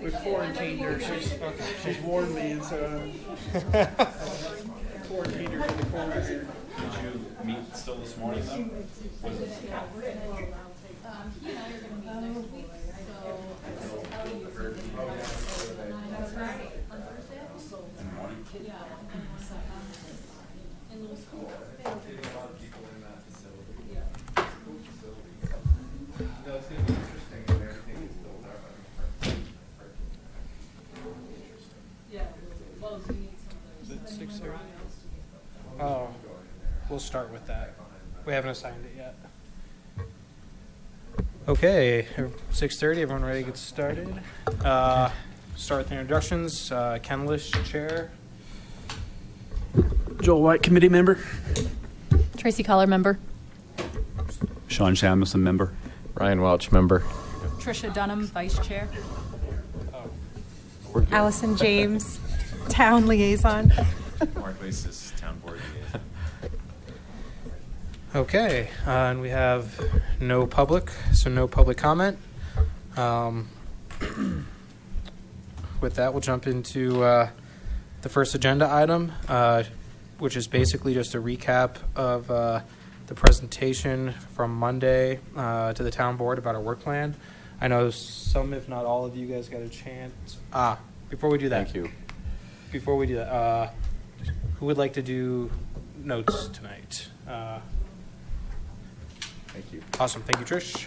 We've quarantined her. She's warned me, and so quarantined her in the corner here. Did you meet still this morning though? Was it? In the morning? Is it 6:30? Oh, we'll start with that. We haven't assigned it yet. Okay, 6:30. Everyone ready to get started? Start with the introductions. Ken Lish, chair. Joel White, committee member. Tracy Collar, member. Sean Samuelson, member. Ryan Welch, member. Tricia Dunham, vice chair. Allison James, town liaison. Mark Lasis, town board liaison. Okay, and we have no public, so no public comment. With that, we'll jump into the first agenda item, which is basically just a recap of the presentation from Monday to the town board about our work plan. I know some, if not all of you guys got a chance. Before we do that. Thank you. Before we do that, who would like to do notes tonight? Thank you. Awesome. Thank you, Trish.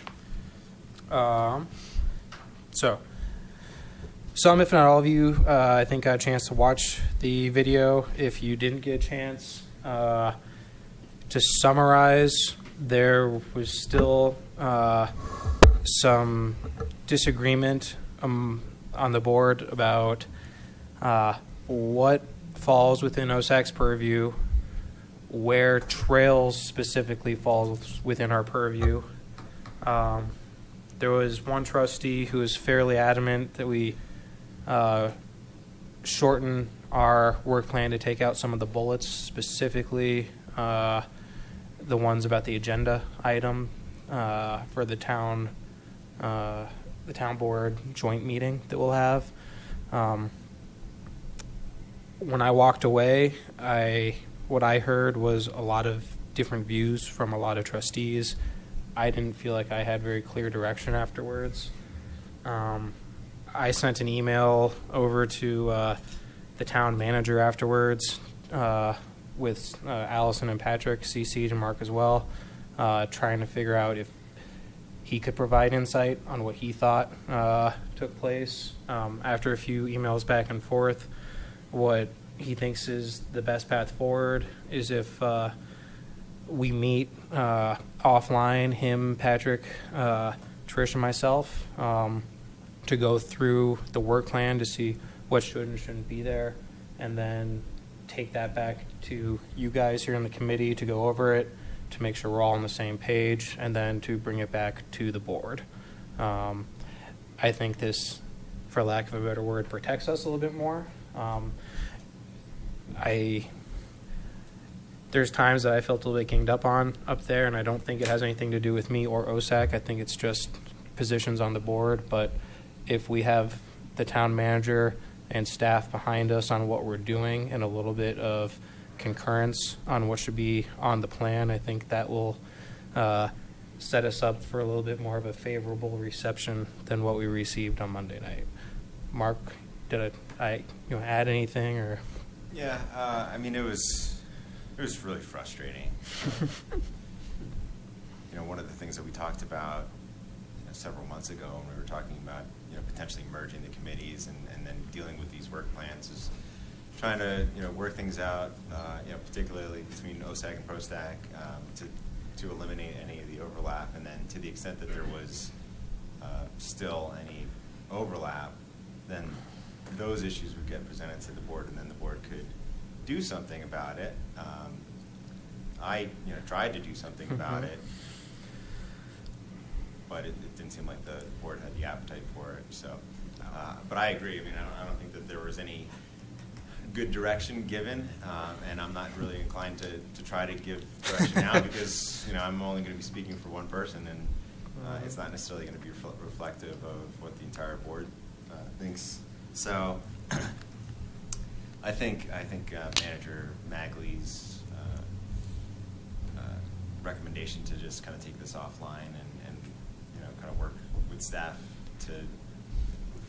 So, some, if not all of you, I think got a chance to watch the video. If you didn't get a chance, to summarize, there was still some disagreement on the board about what falls within OSAC's purview, where trails specifically falls within our purview. There was one trustee who was fairly adamant that we shorten our work plan to take out some of the bullets, specifically the ones about the agenda item for the town board joint meeting that we'll have. When I walked away, what I heard was a lot of different views from a lot of trustees. I didn't feel like I had very clear direction afterwards. I sent an email over to the town manager afterwards with Allison and Patrick, CC to Mark as well, trying to figure out if he could provide insight on what he thought took place. After a few emails back and forth, what he thinks is the best path forward is if we meet offline, him, Patrick, Trish, and myself, to go through the work plan to see what should and shouldn't be there, and then take that back to you guys here in the committee to go over it, to make sure we're all on the same page, and then to bring it back to the board. I think this, for lack of a better word, protects us a little bit more. There's times that I felt a little bit ganged up on up there, and I don't think it has anything to do with me or OSAC. I think it's just positions on the board. But if we have the town manager and staff behind us on what we're doing and a little bit of concurrence on what should be on the plan, I think that will set us up for a little bit more of a favorable reception than what we received on Monday night. Mark, did I add anything or? Yeah, I mean, it was really frustrating. One of the things that we talked about several months ago when we were talking about potentially merging the committees and then dealing with these work plans is trying to work things out, particularly between OSAC and ProStac, to eliminate any of the overlap, and then to the extent that there was still any overlap, then those issues would get presented to the board, and then the board could do something about it. I tried to do something about it, but it didn't seem like the board had the appetite for it. So, but I agree. I mean, I don't think that there was any good direction given, and I'm not really inclined to try to give direction now because I'm only going to be speaking for one person, and it's not necessarily going to be reflective of what the entire board Thanks. So, I think Manager Magley's recommendation to just kind of take this offline and kind of work with staff to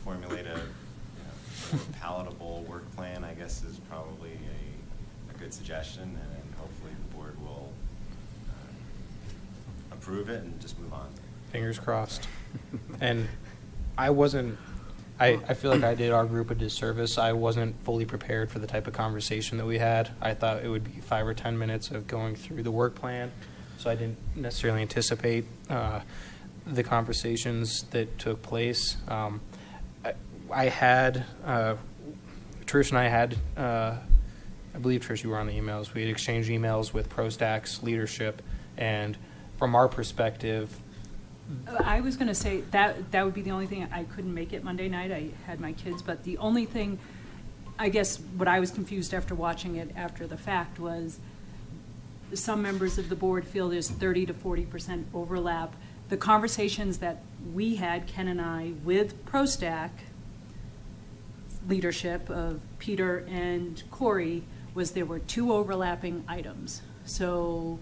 formulate a more palatable work plan, I guess, is probably a good suggestion, and hopefully the board will approve it and just move on. Fingers crossed. And I feel like I did our group a disservice. I wasn't fully prepared for the type of conversation that we had. I thought it would be 5 or 10 minutes of going through the work plan, so I didn't necessarily anticipate the conversations that took place. I had, Trish and I had, I believe, Trish, you were on the emails. We had exchanged emails with ProStack's leadership, and from our perspective, I was going to say that would be the only thing. I couldn't make it Monday night. I had my kids, but the only thing, I guess, what I was confused after watching it after the fact was some members of the board feel there's 30 to 40% overlap. The conversations that we had, Ken and I, with ProStack leadership of Peter and Corey, was there were 2 overlapping items. So,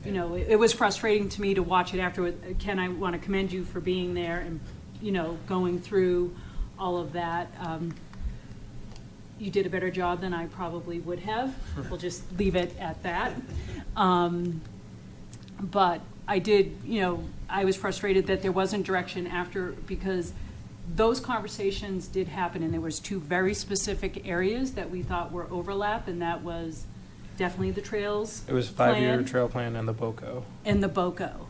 it was frustrating to me to watch it afterward. Ken, I want to commend you for being there and, going through all of that. You did a better job than I probably would have. We'll just leave it at that. But I did, I was frustrated that there wasn't direction after, because those conversations did happen, and there was 2 very specific areas that we thought were overlap, and that was definitely the trails. it was a 5-year trail plan and the BOCO. And the BOCO.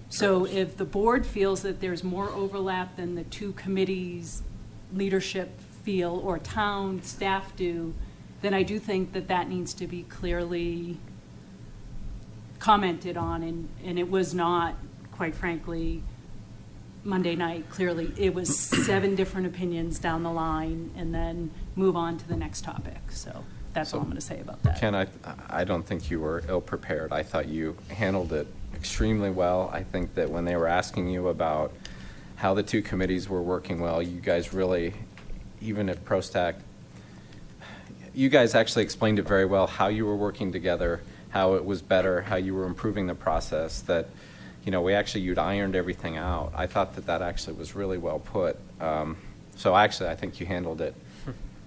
So if the board feels that there's more overlap than the 2 committees' leadership feel or town staff do, then I do think that needs to be clearly commented on. And it was not, quite frankly, Monday night. Clearly, it was 7 different opinions down the line, and then move on to the next topic. So that's all I'm going to say about that. Ken, I don't think you were ill-prepared. I thought you handled it extremely well. I think that when they were asking you about how the 2 committees were working well, you guys really, even if ProStack, you guys actually explained it very well, how you were working together, how it was better, how you were improving the process, that, you'd ironed everything out. I thought that actually was really well put. So actually, I think you handled it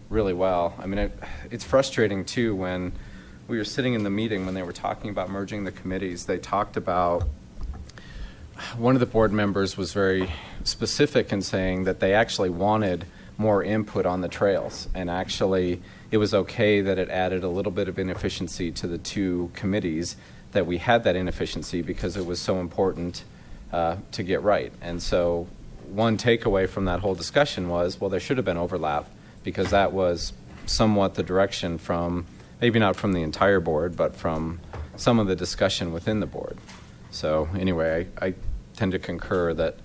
really well. I mean, it's frustrating, too, when we were sitting in the meeting when they were talking about merging the committees. They talked about, one of the board members was very specific in saying that they actually wanted more input on the trails, and actually it was okay that it added a little bit of inefficiency to the 2 committees, that we had that inefficiency because it was so important to get right. And so one takeaway from that whole discussion was, well, there should have been overlap, because that was somewhat the direction from, maybe not from the entire board, but from some of the discussion within the board. So anyway, I tend to concur that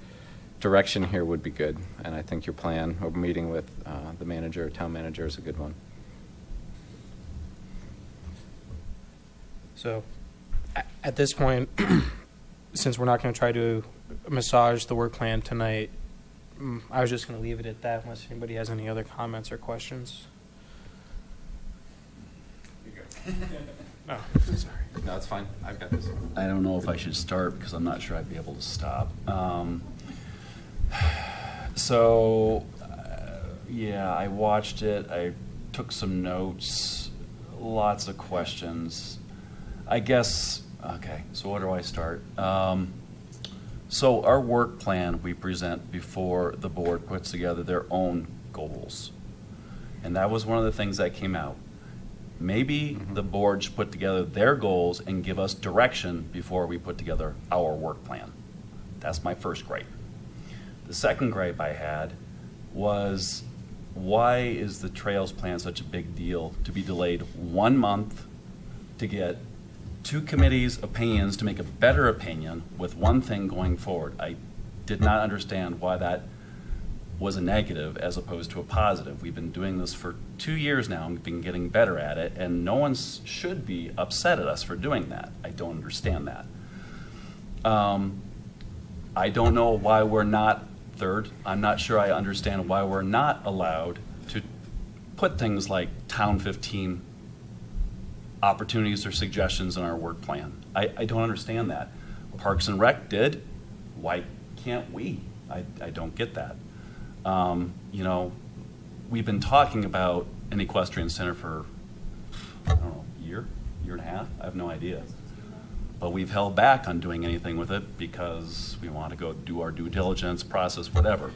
direction here would be good, and I think your plan of meeting with the town manager is a good one. So at this point, since we're not going to try to massage the work plan tonight, I was just going to leave it at that unless anybody has any other comments or questions. Oh, sorry. No, it's fine. I've got this. I don't know if I should start because I'm not sure I'd be able to stop. Yeah, I watched it. I took some notes, lots of questions. I guess, okay, so where do I start? So our work plan we present before the board puts together their own goals. And that was one of the things that came out. Maybe the board should put together their goals and give us direction before we put together our work plan. That's my first gripe. The second gripe I had was, why is the trails plan such a big deal to be delayed 1 month to get 2 committees' opinions to make a better opinion with one thing going forward? I did not understand why that was a negative as opposed to a positive. We've been doing this for 2 years now and been getting better at it, and no one should be upset at us for doing that. I don't understand that. I don't know why we're not Third, I'm not sure I understand why we're not allowed to put things like Town 15 opportunities or suggestions in our work plan. I don't understand that. Parks and Rec did. Why can't we? I don't get that. You know, we've been talking about an equestrian center for, I don't know, year and a half? I have no idea. But we've held back on doing anything with it because we want to go do our due diligence process, whatever.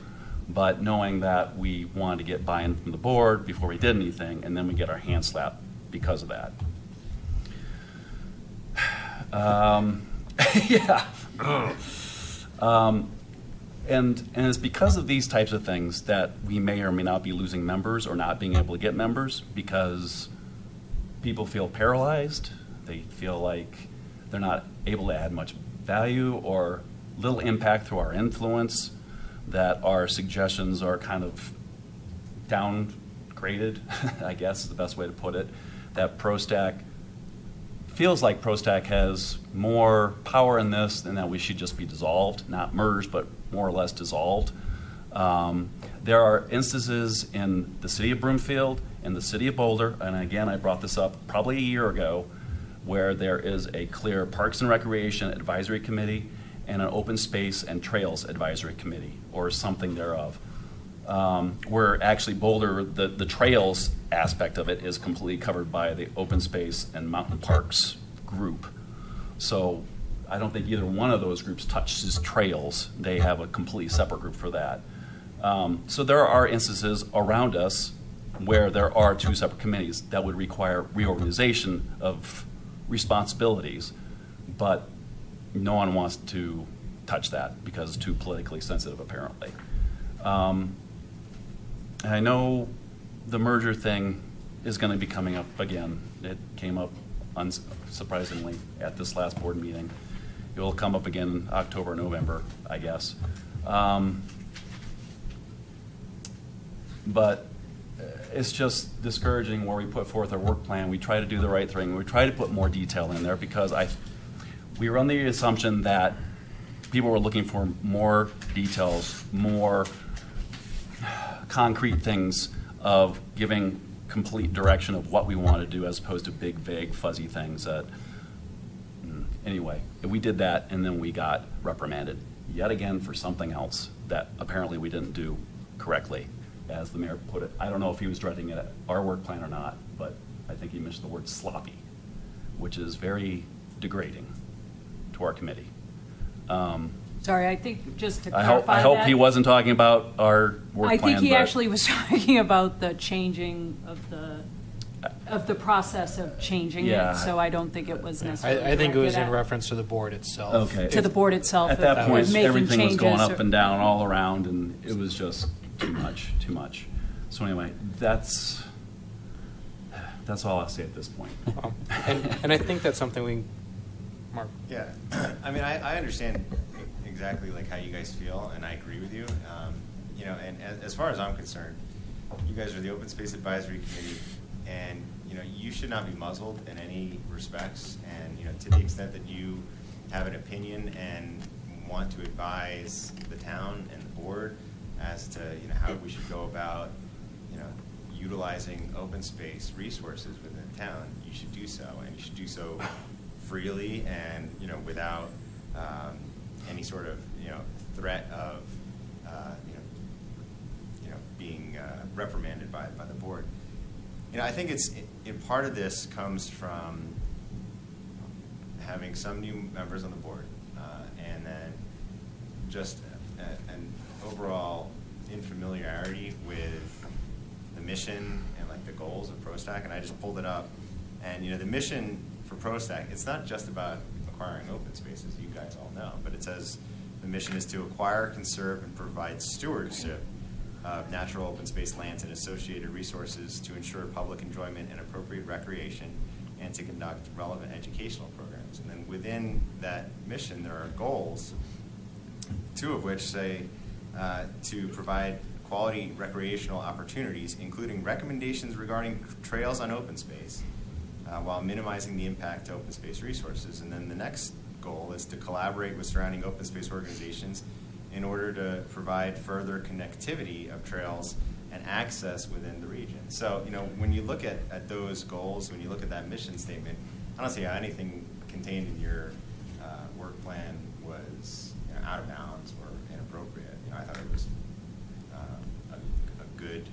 But knowing that we wanted to get buy-in from the board before we did anything, and then we get our hands slapped because of that. Yeah. And it's because of these types of things that we may or may not be losing members or not being able to get members because people feel paralyzed. They feel like they're not able to add much value or little impact through our influence, that our suggestions are kind of downgraded, I guess is the best way to put it, that ProStack feels like ProStack has more power in this and that we should just be dissolved, not merged, but more or less dissolved. There are instances in the city of Broomfield and the city of Boulder, and again, I brought this up probably a year ago, where there is a clear Parks and Recreation Advisory Committee and an Open Space and Trails Advisory Committee, or something thereof. Where actually Boulder, the trails aspect of it is completely covered by the Open Space and Mountain Parks group. So I don't think either one of those groups touches trails. They have a completely separate group for that. So there are instances around us where there are two separate committees that would require reorganization of responsibilities, but no one wants to touch that because it's too politically sensitive, apparently. And I know the merger thing is going to be coming up again. It came up unsurprisingly at this last board meeting. It will come up again in October, November, I guess. But it's just discouraging where we put forth our work plan. We try to do the right thing. We try to put more detail in there because we were on the assumption that people were looking for more details, more concrete things of giving complete direction of what we want to do as opposed to big, vague, fuzzy things that, anyway, we did that and then we got reprimanded yet again for something else that apparently we didn't do correctly, as the mayor put it. I don't know if he was directing it at our work plan or not, but I think he mentioned the word sloppy, which is very degrading to our committee. Sorry, I think just to I clarify hope that, he wasn't talking about our work plan. I think he but- actually was talking about the changing of the process of changing Yeah. it, so I don't think it was necessarily I think it was in directed at- reference to the board itself. Okay. to the board itself. At that of point, making everything was going changes up or- and down all around, and it was just too much. So anyway, that's all I'll say at this point. And I think that's something Mark. Yeah, I mean, I understand exactly like how you guys feel, and I agree with you. You know, and as far as I'm concerned, you guys are the Open Space Advisory Committee, and you know, you should not be muzzled in any respects. And you know, to the extent that you have an opinion and want to advise the town and the board as to how we should go about utilizing open space resources within the town, you should do so, and you should do so freely and without any sort of threat of being reprimanded by the board. I think part of this comes from having some new members on the board, and then just an overall infamiliarity with the mission and like the goals of ProStack. And I just pulled it up, and the mission for ProStack, it's not just about acquiring open spaces, you guys all know, but it says the mission is to acquire, conserve, and provide stewardship of natural open space lands and associated resources to ensure public enjoyment and appropriate recreation, and to conduct relevant educational programs. And then within that mission, there are goals, two of which say to provide quality recreational opportunities, including recommendations regarding trails on open space, while minimizing the impact to open space resources. And then the next goal is to collaborate with surrounding open space organizations in order to provide further connectivity of trails and access within the region. So, when you look at those goals, when you look at that mission statement, I don't see how anything contained in your work plan was out of bounds or inappropriate. I thought it was a good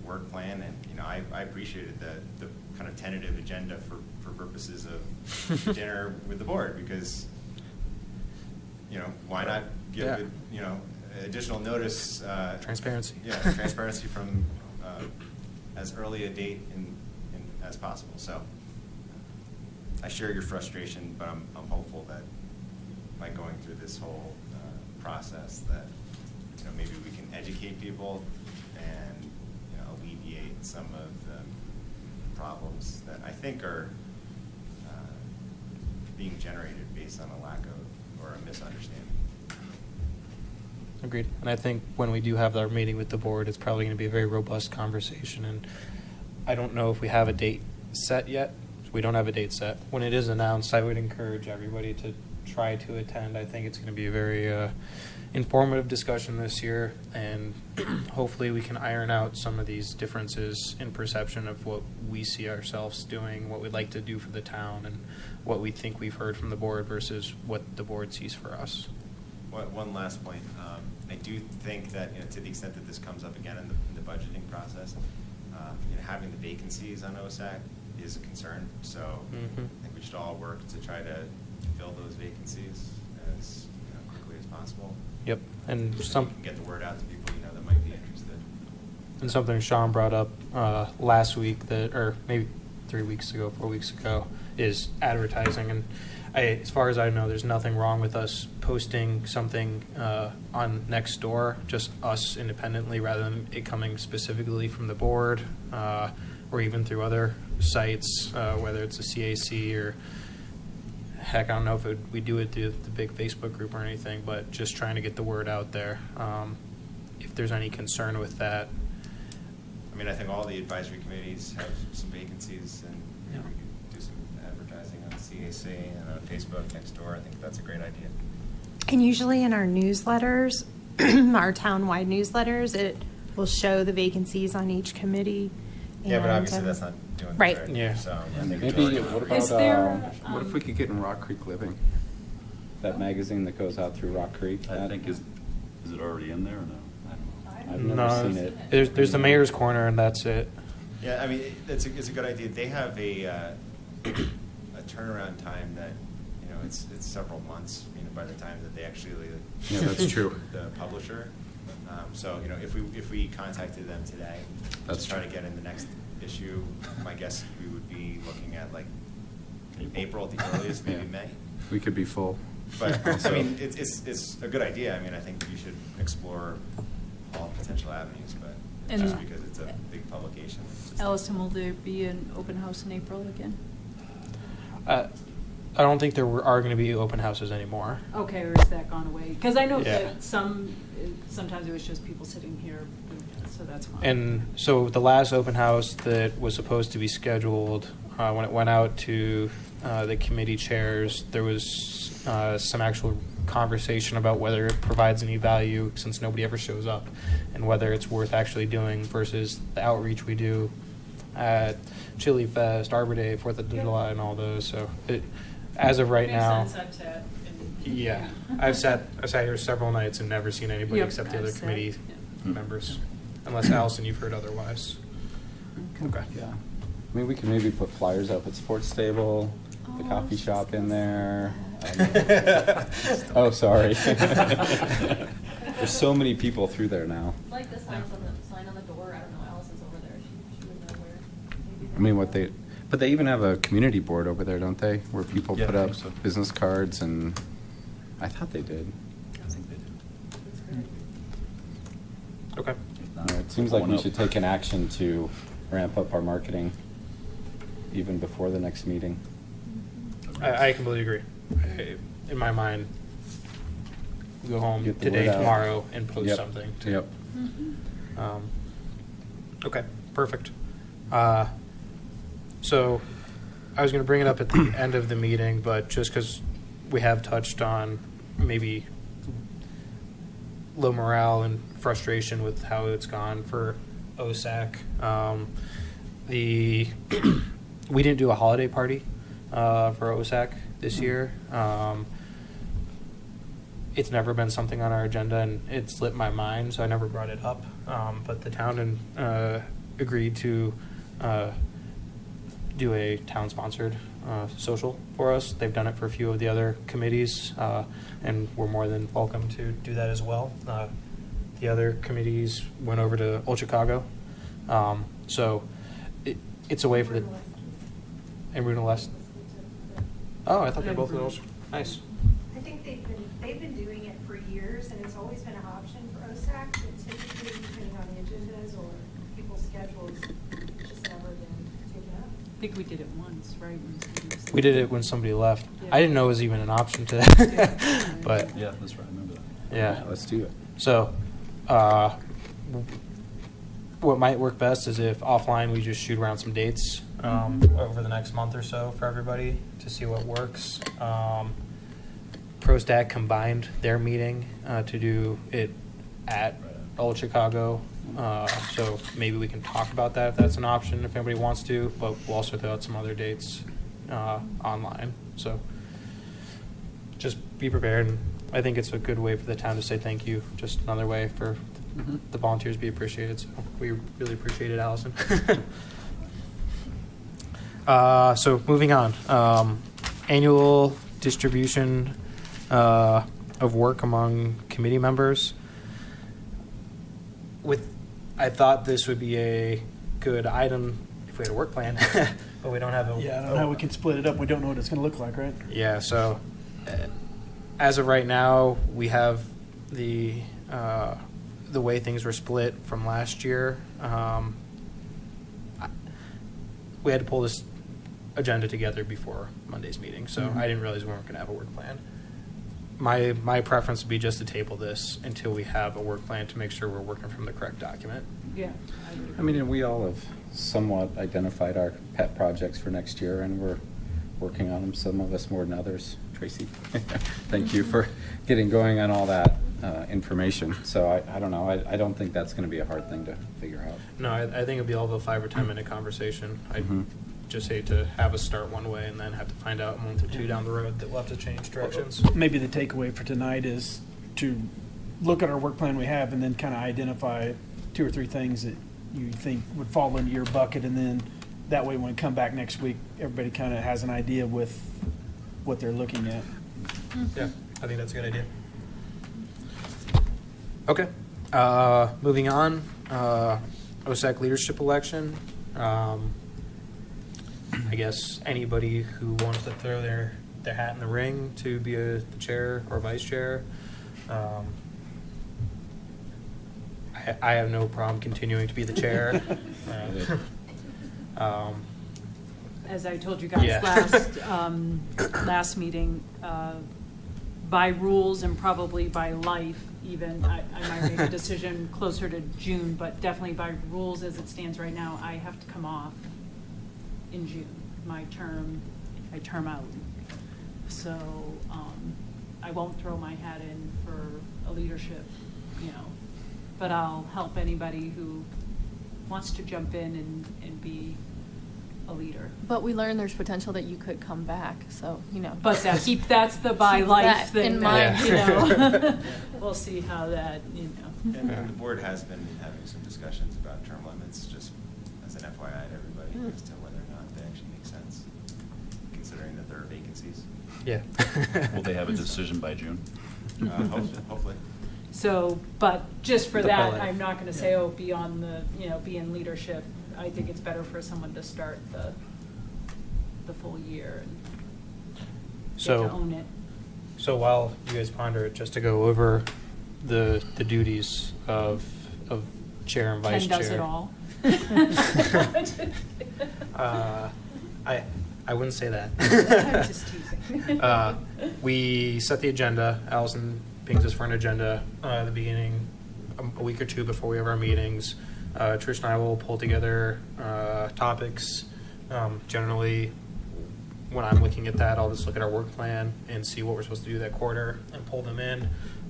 work plan, and I appreciated the kind of tentative agenda for purposes of dinner with the board, because why not give additional notice? Transparency. Yeah, transparency from as early a date as possible. So I share your frustration, but I'm hopeful that by going through this whole process, that maybe we can educate people and alleviate some of the problems that I think are being generated based on a lack of or a misunderstanding. Agreed. And I think when we do have our meeting with the board, it's probably going to be a very robust conversation. And I don't know if we have a date set yet. We don't have a date set. When it is announced, I would encourage everybody to try to attend. I think it's going to be a very informative discussion this year, and hopefully we can iron out some of these differences in perception of what we see ourselves doing, what we'd like to do for the town, and what we think we've heard from the board versus what the board sees for us. One last point. I do think that to the extent that this comes up again in the budgeting process, having the vacancies on OSAC is a concern. So I think we should all work to try to fill those vacancies as quickly as possible. Yep, and so you can get the word out to people that might be interested. And something Sean brought up last week, or maybe 4 weeks ago, is advertising. And as far as I know, there's nothing wrong with us posting something on Nextdoor, just us independently, rather than it coming specifically from the board or even through other sites, whether it's a CAC or, heck, I don't know if we do it through the big Facebook group or anything, but just trying to get the word out there. If there's any concern with that. I mean, I think all the advisory committees have some vacancies, and we could do some advertising on CAC and on Facebook Nextdoor. I think that's a great idea. And usually in our newsletters, our town-wide newsletters, it will show the vacancies on each committee. Yeah, but and, obviously that's not doing the right. trick. Yeah. So I think Maybe, majority- what about, Is there, what if we could get in Rock Creek Living? That magazine that goes out through Rock Creek? I think, is it already in there or no? I don't know. I've never seen it. There's the mayor's corner, and that's it. Yeah, I mean, it's a good idea. They have a turnaround time that it's several months. By the time that they actually Yeah, that's true. the publisher. So if we contacted them today, That's to try true. to get in the next issue, my guess we would be looking at like April at the earliest, maybe Yeah. May. We could be full. But Also- I mean, it's a good idea. I mean, I think you should explore all potential avenues, but And- just because it's a big publication. it's just- Allison, will there be an open house in April again? I don't think there are going to be open houses anymore. Okay, or is that gone away? Because I know Yeah. that sometimes it was just people sitting here, so that's fine. And so the last open house that was supposed to be scheduled, when it went out to the committee chairs, there was some actual conversation about whether it provides any value since nobody ever shows up, and whether it's worth actually doing versus the outreach we do at Chili Fest, Arbor Day, 4th of July, and all those. So as of right now, Makes sense, I've sat and- yeah, I sat here several nights and never seen anybody Yep, except the I've other sat, committee yeah. members, unless Allison, you've heard otherwise. Okay. Yeah. I mean, we could maybe put flyers up at Sports Stable, the Oh, coffee I shop was in gonna there. Oh, sorry. There's so many people through there now. Like the sign on the door, I don't know, Allison's over there, she would know where. maybe I mean, but they even have a community board over there, don't they? Where people Yeah, put I up think so. business cards, and I thought they did. I think they did. Okay. If not, It seems like one we up. should take an action to ramp up our marketing even before the next meeting. I completely agree. In my mind, go home Get the today, word out. tomorrow, and post Yep. something. Yep. Okay, perfect. So I was going to bring it up at the end of the meeting, but just because we have touched on maybe low morale and frustration with how it's gone for OSAC. We didn't do a holiday party for OSAC this year. It's never been something on our agenda, and it slipped my mind, so I never brought it up. But the town agreed to do a town-sponsored social for us. They've done it for a few of the other committees, and we're more than welcome to do that as well. The other committees went over to Old Chicago, so it's a way for the and Runa West. Oh, I thought they both were nice. I think they've been doing it for years, and it's always been an option for OSAC, but typically, depending on the agendas or people's schedules, it's just never been taken up. I think we did it once, right? We did it when somebody left. Yeah. I didn't know it was even an option to, but Yeah, that's right, I remember that. yeah. Let's do it. So, what might work best is if offline we just shoot around some dates over the next month or so for everybody to see what works. ProStack combined their meeting to do it at Old Chicago. So maybe we can talk about that if that's an option, if anybody wants to, but we'll also throw out some other dates online. So just be prepared. And I think it's a good way for the town to say thank you. Just another way for the volunteers to be appreciated. So we really appreciate it, Allison. So moving on. Annual distribution of work among committee members. I thought this would be a good item if we had a work plan, but we don't have a. Yeah, I don't know how we can split it up. We don't know what it's going to look like, right? Yeah. So, as of right now, we have the way things were split from last year. We had to pull this agenda together before Monday's meeting, so I didn't realize we weren't going to have a work plan. My preference would be just to table this until we have a work plan to make sure we're working from the correct document. Yeah. I mean, and we all have somewhat identified our pet projects for next year, and we're working on them, some of us more than others. Tracy, thank you for getting going on all that information. So I don't know. I don't think that's going to be a hard thing to figure out. No, I think it'll be all of a 5 or 10 minute conversation. I just hate to have us start one way and then have to find out a month or two down the road that we'll have to change directions. Maybe the takeaway for tonight is to look at our work plan we have and then kind of identify 2 or 3 things that you think would fall into your bucket, and then that way when we come back next week, everybody kind of has an idea with what they're looking at. Yeah, I think that's a good idea. Okay, moving on, OSAC leadership election. I guess anybody who wants to throw their hat in the ring to be the chair or vice chair. I have no problem continuing to be the chair. As I told you guys Yeah. last meeting, by rules and probably by life even, I might make a decision closer to June, but definitely by rules as it stands right now, I have to come off in June. I term out. So I won't throw my hat in for a leadership, but I'll help anybody who wants to jump in and be a leader. But we learned there's potential that you could come back, so, But that's the by Keep life that thing. in that, We'll see how that, And the board has been having some discussions about term limits, just as an FYI to everybody, as to whether or not they actually make sense, considering that there are vacancies. Yeah. Will they have a decision by June? Hopefully. So, but just for The that, pilot. I'm not going to say, be on the, be in leadership. I think it's better for someone to start the full year and get to own it. So while you guys ponder it, just to go over the duties of chair and vice Ken chair. does it all. I wouldn't say that. I'm just teasing. We set the agenda. Allison pings us for an agenda at the beginning, a week or two before we have our meetings. Trish and I will pull together topics. Generally, when I'm looking at that, I'll just look at our work plan and see what we're supposed to do that quarter and pull them in.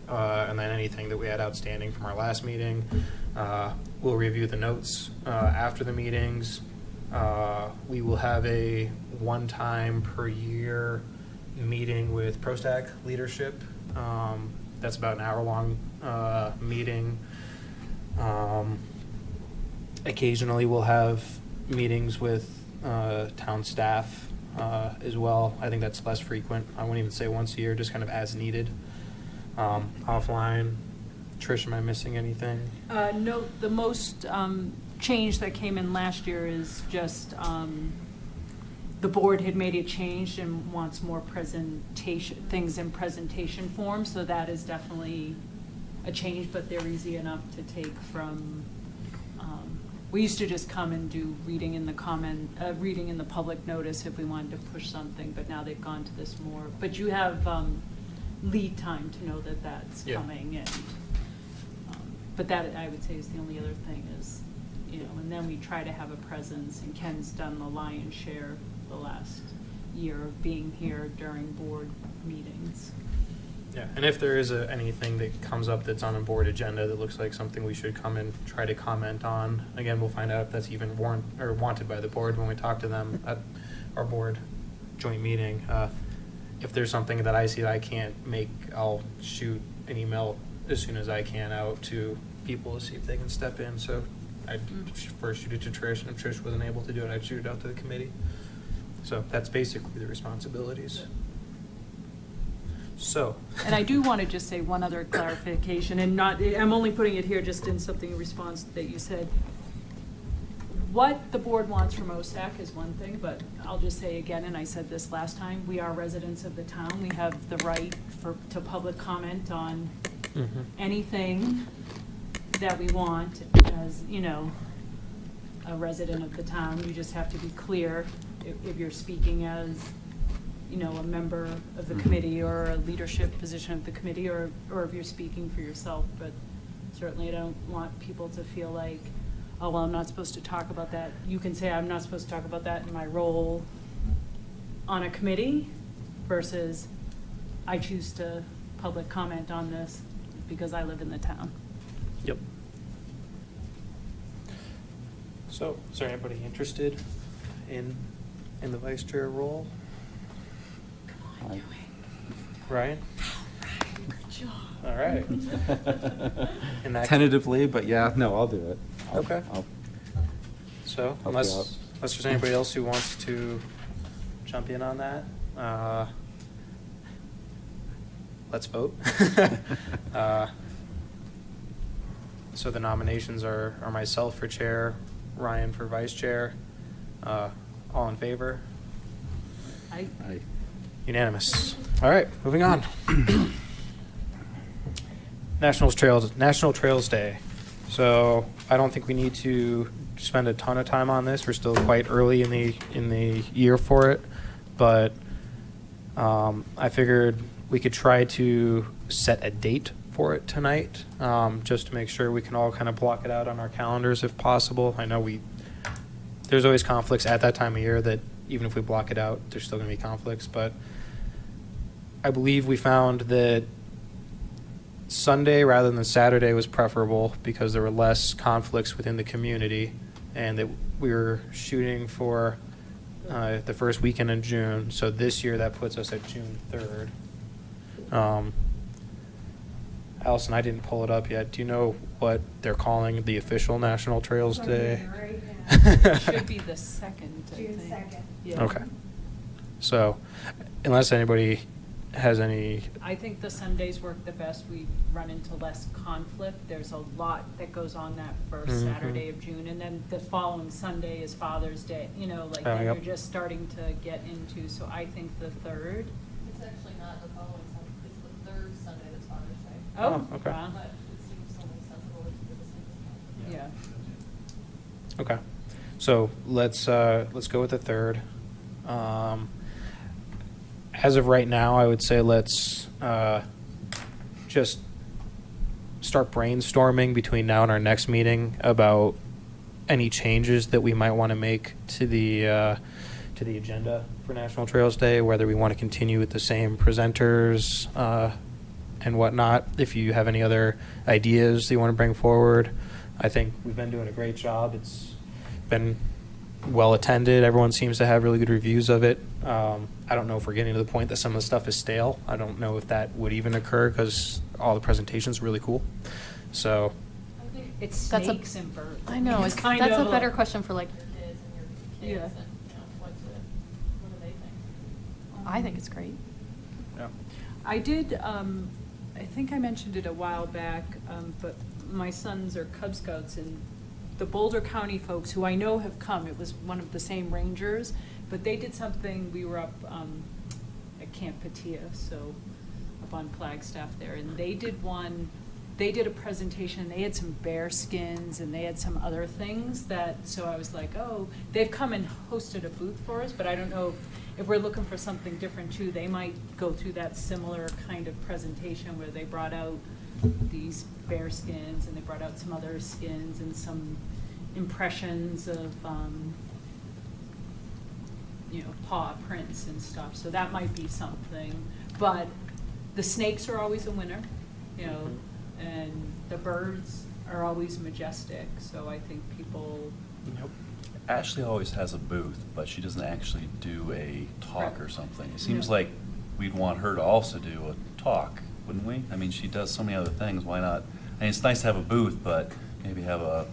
and then anything that we had outstanding from our last meeting. We'll review the notes after the meetings. We will have a one-time per year meeting with ProStack leadership. That's about an hour-long meeting. Occasionally, we'll have meetings with town staff as well. I think that's less frequent. I wouldn't even say once a year, just kind of as needed. Offline. Trish, am I missing anything? No, the most change that came in last year is just the board had made a change and wants more presentation, things in presentation form, so that is definitely a change, but they're easy enough to take from, we used to just come and do reading in the reading in the public notice if we wanted to push something, but now they've gone to this more, but you have lead time to know that that's coming, and but that I would say is the only other thing is, you know, and then we try to have a presence, and Ken's done the lion's share the last year of being here during board meetings. Yeah, and if there is anything that comes up that's on a board agenda that looks like something we should come and try to comment on, again, we'll find out if that's even wanted by the board when we talk to them at our board joint meeting. If there's something that I see that I can't make, I'll shoot an email as soon as I can out to people to see if they can step in. So I'd first shoot it to Trish, and if Trish wasn't able to do it, I'd shoot it out to the committee. So that's basically the responsibilities. So. And I do want to just say one other clarification, and I'm only putting it here just in something in response that you said. What the board wants from OSAC is one thing, but I'll just say again, and I said this last time, we are residents of the town. We have the right to public comment on anything that we want as, you know, a resident of the town. You just have to be clear if you're speaking as, you know, a member of the committee or a leadership position of the committee, or if you're speaking for yourself. But certainly I don't want people to feel like, oh, well, I'm not supposed to talk about that. You can say I'm not supposed to talk about that in my role on a committee versus I choose to public comment on this because I live in the town. Yep. So, is there anybody interested in the vice chair role? Ryan? Good job. All right. In that Tentatively, but yeah, no, I'll do it. Okay. I'll So help you unless out. there's anybody else who wants to jump in on that, let's vote. So the nominations are myself for chair, Ryan for vice chair. All in favor? I Unanimous. All right, moving on. National Trails Day. So I don't think we need to spend a ton of time on this. We're still quite early in the year for it, but I figured we could try to set a date for it tonight, just to make sure we can all kind of block it out on our calendars if possible. I know there's always conflicts at that time of year that even if we block it out, there's still going to be conflicts, but I believe we found that Sunday rather than Saturday was preferable because there were less conflicts within the community, and that we were shooting for the first weekend in June. So this year that puts us at June 3rd. Allison, I didn't pull it up yet. Do you know what they're calling the official National Trails Day? Right now. it should be the 2nd, I June think. 2nd. Yeah. Okay. So unless anybody has any... I think the Sundays work the best. We run into less conflict. There's a lot that goes on that first Saturday of June, and then the following Sunday is Father's Day. You know, like then yep. you're just starting to get into. So I think the 3rd. It's actually not the following Sunday, it's the third Sunday that's Father's Day. Oh, okay. Wow. But it seems only sensible to do the same. Yeah. Okay. So let's go with the 3rd. As of right now, I would say let's just start brainstorming between now and our next meeting about any changes that we might want to make to the agenda for National Trails Day, whether we want to continue with the same presenters and whatnot. If you have any other ideas that you want to bring forward, I think we've been doing a great job. It's been well attended. Everyone seems to have really good reviews of it. I don't know if we're getting to the point that some of the stuff is stale. I don't know if that would even occur because all the presentations are really cool. So, It's That's a- snakes and birds. I know, It's it's, kind that's of a better question for like your kids and your Yeah. kids and, you know, what do they think? I think it's great. yeah. I did, I think I mentioned it a while back, but my sons are Cub Scouts, and the Boulder County folks, who I know have come, it was one of the same rangers, but they did something, we were up at Camp Patia, so up on Flagstaff there, and they did a presentation, they had some bear skins, and they had some other things that, so I was like, oh, they've come and hosted a booth for us, but I don't know if we're looking for something different too, they might go through that similar kind of presentation where they brought out these bear skins, and they brought out some other skins and some impressions of, you know, paw prints and stuff, so that might be something. But the snakes are always a winner, you know, and the birds are always majestic, so I think people, Yep. Ashley always has a booth, but she doesn't actually do a talk Right. or something. It seems Yeah. like we'd want her to also do a talk, wouldn't we? I mean, she does so many other things, why not? I mean, it's nice to have a booth, but maybe have a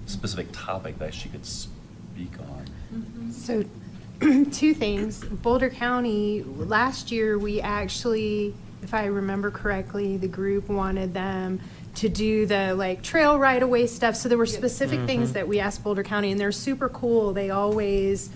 specific topic that she could speak on. So, two things. Boulder County, last year, we actually, if I remember correctly, the group wanted them to do the like trail right-of-way stuff. So there were specific things that we asked Boulder County, and they're super cool. They always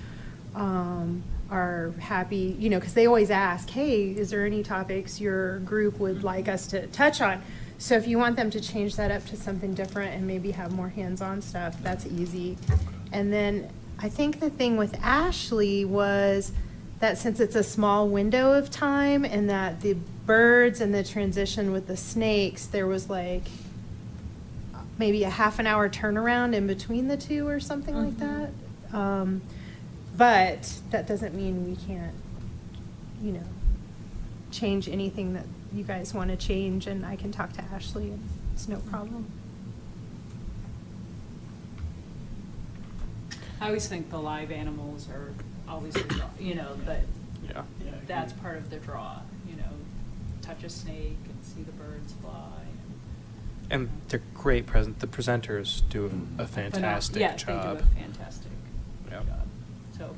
are happy, you know, because they always ask, hey, is there any topics your group would like us to touch on? So if you want them to change that up to something different and maybe have more hands-on stuff, that's easy. And then I think the thing with Ashley was that since it's a small window of time and that the birds and the transition with the snakes, there was like maybe a half an hour turnaround in between the two or something like that. But that doesn't mean we can't, you know, change anything that you guys want to change, and I can talk to Ashley, and it's no problem. I always think the live animals are always, the draw, you know, that, Yeah. that's part of the draw, you know, touch a snake and see the birds fly. And they're great the presenters do a fantastic Yeah, job. they do a fantastic Yep. job. So,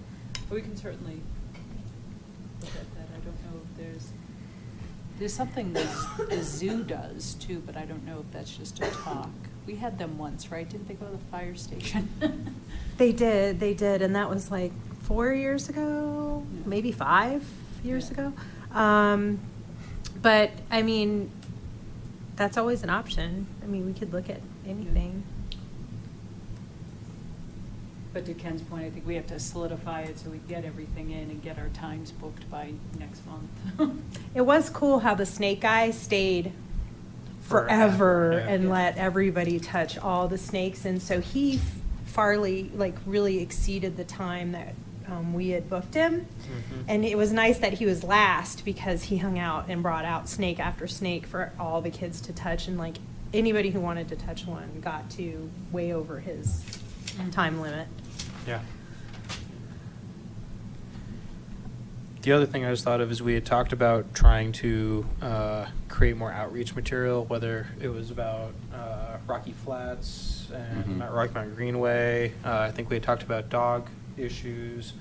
but we can certainly look at that. I don't know if there's something that the zoo does too, but I don't know if that's just a talk. We had them once, right? Didn't they go to the fire station? They did, and that was like 4 years ago, Yeah. maybe 5 years Yeah. ago. But, I mean, that's always an option. I mean, we could look at anything. But to Ken's point, I think we have to solidify it so we get everything in and get our times booked by next month. It was cool how the snake guy stayed Forever, forever yeah. and let everybody touch all the snakes, and so he farly, like, really exceeded the time that we had booked him. And it was nice that he was last because he hung out and brought out snake after snake for all the kids to touch, and like anybody who wanted to touch one got to way over his time limit. Yeah. The other thing I just thought of is we had talked about trying to create more outreach material, whether it was about Rocky Flats and Rocky Mountain Greenway. I think we had talked about dog issues.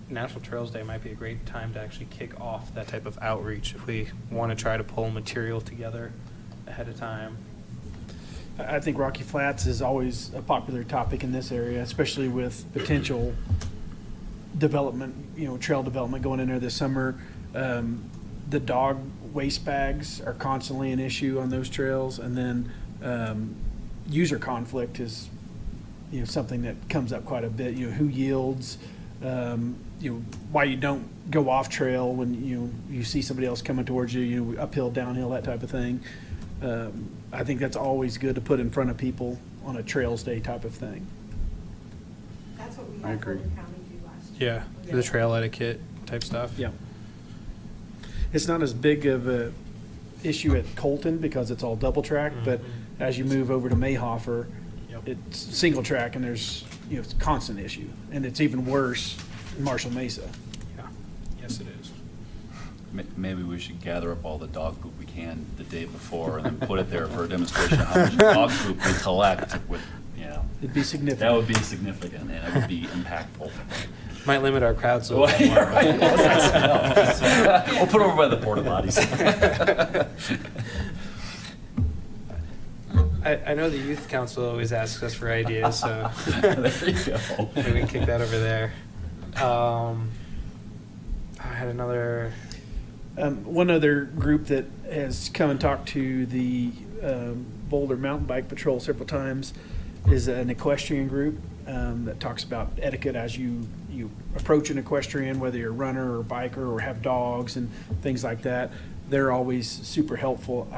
National Trails Day might be a great time to actually kick off that type of outreach if we want to try to pull material together ahead of time. I think Rocky Flats is always a popular topic in this area, especially with potential development, you know, trail development going in there this summer. The dog waste bags are constantly an issue on those trails, and then user conflict is, you know, something that comes up quite a bit. You know, who yields, you know, why you don't go off trail when you see somebody else coming towards you, you know, uphill, downhill, that type of thing. I think that's always good to put in front of people on a Trails Day type of thing. That's what we I had agree. Boulder County do last year. Yeah, the trail etiquette type stuff. Yeah. It's not as big of a issue at Colton because it's all double track, but as you move over to Mayhofer, Yep. it's single track and there's, it's a constant issue. And it's even worse in Marshall Mesa. Yeah. Yes, it is. Maybe we should gather up all the dog poop we can the day before and then put it there for a demonstration of how much dog poop we collect with, It'd be significant. that would be significant and it would be impactful. Might limit our crowds a Oh, little yeah, more. right. What's that smell? We'll put it over by the porta potties. I know the youth council always asks us for ideas, so There you go. maybe we can kick that over there. I had another. One other group that has come and talked to the Boulder Mountain Bike Patrol several times is an equestrian group that talks about etiquette as you approach an equestrian, whether you're a runner or biker or have dogs and things like that. They're always super helpful.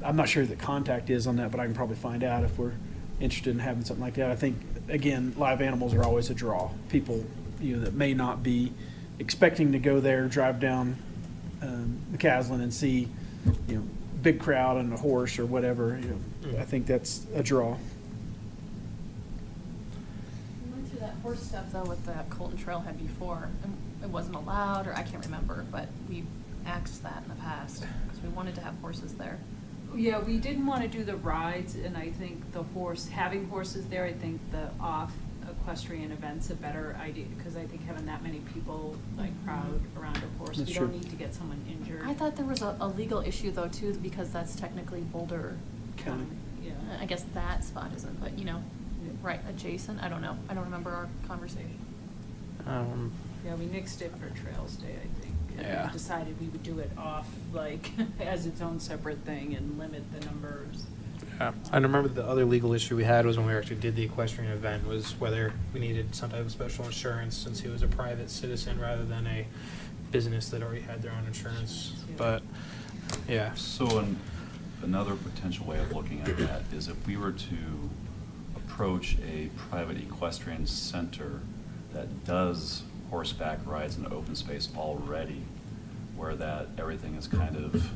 I'm not sure who the contact is on that, but I can probably find out if we're interested in having something like that. I think, again, live animals are always a draw. People that may not be expecting to go there, drive down McCaslin and see, big crowd and a horse or whatever. I think that's a draw. We went through that horse stuff though with the Colton Trailhead before, and it wasn't allowed, or I can't remember, but we axed that in the past, because we wanted to have horses there. Yeah, we didn't want to do the rides, and I think having horses there, I think the off equestrian event's a better idea, because I think having that many people crowd around a horse, That's we true. don't need to get someone injured. I thought there was a legal issue though too, because that's technically Boulder County. Yeah. I guess that spot isn't, but right adjacent. I don't know. I don't remember our conversation. Yeah, we nixed it for Trails Day, I think. And Yeah. we decided we would do it off, as its own separate thing and limit the numbers. Yeah, I remember the other legal issue we had was when we actually did the equestrian event was whether we needed some type of special insurance since he was a private citizen rather than a business that already had their own insurance. But yeah, So another potential way of looking at that is if we were to approach a private equestrian center that does horseback rides in open space already, where that everything is kind of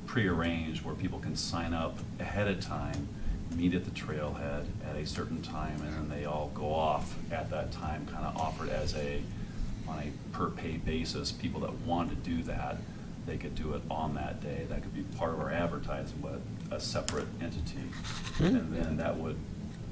prearranged, where people can sign up ahead of time, meet at the trailhead at a certain time, and then they all go off at that time, kind of offered as on a per pay basis. People that want to do that, they could do it on that day. That could be part of our advertising, but a separate entity. And then that would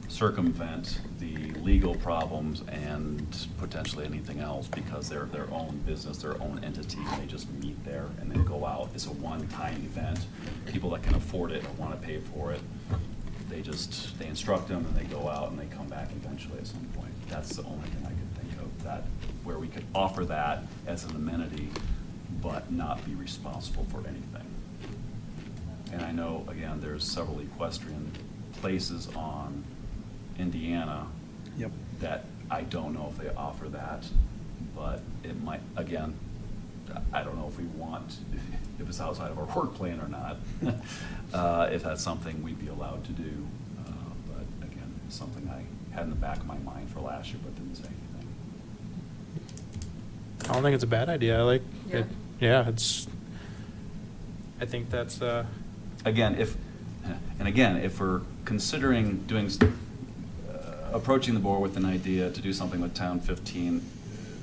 circumvent the legal problems and potentially anything else, because they're their own business, their own entity, and they just meet there and then go out. It's a one-time event. People that can afford it or want to pay for it, they instruct them and they go out and they come back eventually at some point. That's the only thing I could think of, that where we could offer that as an amenity but not be responsible for anything. And I know, again, there's several equestrian places on Indiana Yep. that I don't know if they offer that, but it might, again, I don't know if we want, if it's outside of our work plan or not, if that's something we'd be allowed to do. But again, it's something I had in the back of my mind for last year, but didn't say anything. I don't think it's a bad idea. I like Yeah. it. Yeah, I think that's. Again, if we're considering approaching the board with an idea to do something with Town 15,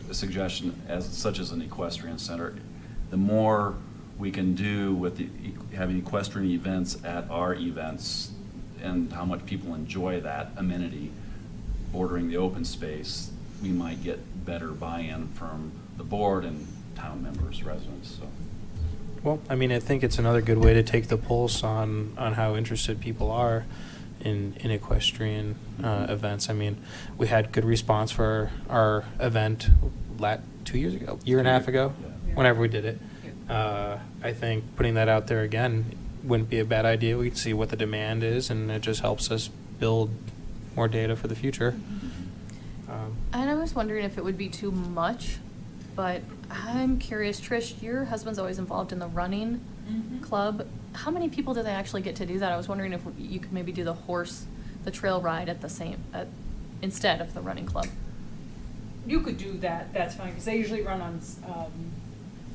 a suggestion such as an equestrian center, the more we can do with having equestrian events at our events and how much people enjoy that amenity bordering the open space, we might get better buy-in from the board and town members, residents. So. Well, I mean, I think it's another good way to take the pulse on how interested people are in equestrian events. I mean, we had good response for our event 2 years ago, year and a half ago, Yeah. whenever we did it. I think putting that out there again wouldn't be a bad idea. We'd see what the demand is, and it just helps us build more data for the future. And I was wondering if it would be too much, but I'm curious, Trish, your husband's always involved in the running club. How many people do they actually get to do that? I was wondering if you could maybe do the trail ride at instead of the running club. You could do that, that's fine, because they usually run on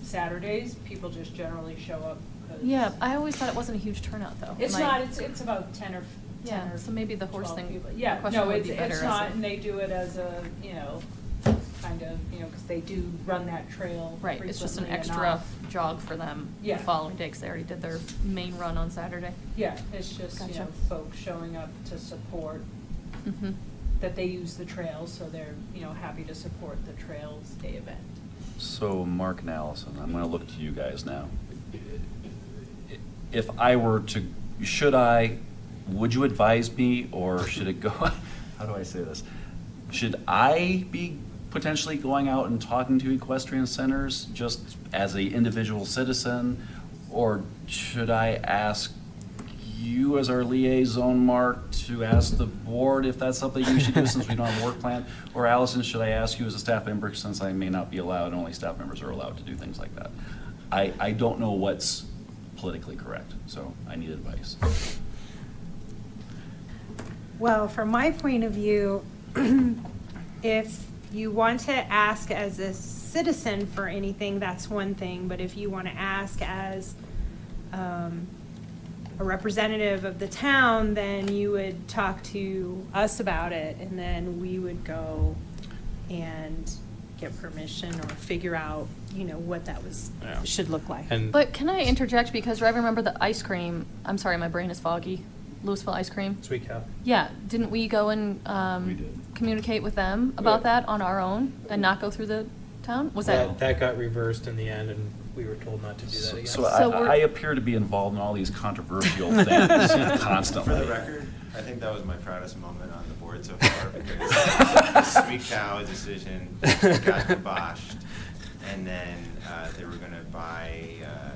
Saturdays. People just generally show up Yeah, I always thought it wasn't a huge turnout, though. It's Am I- not, it's about 10 or Yeah, so maybe the horse 12 thing, people. the Yeah, question no, would it's be better as not, a- and they do it as a, kind of, because they do run that trail Right, it's just an frequently extra enough. jog for them the Yeah. following day, 'cause they already did their main run on Saturday. Yeah, it's just, Gotcha. folks showing up to support, Mm-hmm. that they use the trails, so they're, happy to support the Trails Day event. So, Mark and Allison, I'm going to look to you guys now. If I were to, would you advise me, or should it go, how do I say this? Should I be potentially going out and talking to equestrian centers just as an individual citizen? Or should I ask you as our liaison, Mark, to ask the board if that's something you should do since we don't have a work plan? Or Allison, should I ask you as a staff member, since I may not be allowed, only staff members are allowed to do things like that? I don't know what's politically correct, so I need advice. Well, from my point of view, if you want to ask as a citizen for anything, that's one thing. But if you want to ask as a representative of the town, then you would talk to us about it, and then we would go and get permission or figure out, what that Yeah. should look like. And But can I interject, because I remember the ice cream, I'm sorry, my brain is foggy, Louisville ice cream? Sweet Cow. Yeah, didn't we go and We did. communicate with them about Yeah. that on our own and not go through the town? Was that? That got reversed in the end, and we were told not to do that So again. So we're- I appree to be involved in all these controversial things constantly. For the record, I think that was my proudest moment on the board so far, because the Sweet Cow decision got kiboshed, and then they were gonna buy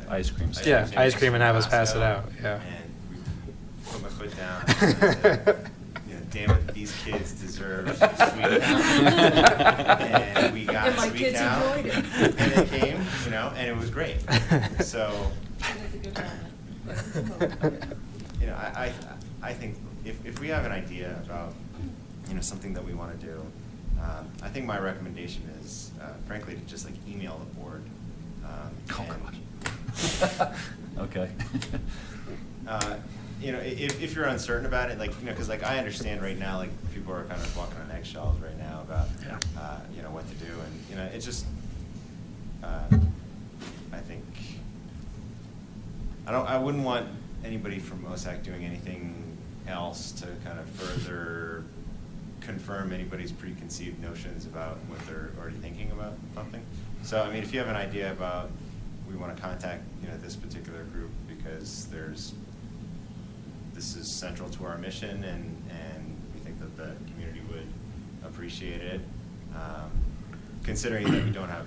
Ice cream. Yeah, ice cream and have us pass it Costco, out, yeah. And we put my foot down, and I said, damn it, these kids deserve Sweet Cow. And we got And my Sweet kids Cow, enjoyed it. and it came, and it was great. So, I think if we have an idea about, something that we want to do, I think my recommendation is, frankly, to just like email the board. Oh, and, Okay. if you're uncertain about it, because I understand right now, people are kind of walking on eggshells right now about, Yeah. what to do, and it's just, I think, I wouldn't want anybody from OSAC doing anything else to kind of further confirm anybody's preconceived notions about what they're already thinking about something. So, if you have an idea about, we want to contact, this particular group because this is central to our mission, and we think that the community would appreciate it. Considering that we don't have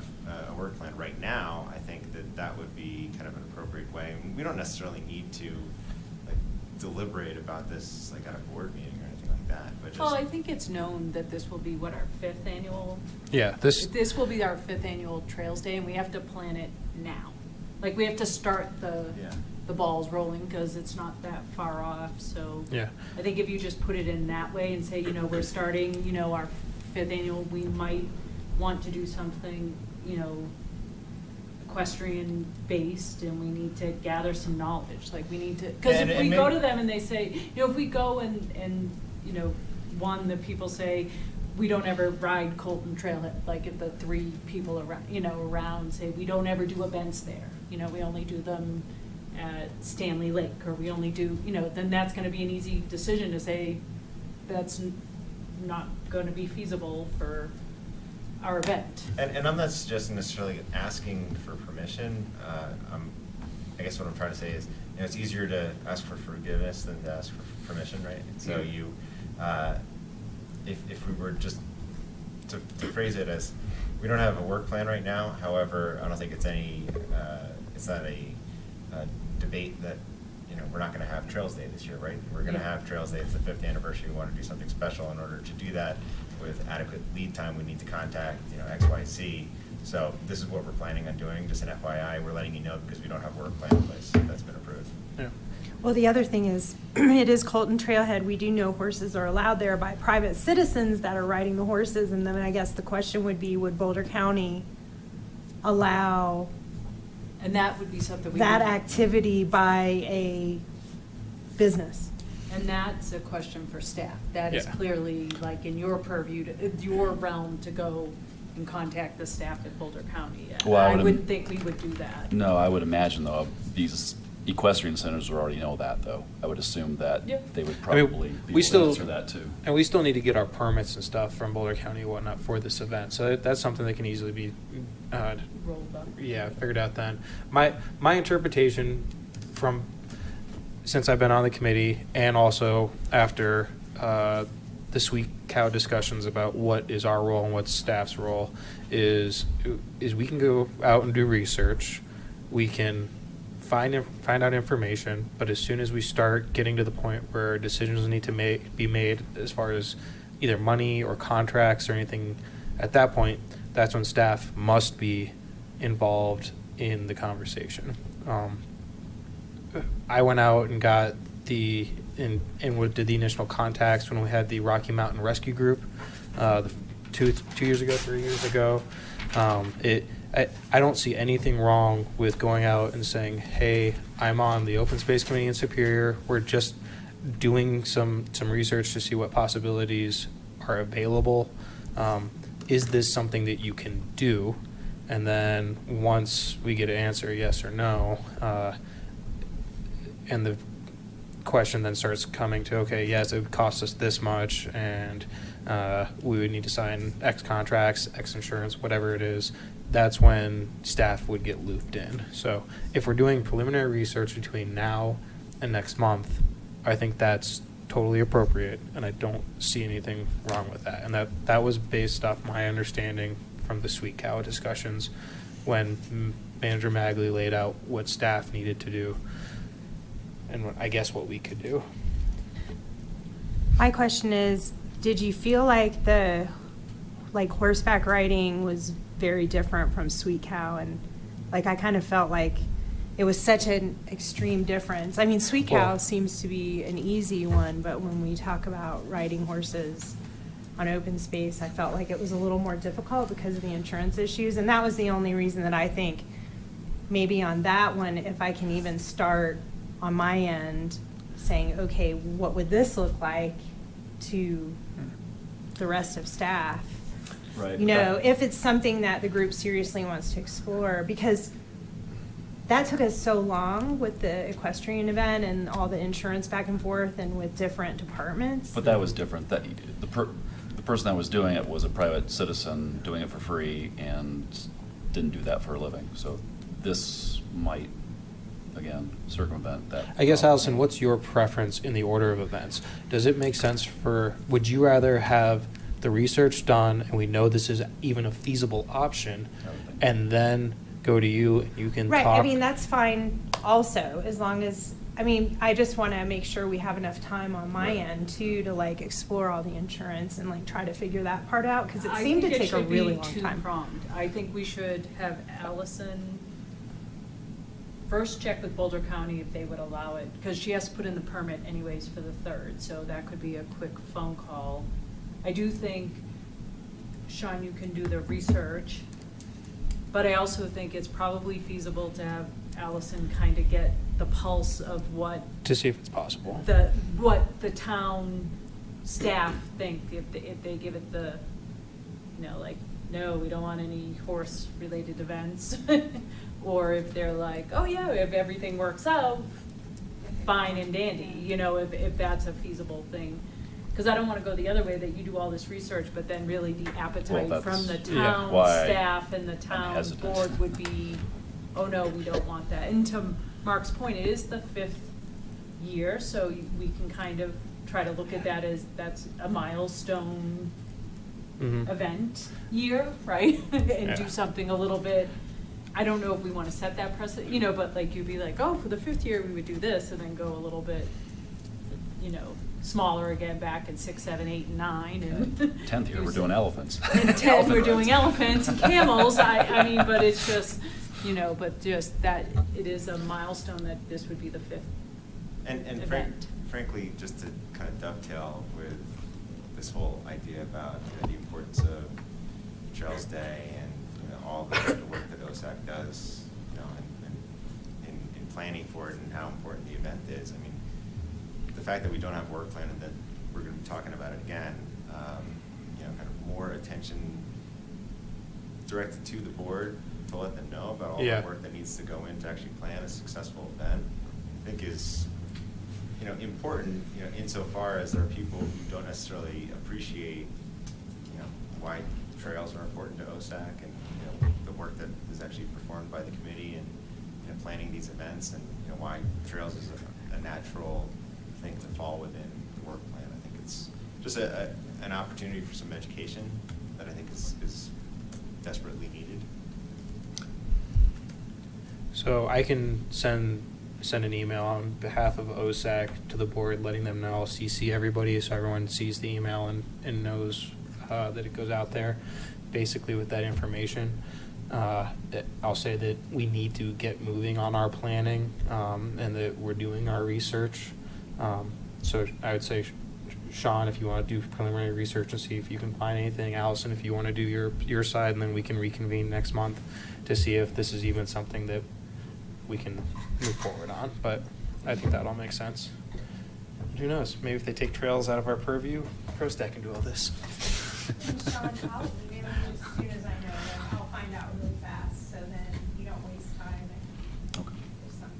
a work plan right now, I think that would be kind of an appropriate way. We don't necessarily need to deliberate about this at a board meeting or anything like that, but just. Well, I think it's known that this will be, our 5th annual? Yeah, This will be our 5th annual Trails Day, and we have to plan it now. We have to start the balls rolling, because it's not that far off, so. Yeah. I think if you just put it in that way and say, we're starting, our 5th annual, we might want to do something, equestrian-based, and we need to gather some knowledge, we need to, because if we go to them and they say, if we go and the people say, we don't ever ride Colton Trailhead, if the 3 people around say, we don't ever do events there, we only do them at Stanley Lake, or we only do, then that's gonna be an easy decision to say, that's not gonna be feasible for our event. And I'm not suggesting necessarily asking for permission. I guess what I'm trying to say is, it's easier to ask for forgiveness than to ask for permission, right? So if we were just to phrase it as, we don't have a work plan right now. However, I don't think it's not a debate that we're not going to have Trails Day this year, right? We're going to have Trails Day. It's the 5th anniversary. We want to do something special. In order to do that with adequate lead time, we need to contact X, Y, Z. So this is what we're planning on doing. Just an FYI, we're letting you know because we don't have a work plan in place that's been approved. Yeah. Well, the other thing is, it is Colton Trailhead. We do know horses are allowed there by private citizens that are riding the horses. And then I guess the question would be, would Boulder County allow And that would be something we that would- activity by a business. And that's a question for staff. That is Yeah. clearly like in your purview, your realm to go and contact the staff at Boulder County. Well, I I would wouldn't think we would do that. No, I would imagine though, these equestrian centers would already know that though. I would assume that Yeah. they would I mean, probably be we able to still- answer that too. And we still need to get our permits and stuff from Boulder County and whatnot for this event. So that's something that can easily be, Rolled up. yeah, figured out then. My interpretation from, since I've been on the committee and also after the Sweet Cow discussions about what is our role and what's staff's role is we can go out and do research. We can find out information, but as soon as we start getting to the point where decisions need to be made as far as either money or contracts or anything, at that point, that's when staff must be involved in the conversation. I went out and got did the initial contacts when we had the Rocky Mountain Rescue Group 2 years ago, 3 years ago. I don't see anything wrong with going out and saying, hey, I'm on the Open Space Committee in Superior. We're just doing some research to see what possibilities are available. Is this something that you can do? And then once we get an answer, yes or no, and the question then starts coming to, okay, yes, it would cost us this much, and we would need to sign X contracts, X insurance, whatever it is, that's when staff would get looped in. So if we're doing preliminary research between now and next month, I think that's totally appropriate, and I don't see anything wrong with that. And that was based off my understanding from the Sweet Cow discussions when Manager Magley laid out what staff needed to do and I guess what we could do. My question is, did you feel like the horseback riding was very different from Sweet Cow? And I kind of felt like it was such an extreme difference. I mean, Sweet Cow Well- seems to be an easy one, but when we talk about riding horses on open space, I felt like it was a little more difficult because of the insurance issues. And that was the only reason that I think maybe on that one, if I can even start on my end saying, okay, what would this look like to the rest of staff? Right. You know, if it's something that the group seriously wants to explore, because that took us so long with the equestrian event and all the insurance back and forth and with different departments. But that was different. That the person that was doing it was a private citizen doing it for free and didn't do that for a living. So this might, again, circumvent that. I guess, Allison, what's your preference in the order of events? Does it make sense would you rather have the research done and we know this is even a feasible option and then go to you and you can Right, talk? I mean, that's fine also, as long as, I mean, I just want to make sure we have enough time on my end too to explore all the insurance and try to figure that part out, because it seemed to take a really long I think it should be time. two-pronged. I think we should have Allison first check with Boulder County if they would allow it, because she has to put in the permit anyways for the 3rd, so that could be a quick phone call. I do think, Sean, you can do the research, but I also think it's probably feasible to have Allison kind of get the pulse of what To see if it's possible. what the town staff think, if they give it the, no, we don't want any horse-related events. Or if they're like, oh yeah, if everything works out, fine and dandy, if that's a feasible thing. Because I don't want to go the other way, that you do all this research, but then really the appetite Well, from the that's- town why staff and the I'm town hesitant. board would be, oh no, we don't want that. And to Mark's point, it is the 5th year, so we can kind of try to look at that as that's a milestone Mhm. event year, right? And Yeah. do something a little bit, I don't know if we want to set that precedent, but you'd be like, oh, for the 5th year, we would do this, and then go a little bit, smaller again back in 6, 7, 8, and 9. And 10th year, do we're some- doing elephants. And 10, we're doing rides. elephants and camels, I mean, but it's just, but just that, it is a milestone that this would be the 5th And event. frankly, just to kind of dovetail with this whole idea about the importance of Trails Day and all the work that OSAC does, and planning for it and how important the event is. I mean, the fact that we don't have a work plan and that we're going to be talking about it again, kind of more attention directed to the board to let them know about all Yeah. the work that needs to go in to actually plan a successful event, I think is, important, insofar as there are people who don't necessarily appreciate, why trails are important to OSAC and, the work that is actually performed by the committee and, planning these events and, why trails is a natural thing to fall within the work plan. I think it's just an opportunity for some education that I think is desperately needed. So I can send an email on behalf of OSAC to the board, letting them know. I'll CC everybody so everyone sees the email and knows that it goes out there, basically with that information. I'll say that we need to get moving on our planning and that we're doing our research. So I would say, Sean, if you want to do preliminary research and see if you can find anything. Allison, if you want to do your side, and then we can reconvene next month to see if this is even something that we can move forward on. But I think that all makes sense. And who knows? Maybe if they take trails out of our purview, ProStack can do all this. And Sean, I'll email you as soon as I know, and I'll find out really fast, so then you don't waste time and Okay. there's some,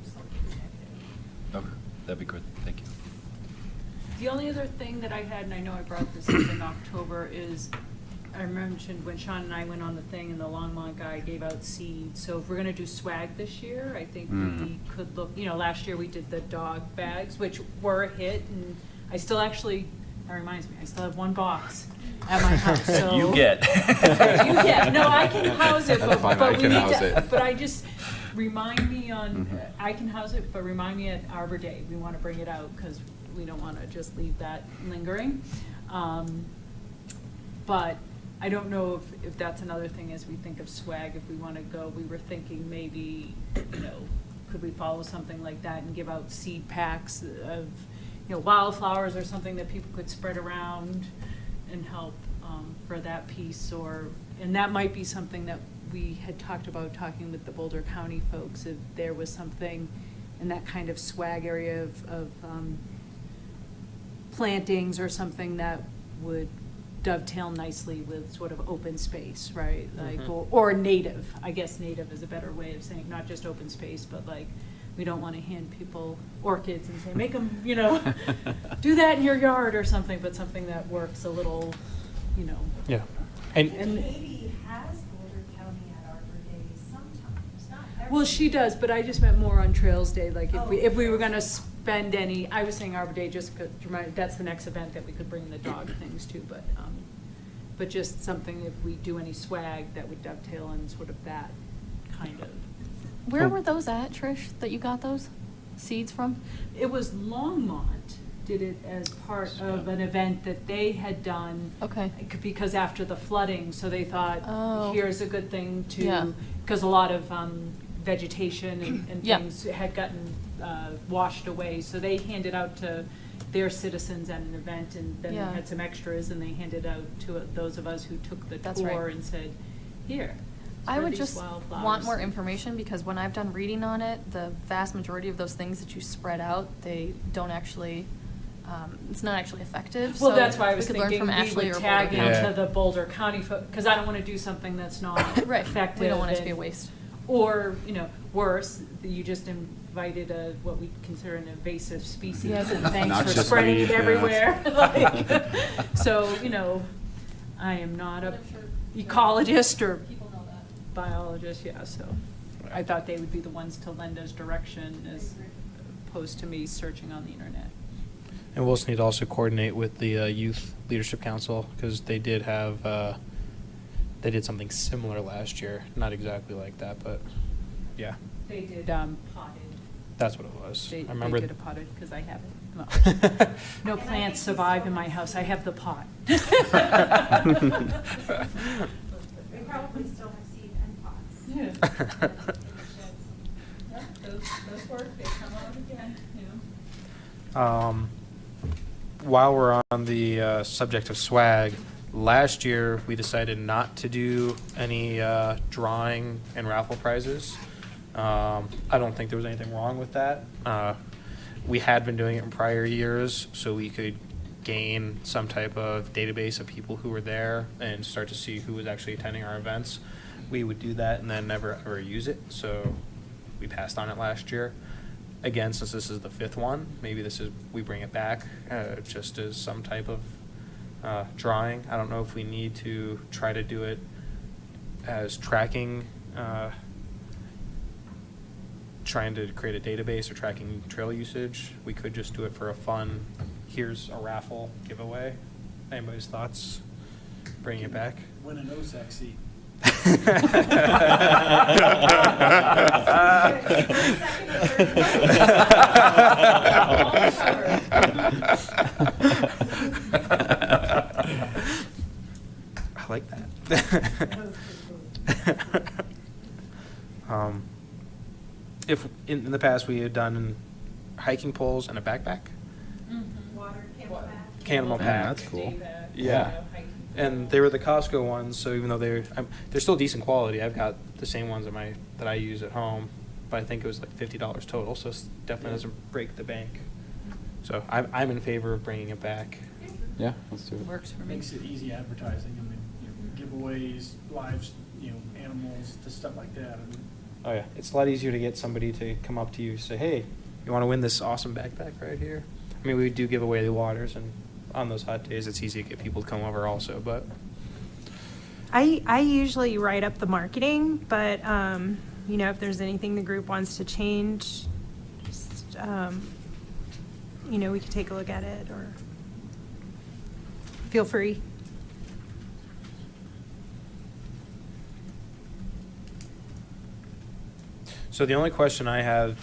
something's negative. Okay, that'd be good. Thank you. The only other thing that I had, and I know I brought this up in October, is I mentioned when Sean and I went on the thing and the Longmont guy gave out seeds. So if we're gonna do swag this year, I think we could look, last year we did the dog bags, which were a hit, and I still actually, that reminds me, I still have one box at my house, so. You get. You get, no, I can house it, That's fine, I but we can need house to, it. but I just, remind me on, Mhm. I can house it, but remind me at Arbor Day, we wanna bring it out, cause we don't wanna just leave that lingering. But I don't know if that's another thing as we think of swag, if we wanna go, we were thinking maybe, could we follow something like that and give out seed packs of, wildflowers or something that people could spread around and help, for that piece, and that might be something that we had talked about, talking with the Boulder County folks, if there was something in that kind of swag area of plantings or something that would dovetail nicely with sort of open space, right? Like, Mhm. or native, I guess native is a better way of saying, not just open space, but like, we don't want to hand people orchids and say, make them, do that in your yard or something, but something that works a little, Yeah. And Katie has Boulder County at Arbor Day sometimes, not every. Well, she does, but I just meant more on Trails Day, like Oh, if we were Trails gonna Day. spend any, I was saying Arbor Day just because, that's the next event that we could bring the dog things to, but just something, if we do any swag, that would dovetail in sort of that kind of. Where were those at, Trish, that you got those seeds from? It was Longmont did it as part of an event that they had done. Okay. Because after the flooding, so they thought, Oh. here's a good thing Yeah. to, because a lot of vegetation and Yeah. things had gotten washed away. So they handed out to their citizens at an event, and then they Yeah. had some extras, and they handed out to those of us who took the That's tour right. and said, here. I spread would these just want wildflowers." more information, because when I've done reading on it, the vast majority of those things that you spread out, they don't actually, it's not actually effective. Well, So that's why I we was could learn thinking from we Ashley would or tag Boulder into County. Yeah. the Boulder County, because I don't want to do something that's not Right. effective. We don't want it to be a and- waste. Or, worse, you just invited what we consider an invasive species, Yes. and thanks for Noxious spreading weed, it yeah. everywhere. Like, so, I am not a ecologist or biologist, yeah, so I thought they would be the ones to lend us direction as opposed to me searching on the internet. And we'll just need to also coordinate with the Youth Leadership Council, because they did have, they did something similar last year. Not exactly like that, but yeah, They did potted. that's what it was. They I remember. did a potted, because I have it. Well, no And I plants think we survive still in my have house. I seed. have the pot. We probably still have seed and pots. Yeah. In the sheds. Yeah, those work, they come out again, While we're on the subject of swag, last year we decided not to do any drawing and raffle prizes. I don't think there was anything wrong with that. We had been doing it in prior years, so we could gain some type of database of people who were there and start to see who was actually attending our events. We would do that and then never ever use it, so we passed on it last year. Again, since this is the 5th one, maybe we bring it back just as some type of drawing. I don't know if we need to try to do it as tracking, trying to create a database or tracking trail usage. We could just do it for a fun, here's a raffle giveaway. Anybody's thoughts? Bringing it back? Win an OSAC seat. I like that. If in the past we had done hiking poles and a backpack, Water, camelback. Camelback. Yeah, that's cool. Yeah. And they were the Costco ones, so even though they're still decent quality, I've got the same ones that I use at home, but I think it was like $50 total, so it definitely doesn't break the bank. So I'm in favor of bringing it back. Yeah, let's do it. Works for me. Makes it easy advertising. I mean, giveaways, lives, animals, the stuff like that. I mean, Oh yeah, it's a lot easier to get somebody to come up to you and say, "Hey, you want to win this awesome backpack right here?" I mean, we do give away the waters, and on those hot days, it's easy to get people to come over also. But I usually write up the marketing, but if there's anything the group wants to change, just, we could take a look at it, or feel free. so the only question I have,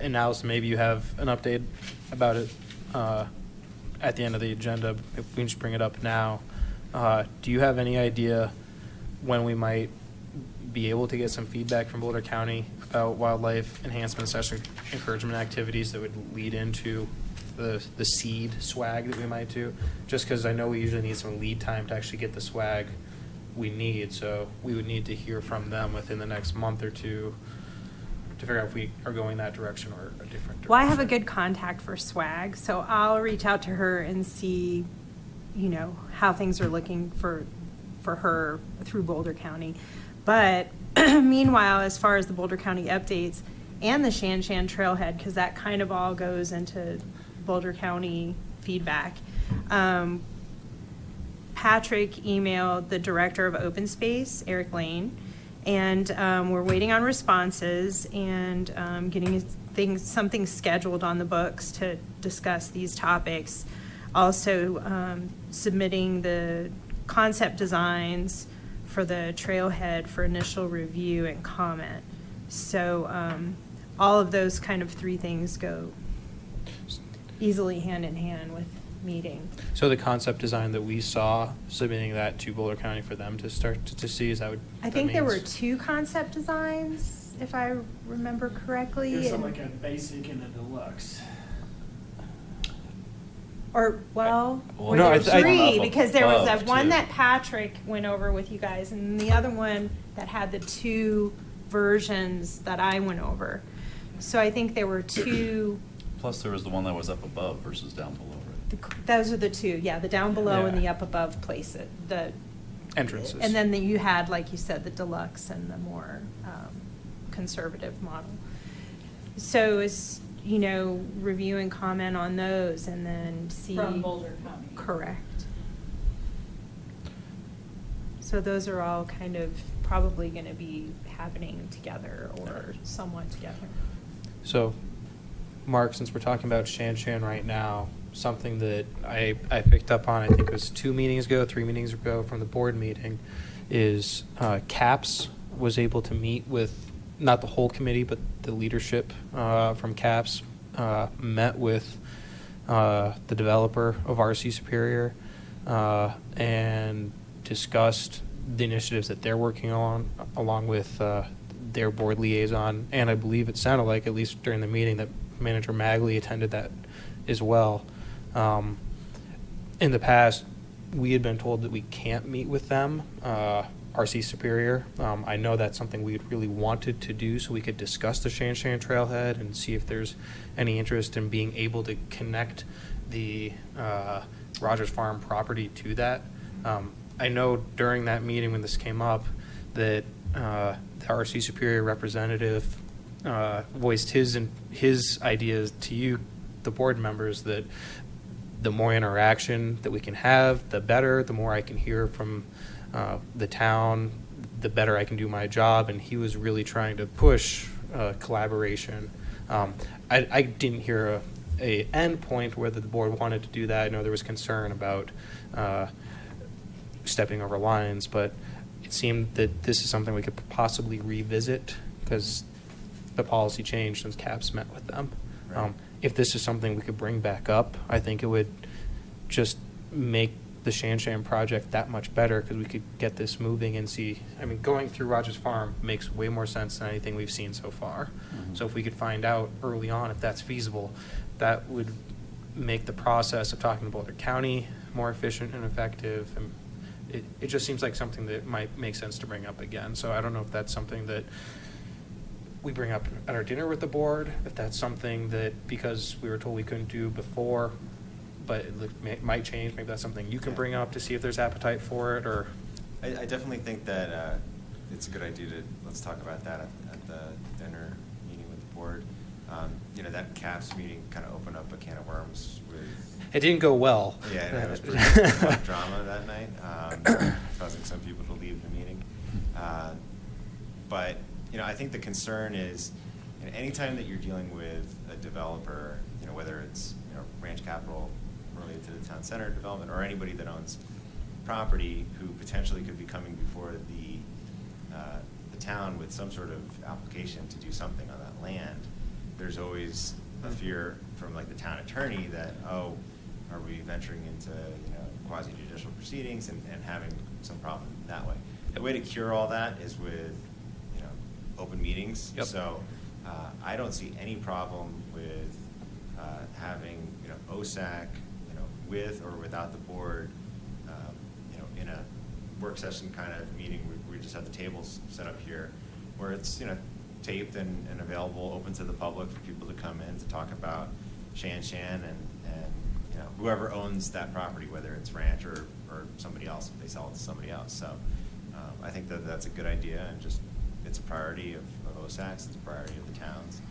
and Alice, maybe you have an update about it at the end of the agenda. If we can just bring it up now. Do you have any idea when we might be able to get some feedback from Boulder County about wildlife enhancement / encouragement activities that would lead into the seed swag that we might do? Just because I know we usually need some lead time to actually get the swag we need, so we would need to hear from them within the next month or two to figure out if we are going that direction or a different direction. Well, I have a good contact for swag, so I'll reach out to her and see, how things are looking for her through Boulder County. But meanwhile, as far as the Boulder County updates and the Shan Shan Trailhead, because that kind of all goes into Boulder County feedback, Patrick emailed the director of open space, Eric Lane, and we're waiting on responses and getting something scheduled on the books to discuss these topics. Also submitting the concept designs for the trailhead for initial review and comment. So all of those kind of 3 things go easily hand in hand with meeting. So the concept design that we saw, submitting that to Boulder County for them to start to see, is that what I think there were 2 concept designs, if I remember correctly. there's like a basic and a deluxe. Or, well, Well, no, there were I- 3, up because there was above, that one too. that Patrick went over with you guys, and the other one that had the 2 versions that I went over. So I think there were 2, Plus, there was the one that was up above versus down below, right? those are the 2, the down below and Yeah. the up above place it, the. entrances? And then you had, like you said, the deluxe and the more conservative model. So it's, review and comment on those and then see. From Boulder County. Correct. So those are all kind of probably going to be happening together or somewhat together. So, Mark, since we're talking about Shan Shan right now, something that I picked up on, I think it was 3 meetings ago from the board meeting, is CAPS was able to meet with, not the whole committee, but the leadership from CAPS, met with the developer of RC Superior and discussed the initiatives that they're working on, along with their board liaison. And I believe it sounded like, at least during the meeting, that Manager Magley attended that as well. In the past, we had been told that we can't meet with them RC Superior. I know that's something we really wanted to do, so we could discuss the Shan Shan Trailhead and see if there's any interest in being able to connect the Rogers Farm property to that. I know during that meeting when this came up that the RC Superior representative voiced his ideas to you, the board members, that the more interaction that we can have, the better. The more I can hear from the town, the better I can do my job. And he was really trying to push collaboration. I didn't hear a end point whether the board wanted to do that. I know there was concern about stepping over lines, but it seemed that this is something we could possibly revisit because the policy changed since CAPS met with them. Right. If this is something we could bring back up, I think it would just make the Shan Shan project that much better because we could get this moving and see. I mean, going through Rogers Farm makes way more sense than anything we've seen so far. Mhm. So if we could find out early on if that's feasible, that would make the process of talking to Boulder County more efficient and effective. And it just seems like something that might make sense to bring up again. So I don't know if that's something that we bring up at our dinner with the board, if that's something that, because we were told we couldn't do before, but it might change, maybe that's something you can bring up to see if there's appetite for it, or. I definitely think that it's a good idea to, let's talk about that at the dinner meeting with the board. That CAPS meeting kind of opened up a can of worms with. It didn't go well. Yeah, and it was pretty a lot of drama that night, causing some people to leave the meeting. But I think the concern is, anytime that you're dealing with a developer, whether it's Ranch Capital related to the town center development or anybody that owns property who potentially could be coming before the town with some sort of application to do something on that land, there's always a fear from like the town attorney that, oh, are we venturing into quasi-judicial proceedings and having some problem that way. The way to cure all that is with open meetings. Yep. So I don't see any problem with having OSAC with or without the board in a work session kind of meeting. We just have the tables set up here where it's taped and available, open to the public for people to come in to talk about Shan Shan and whoever owns that property, whether it's Ranch or somebody else, if they sell it to somebody else. So I think that that's a good idea, and just it's a priority of OSACs, it's a priority of the towns.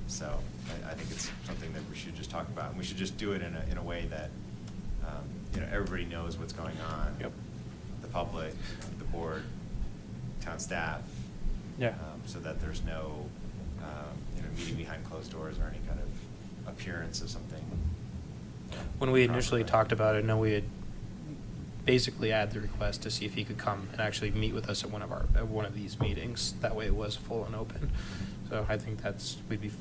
So I think it's something that we should just talk about, and we should just do it in a way that everybody knows what's going on. Yep. The public, the board, town staff. Yeah. So that there's no meeting behind closed doors or any kind of appearance of something. When we initially compromised. talked about it, I know we had basically had the request to see if he could come and actually meet with us at one of these meetings. That way it was full and open. So I think we'd be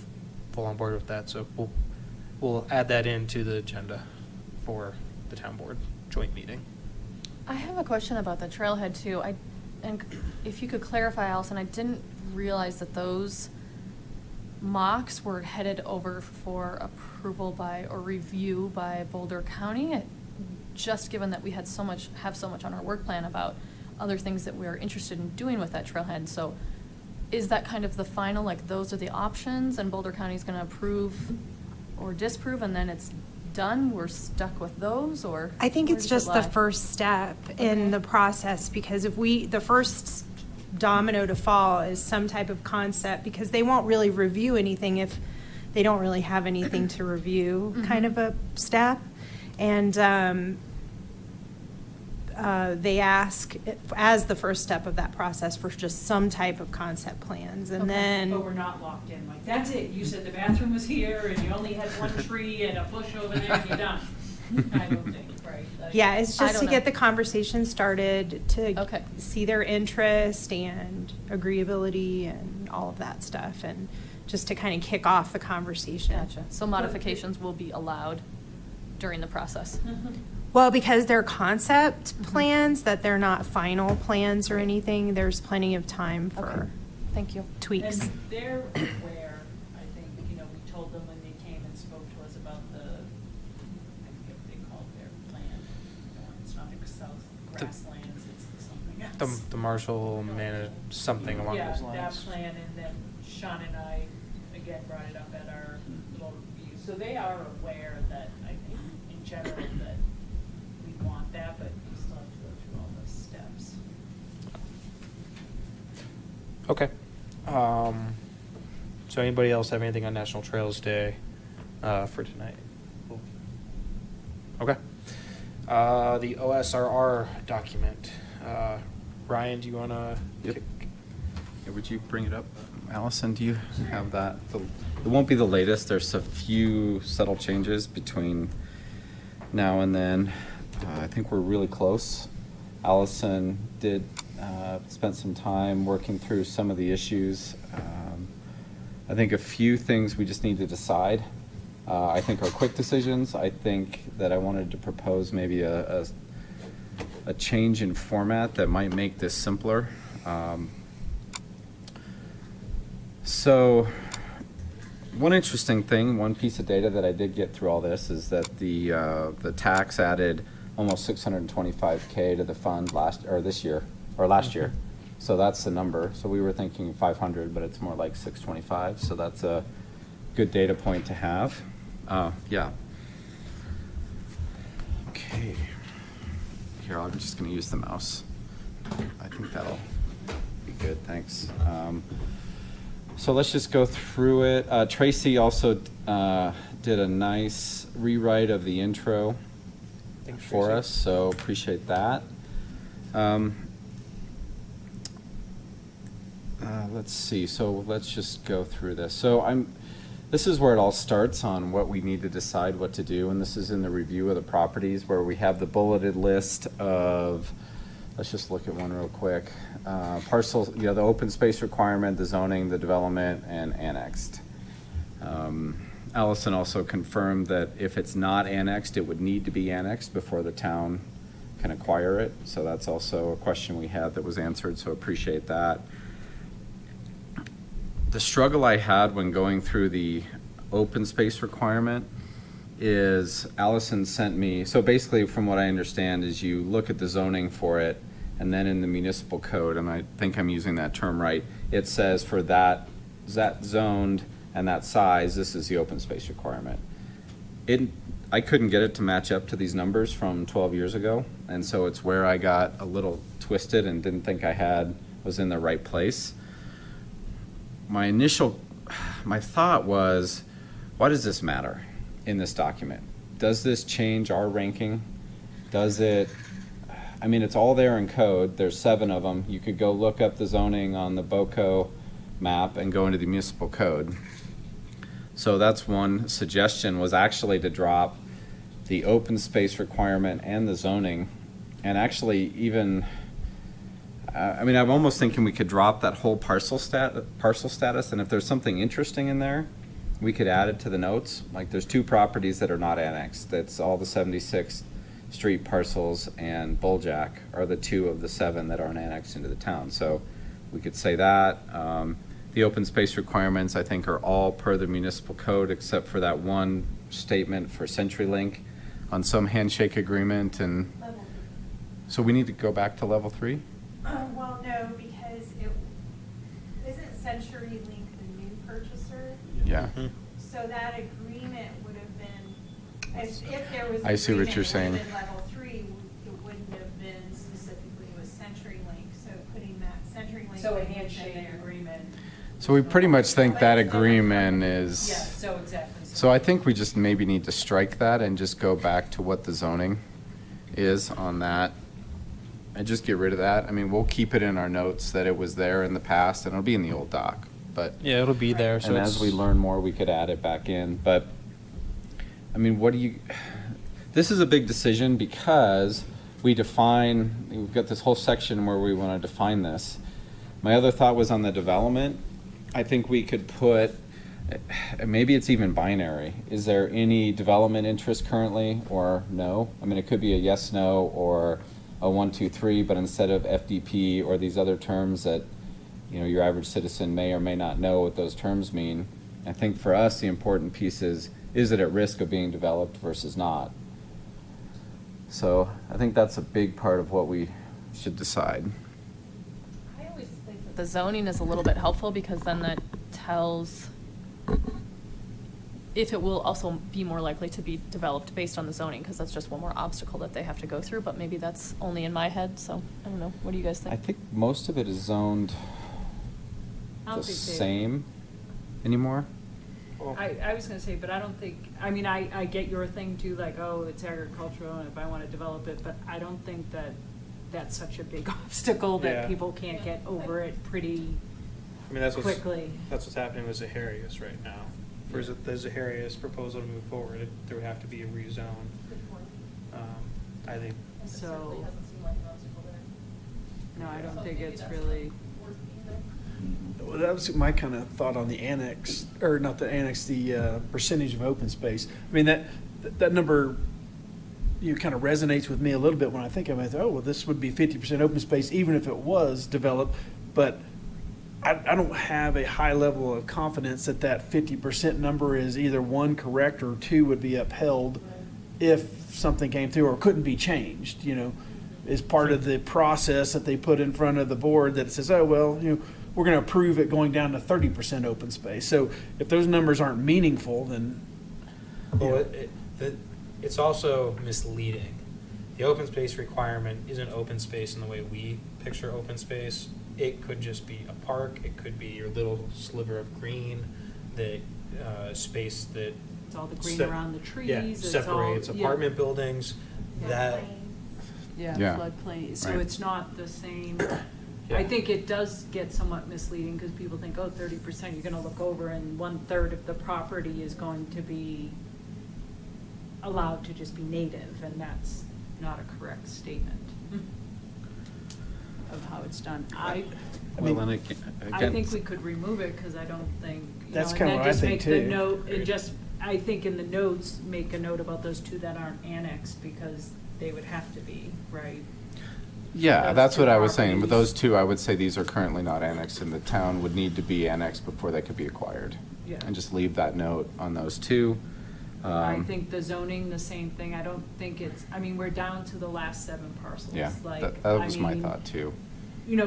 full on board with that. So we'll add that into the agenda for the town board joint meeting. I have a question about the trailhead too. And if you could clarify, Allison, I didn't realize that those mocks were headed over for approval by or review by Boulder County. Just given that we have so much on our work plan about other things that we're interested in doing with that trailhead. So is that kind of the final, like those are the options and Boulder County is going to approve or disapprove and then it's done? We're stuck with those, or? I think where it's does it just the lie? first step in Okay. the process, because the first domino to fall is some type of concept, because they won't really review anything if they don't really have anything to review, kind of a step. And they ask, as the first step of that process, for just some type of concept plans. And Okay. then. But we're not locked in, like, that's it, you said the bathroom was here, and you only had one tree and a bush over there, and you're done. I don't think, right? Like- Yeah, it's I just don't to get know. the conversation started, to Okay. see their interest and agreeability and all of that stuff, and just to kind of kick off the conversation. Gotcha. So modifications will be allowed during the process. Well, because they're concept plans, that they're not final plans or anything, there's plenty of time Okay. for Thank you. tweaks. And they're aware, I think, we told them when they came and spoke to us about I forget what they called their plan. It's not South Grasslands, it's something else. The Marshall man, something along Yeah, those that lines. plan, and then Sean and I, again, brought it up at our little review. So they are aware that, I think, in general, that we want that, but we still have to go through all those steps. Okay. So anybody else have anything on National Trails Day for tonight? Okay. The OSRR document. Ryan, do you want to? Yep. Yeah, would you bring it up? Allison, do you have that? It won't be the latest. There's a few subtle changes between now and then. I think we're really close. Allison did spend some time working through some of the issues. I think a few things we just need to decide. I think are quick decisions. I think that I wanted to propose maybe a change in format that might make this simpler. So one interesting thing, one piece of data that I did get through all this is that the tax added almost 625K to the fund last year. So that's the number. So we were thinking 500, but it's more like 625. So that's a good data point to have. Yeah. Okay. Here, I'm just going to use the mouse. I think that'll be good. Thanks. So let's just go through it. Tracy also did a nice rewrite of the intro for Tracy. us, so appreciate that. Let's see. So let's just go through this. So this is where it all starts on what we need to decide what to do, and this is in the review of the properties where we have the bulleted list of, let's just look at one real quick. Parcel, the open space requirement, the zoning, the development, and annexed. Allison also confirmed that if it's not annexed, it would need to be annexed before the town can acquire it. So that's also a question we had that was answered, so appreciate that. The struggle I had when going through the open space requirement is Allison sent me, so basically from what I understand is you look at the zoning for it, and then in the municipal code, and I think I'm using that term right, it says for that zoned and that size, this is the open space requirement. I couldn't get it to match up to these numbers from 12 years ago, and so it's where I got a little twisted and didn't think was in the right place. My thought was, why does this matter in this document? Does this change our ranking? Does it, I mean, it's all there in code. There's 7 of them. You could go look up the zoning on the BOCO map and go into the municipal code. So that's one suggestion, was actually to drop the open space requirement and the zoning, and actually even, I'm almost thinking we could drop that whole parcel status, and if there's something interesting in there, we could add it to the notes. Like there's 2 properties that are not annexed. That's all the 76th Street parcels and Bulljack are the 2 of the 7 that aren't annexed into the town. So we could say that. The open space requirements, I think, are all per the municipal code except for that one statement for CenturyLink on some handshake agreement. And Level so we need to go back to level 3? Well, no, because isn't CenturyLink the new purchaser? Yeah. So that agreement would have been, if there was an I see what agreement, you're it saying. would have been level 3, it wouldn't have been specifically with CenturyLink. So putting that CenturyLink. So a language in handshake there. agreement. So we pretty much think that agreement is. Yeah, so exactly. So I think we just maybe need to strike that and just go back to what the zoning is on that. And just get rid of that. I mean, we'll keep it in our notes that it was there in the past, and it'll be in the old doc. But Yeah, it'll be there. So and as we learn more, we could add it back in. But I mean, this is a big decision because we've got this whole section where we want to define this. My other thought was on the development. I think we could put, maybe it's even binary. Is there any development interest currently or no? I mean, it could be a yes, no, or a 1, 2, 3, but instead of FDP or these other terms that your average citizen may or may not know what those terms mean. I think for us the important piece is it at risk of being developed versus not? So I think that's a big part of what we should decide. the zoning is a little bit helpful because then that tells if it will also be more likely to be developed based on the zoning, because that's just one more obstacle that they have to go through, but maybe that's only in my head, so I don't know. What do you guys think? I think most of it is zoned I the don't think they- same anymore. I was gonna say, but I don't think, I mean, I get your thing too, like, oh, it's agricultural, and if I wanna develop it, but I don't think that that's such a big obstacle Yeah. that people can't get over it pretty I mean, that's quickly. That's what's happening with Zaharias right now. For the Zaharias proposal to move forward, there would have to be a rezone. I think. So, no, I don't think it's really, Well, that was my kind of thought on the annex, or not the annex, the percentage of open space. I mean, that number, kind of resonates with me a little bit when I think of it. Oh, well, this would be 50% open space, even if it was developed. But I don't have a high level of confidence that that 50% number is either one, correct, or two, would be upheld if something came through or couldn't be changed, as part of the process that they put in front of the board that it says, oh, well, we're going to approve it going down to 30% open space. So if those numbers aren't meaningful, then. Well, it's also misleading. The open space requirement isn't open space in the way we picture open space. It could just be a park. It could be your little sliver of green, the space that it's all the green around the trees. yeah, it's separates all, apartment buildings. That Yeah, Yeah. floodplain, so Right. it's not the same. Yeah. I think it does get somewhat misleading, because people think, oh, 30%, you're gonna look over and 1/3 of the property is going to be allowed to just be native, and that's not a correct statement of how it's done. I Well, and again, think we could remove it, because I don't think, That's and kinda then what I just think, make the too. note, and just, I think in the notes, make a note about those two that aren't annexed, because they would have to be, right? yeah, those that's two what I was saying. With properties. those two, I would say these are currently not annexed, and the town would need to be annexed before they could be acquired. Yeah. And just leave that note on those two. I think the zoning, the same thing. I don't think it's, I mean, we're down to the last 7 parcels. Yeah, Like, that I was my mean, thought too.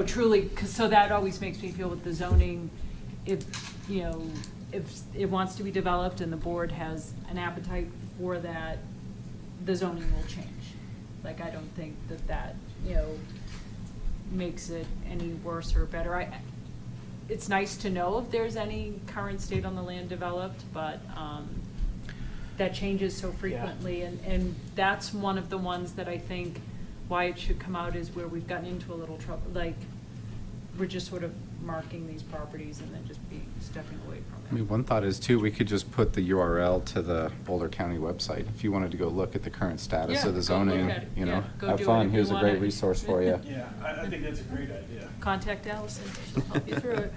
Truly, so that always makes me feel with the zoning, if it wants to be developed and the board has an appetite for that, the zoning will change. Like, I don't think that, makes it any worse or better. It's nice to know if there's any current state on the land developed, but, that changes so frequently, and that's one of the ones that I think why it should come out is where we've gotten into a little trouble, like, we're just sort of marking these properties and then just stepping away from it. I mean, one thought is too, we could just put the URL to the Boulder County website. If you wanted to go look at the current status Yeah, of the go look zoning, at it. Yeah, go have do it fun. if you Here's a want great it. resource for you. Yeah, I think that's a great idea. Contact Allison, she'll help you through it.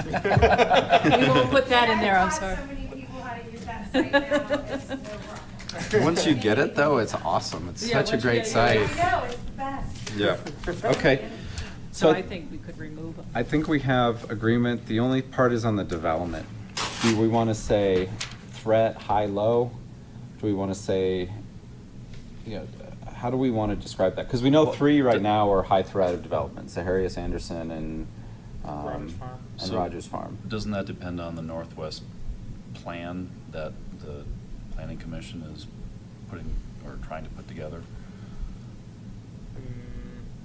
We won't put that in there, I'm sorry. I've taught so many people how to use that site now, it's no problem. Once you get it though, it's awesome. It's Yeah, such a once you great get it, site. I know, it's the best. Yeah. Okay. So I think we could remove them. I think we have agreement. The only part is on the development. Do we want to say threat, high, low? Do we want to say, how do we want to describe that? Because we know 3 right now are high threat of development, Zaharias, Anderson, and Rogers Farm. and So, Rogers Farm. Doesn't that depend on the Northwest plan that the planning commission is putting, or trying to put together?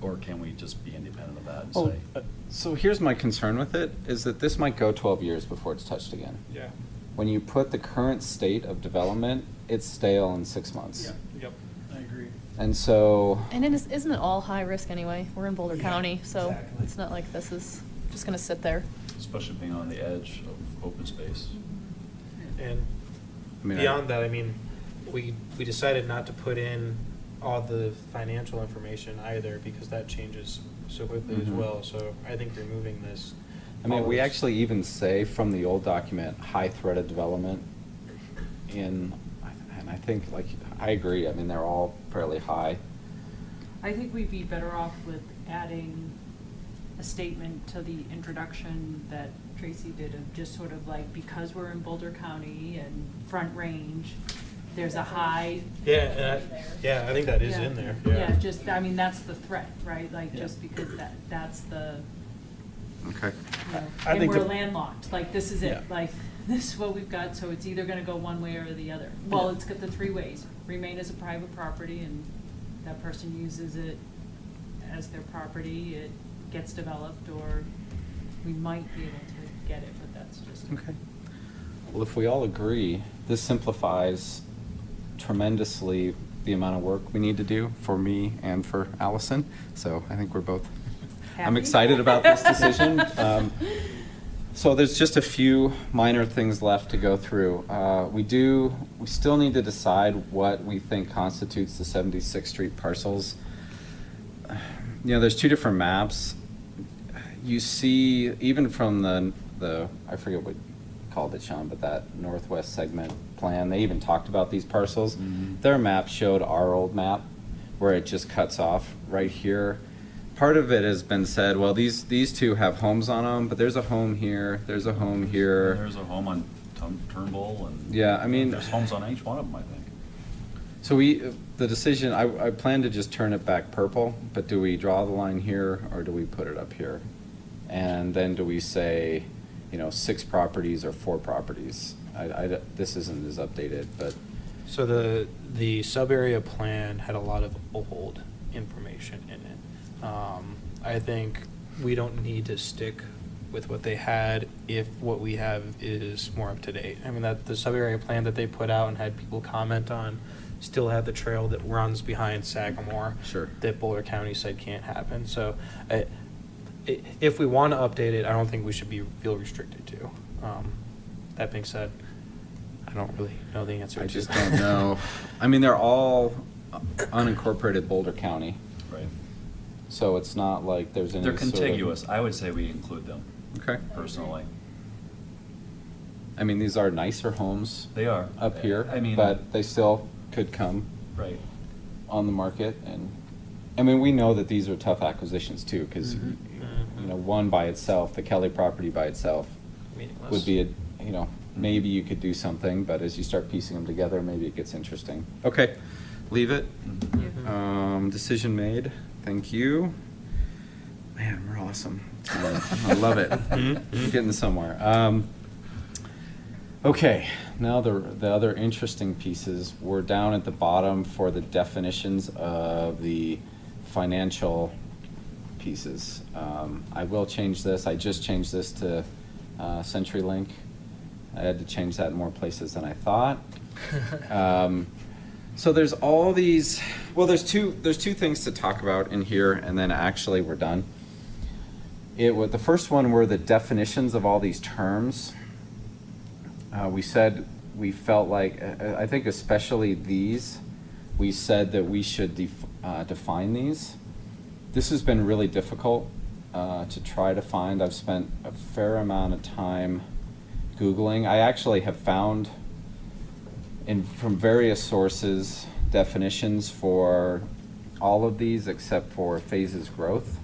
Or can we just be independent of that and Well, say? so here's my concern with it, is that this might go 12 years before it's touched again. Yeah. When you put the current state of development, it's stale in 6 months. Yep. I agree. And so, And isn't it all high risk anyway? We're in Boulder Yeah, County, so exactly. it's not like this is just gonna sit there. Especially being on the edge of open space. And I mean, beyond that, I mean, we decided not to put in all the financial information either, because that changes so quickly as Mhm. well. So I think removing this. I mean, we follows- actually even say from the old document, high threat of development and I think, I agree, I mean, they're all fairly high. I think we'd be better off with adding a statement to the introduction that Tracy did of just sort of like, because we're in Boulder County and Front Range, there's a high. Yeah, I think that is Yeah. in there. Yeah, just, I mean, that's the threat, right? Like, Yeah. just because that's the. Okay. you know, I and think we're the- landlocked, like, this is Yeah. it, like, this is what we've got, so it's either gonna go one way or the other. Well, Yeah. it's got the three ways, remain as a private property, and that person uses it as their property, it gets developed, or we might be able to get it, but that's just. Okay. Well, if we all agree, this simplifies tremendously the amount of work we need to do for me and for Allison. So I think we're both, I'm Happy? excited about this decision. So there's just a few minor things left to go through. We still need to decide what we think constitutes the 76th Street parcels. You know, there's two different maps. You see, even from the I forget what you called it, Sean, but that northwest segment plan, they even talked about these parcels. Mhm. Their map showed our old map, where it just cuts off right here. Part of it has been said, well, these two have homes on them, but there's a home here, there's a home here. And there's a home on Turnbull, and. Yeah, I mean- There's homes on each one of them, I think. So the decision, I plan to just turn it back purple, but do we draw the line here, or do we put it up here? And then do we say, 6 properties or 4 properties? This isn't as updated, but. So the sub-area plan had a lot of old information in it. I think we don't need to stick with what they had if what we have is more up to date. I mean, that the sub-area plan that they put out and had people comment on still had the trail that runs behind Sagamore. Sure. That Boulder County said can't happen. So if we want to update it, I don't think we should feel restricted to. That being said, I don't really know the answer I to just that. don't know. I mean, they're all unincorporated Boulder County, Right. so it's not like there's any They're sort of- contiguous. I would say we include them, Okay. personally. I mean, these are nicer homes They are. up here, I mean. but they still could come Right. on the market. And, I mean, we know that these are tough acquisitions too, because, Mhm. one by itself, the Kelly property by itself Meaningless. would be maybe you could do something, but as you start piecing them together, maybe it gets interesting. Okay, leave it. Mhm. Decision made. Thank you. Man, we're awesome. I love it. We're getting somewhere. Okay, now the other interesting pieces. We're down at the bottom for the definitions of the financial pieces. I will change this. I just changed this to CenturyLink. I had to change that in more places than I thought. So there's all these. Well, there's two things to talk about in here, and then actually we're done. The first one were the definitions of all these terms. We said we felt like, I think especially these, we said that we should define these. This has been really difficult to try to find. I've spent a fair amount of time Googling. I actually have found from various sources definitions for all of these except for phases growth.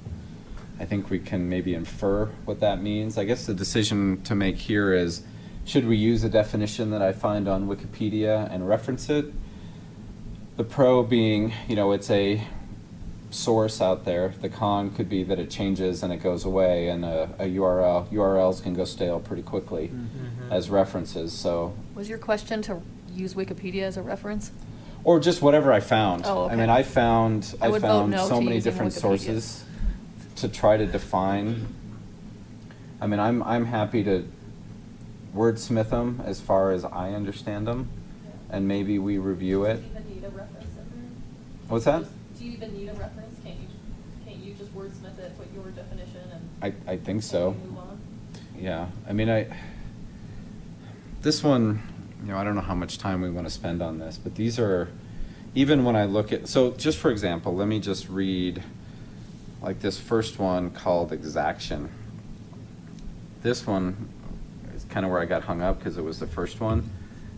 I think we can maybe infer what that means. I guess the decision to make here is, should we use a definition that I find on Wikipedia and reference it? The pro being, it's a source out there. The con could be that it changes and it goes away, and URLs can go stale pretty quickly as references. So, Was your question to use Wikipedia as a reference? or just whatever I found. Oh, okay. I mean, I found I would vote no so to many using different Wikipedia. sources to try to define. I mean, I'm happy to wordsmith them as far as I understand them, and maybe we review it. Do you even need a reference in there? What's that? Do you even need a reference? Can't you just wordsmith it, put your definition and? I think so. Move on? Yeah, I mean, this one, I don't know how much time we want to spend on this, but these are, even when I look at, so just for example, let me just read, like this first one called exaction. This one is kind of where I got hung up because it was the first one.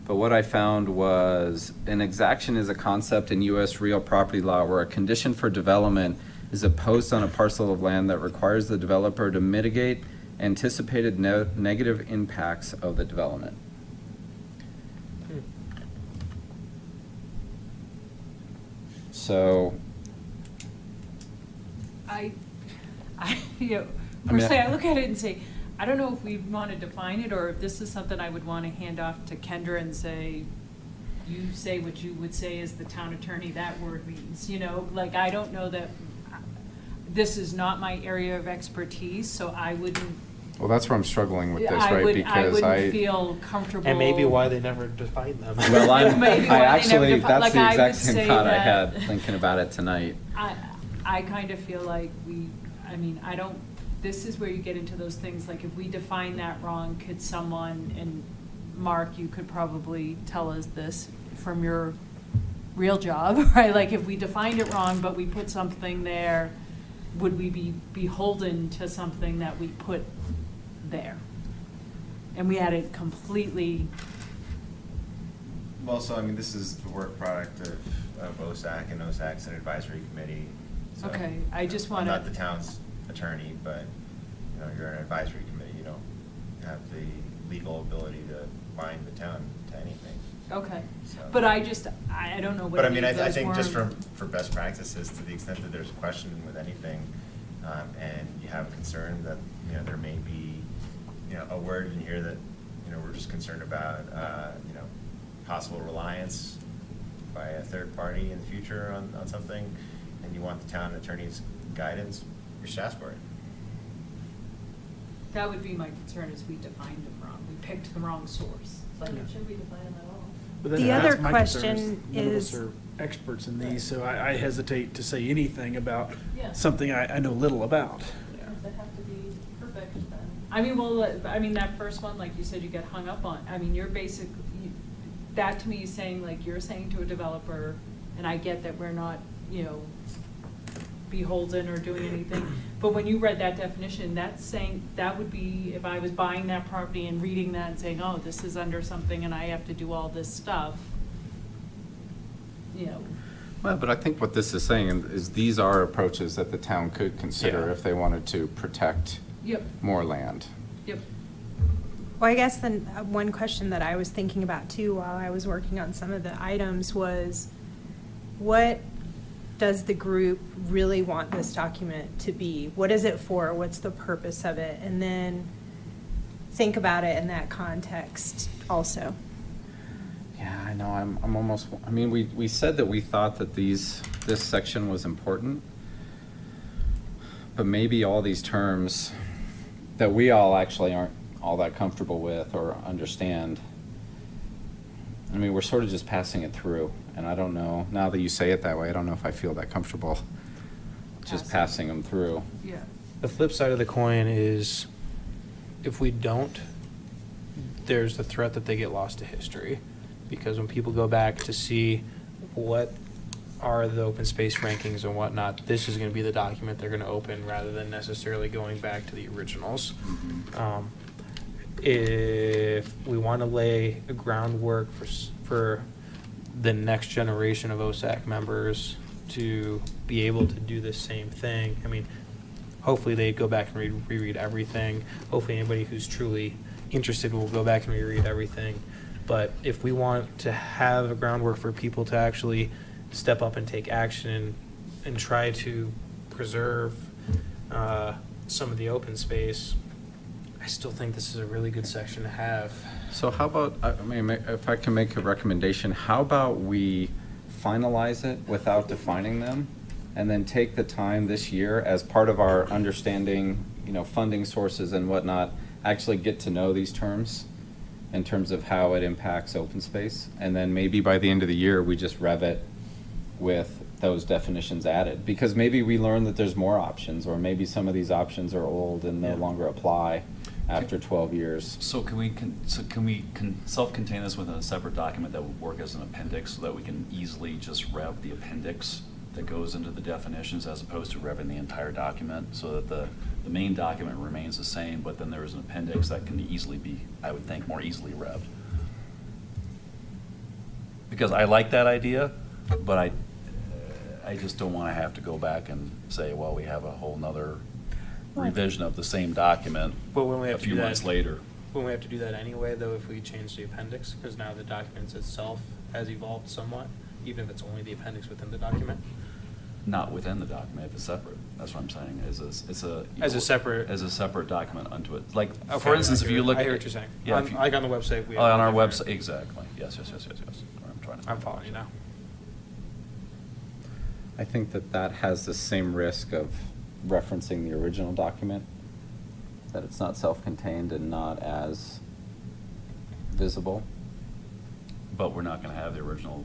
But what I found was an exaction is a concept in U.S. real property law where a condition for development is imposed on a parcel of land that requires the developer to mitigate anticipated negative impacts of the development. So, Personally, I look at it and say, I don't know if we want to define it, or if this is something I would want to hand off to Kendra and say, you say what you would say as the town attorney that word means, you know? Like, I don't know that, this is not my area of expertise, so I wouldn't. Well, that's where I'm struggling with this, I right? would- Because I wouldn't feel comfortable. And maybe why they never defined them. Well, Maybe why they I never actually, defi- that's like, the I exact would same say thought I that- had thinking about it tonight. I kind of feel like I don't, this is where you get into those things, like if we define that wrong, could someone, and Mark, you could probably tell us this from your real job, right? Like if we defined it wrong, but we put something there, would we be beholden to something that we put there? And we had it completely. Well, so I mean, this is the work product of OSAC, and OSAC's an advisory committee. So Okay, I just I'm wanna- not the town's attorney, but, you know, you're an advisory committee, you don't have the legal ability to bind the town to anything. Okay, So- but I don't know what. But I any mean, of I those think just were. for best practices, to the extent that there's a question with anything, and you have a concern that, you know, there may be, you know, a word in here that, you know, we're just concerned about, you know, possible reliance by a third party in the future on something, and you want the town attorney's guidance, you should ask for it. That would be my concern, is we defined them wrong. We picked the wrong source. It's like, should we define them at all? But then The that's other my concern question none of us is- are experts in these, so I hesitate to say anything about Yeah. something I know little about. Does it have to be perfect then? I mean, well, that first one, like you said, you get hung up on. I mean, you're that to me is saying, like, you're saying to a developer, and I get that we're not, you know, beholden or doing anything, but when you read that definition, that's saying, that would be, if I was buying that property and reading that and saying, oh, this is under something and I have to do all this stuff, you know. Well, but I think what this is saying is these are approaches that the town could consider Yeah. if they wanted to protect Yep, more land. yep. Well, I guess then one question that I was thinking about too while I was working on some of the items was, what does the group really want this document to be? What is it for? What's the purpose of it? And then think about it in that context also. Yeah, I know, I'm almost, I mean, we said that we thought that this section was important, but maybe all these terms that we all actually aren't all that comfortable with or understand. I mean, we're sort of just passing it through, and I don't know, now that you say it that way, I don't know if I feel that comfortable just passing them through. Yeah. The flip side of the coin is, if we don't, there's the threat that they get lost to history. Because when people go back to see what are the open space rankings and whatnot, this is going to be the document they're going to open rather than necessarily going back to the originals. If we want to lay a groundwork for the next generation of OSAC members to be able to do the same thing, I mean, hopefully they go back and reread everything. Hopefully anybody who's truly interested will go back and reread everything. But if we want to have a groundwork for people to actually step up and take action and try to preserve some of the open space, I still think this is a really good section to have. So how about, I mean, if I can make a recommendation, how about we finalize it without defining them? And then take the time this year as part of our understanding, you know, funding sources and whatnot, actually get to know these terms in terms of how it impacts open space. And then maybe by the end of the year, we just rev it with those definitions added. Because maybe we learn that there's more options, or maybe some of these options are old and no longer apply after 12 years. So can we self-contain this within a separate document that would work as an appendix, so that we can easily just rev the appendix that goes into the definitions, as opposed to revving the entire document, so that the main document remains the same, but then there is an appendix that can easily be, I would think, more easily revved? Because I like that idea, but I just don't want to have to go back and say, well, we have a whole nother revision of the same document But when we a have to few do months that, later. when we have to do that anyway, though, if we change the appendix, because now the document itself has evolved somewhat, even if it's only the appendix within the document. Not within the document, it's separate. That's what I'm saying, As a separate- As a separate document unto it. Like, Okay, for instance, I if hear- you look. I hear what you're saying. Yeah, if you- Like on the website, we have On our different- website, exactly. Yes. I'm trying to. I'm following you now. I think that has the same risk of referencing the original document, that it's not self-contained and not as visible. But we're not gonna have the original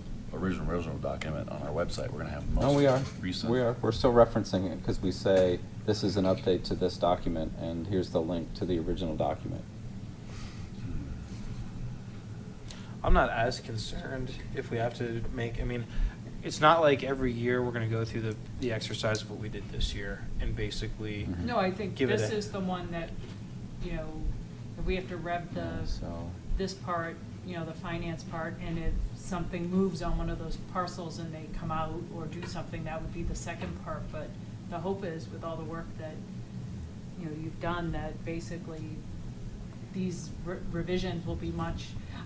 document on our website. We're gonna have most. No, we are. Recent. We are. We're still referencing it because we say, this is an update to this document, and here's the link to the original document. I'm not as concerned if we have to it's not like every year we're going to go through the exercise of what we did this year and basically Mhm. No, I think give it this a- is the one that, if we have to rev So, this part, the finance part, and if something moves on one of those parcels and they come out or do something, that would be the second part. But the hope is, with all the work that, you've done, that basically these revisions will be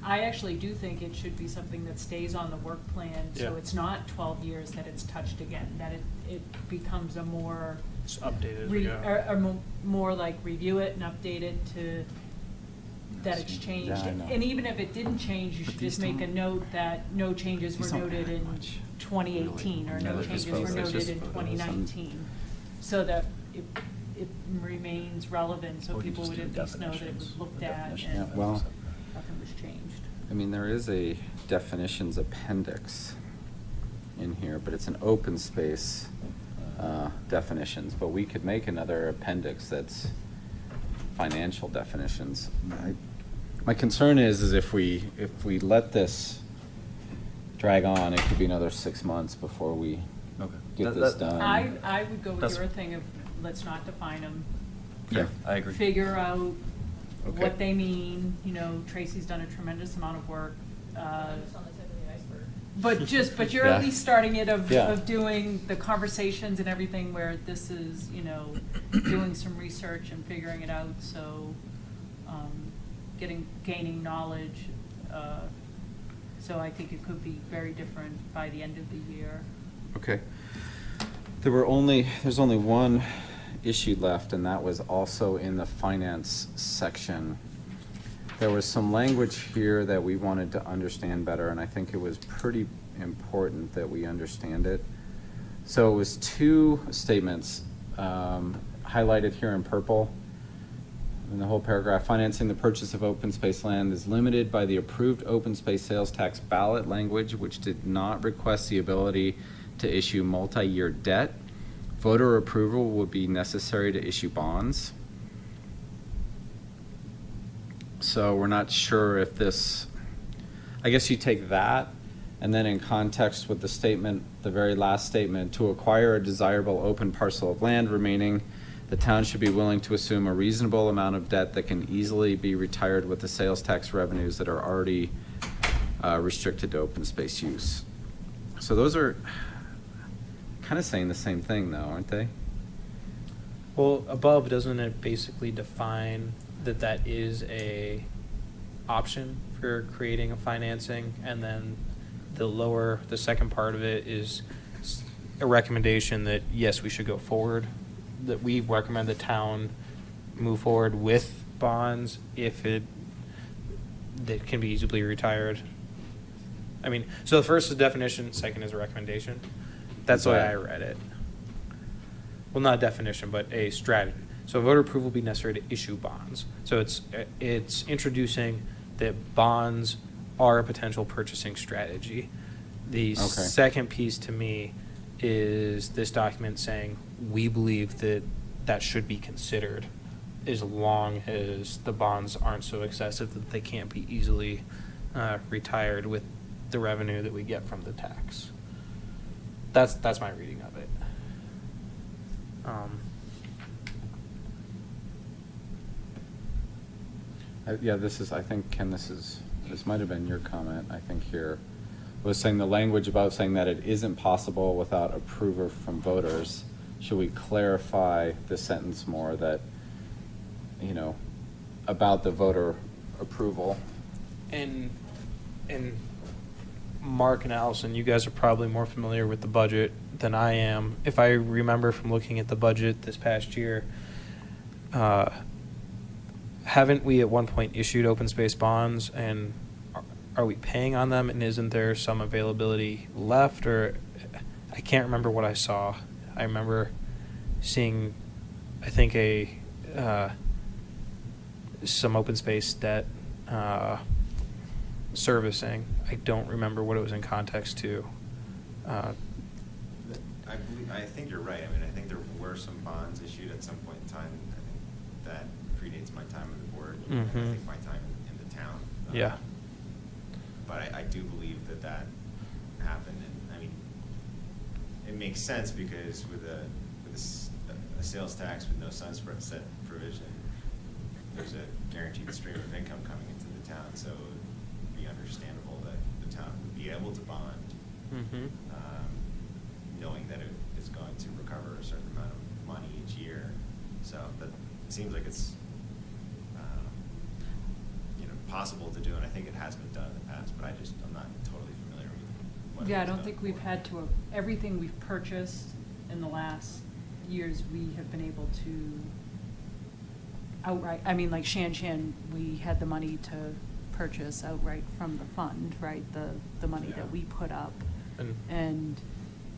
I actually do think it should be something that stays on the work plan, so Yeah. it's not 12 years that it's touched again, that it becomes a more It's updated as we go. or more like review it and update it to, that it's changed. Yeah, I know. And even if it didn't change, you But should these just make a don't- note that no changes were these don't noted add in much, 2018, or really. no No, they're changes just were photos. noted Just in photos. 2019. So that it remains relevant, so Or you people just would do at least know that it definitions. was looked The at definition and of Yeah, well- nothing was changed. I mean, there is a definitions appendix in here, but it's an open space definitions, but we could make another appendix that's financial definitions. My concern is if we let this drag on, it could be another 6 months before we Okay. get That- this that- done. I would go with That's- your thing of, let's not define them. Yeah, I agree. Figure out Okay. what they mean, Tracy's done a tremendous amount of work. But you're Yeah. at least starting it of Yeah. doing the conversations and everything where this is, doing some research and figuring it out, so, gaining knowledge. So I think it could be very different by the end of the year. Okay. There's only one issue left, and that was also in the finance section. There was some language here that we wanted to understand better, and I think it was pretty important that we understand it. So it was two statements highlighted here in purple. In the whole paragraph, financing the purchase of open space land is limited by the approved open space sales tax ballot language, which did not request the ability to issue multi-year debt. Voter approval would be necessary to issue bonds. So we're not sure if this, I guess you take that, and then in context with the statement, the very last statement, to acquire a desirable open parcel of land remaining, the town should be willing to assume a reasonable amount of debt that can easily be retired with the sales tax revenues that are already restricted to open space use. So those are kind of saying the same thing, though, aren't they? Well, above, doesn't it basically define that is a option for creating a financing, and then the second part of it is a recommendation that, yes, we should go forward, that we recommend the town move forward with bonds if that can be easily retired. So the first is definition, second is a recommendation. That's the way I read it. Well, not a definition, but a strategy. So voter approval will be necessary to issue bonds. So it's introducing that bonds are a potential purchasing strategy. The second piece to me is this document saying we believe that should be considered as long as the bonds aren't so excessive that they can't be easily retired with the revenue that we get from the tax. That's my reading of it. Yeah, I think, Ken, this might have been your comment, I think here, was saying the language about saying that it isn't possible without approval from voters. Should we clarify the sentence more that, about the voter approval? And Mark and Allison, you guys are probably more familiar with the budget than I am. If I remember from looking at the budget this past year, haven't we at one point issued open space bonds, and are we paying on them, and isn't there some availability left? Or I can't remember what I saw. I remember seeing, I think, some open space debt servicing. I don't remember what it was in context to. I think you're right. I mean, I think there were some bonds issued at some point in time. I think that predates my time on the board. And I think my time in the town. Yeah. But I do believe that happened, and I mean, it makes sense because with a sales tax with no sunset provision, there's a guaranteed stream of income coming into the town, so it would be understandable that the town would be able to bond, knowing that it is going to recover a certain amount of money each year. So that seems like it's possible to do, and I think it has been done in the past, but I'm not totally familiar with what. Yeah, I don't think we've had to, everything we've purchased in the last years, we have been able to outright, I mean, like Shan, we had the money to purchase outright from the fund, right? The money that we put up. And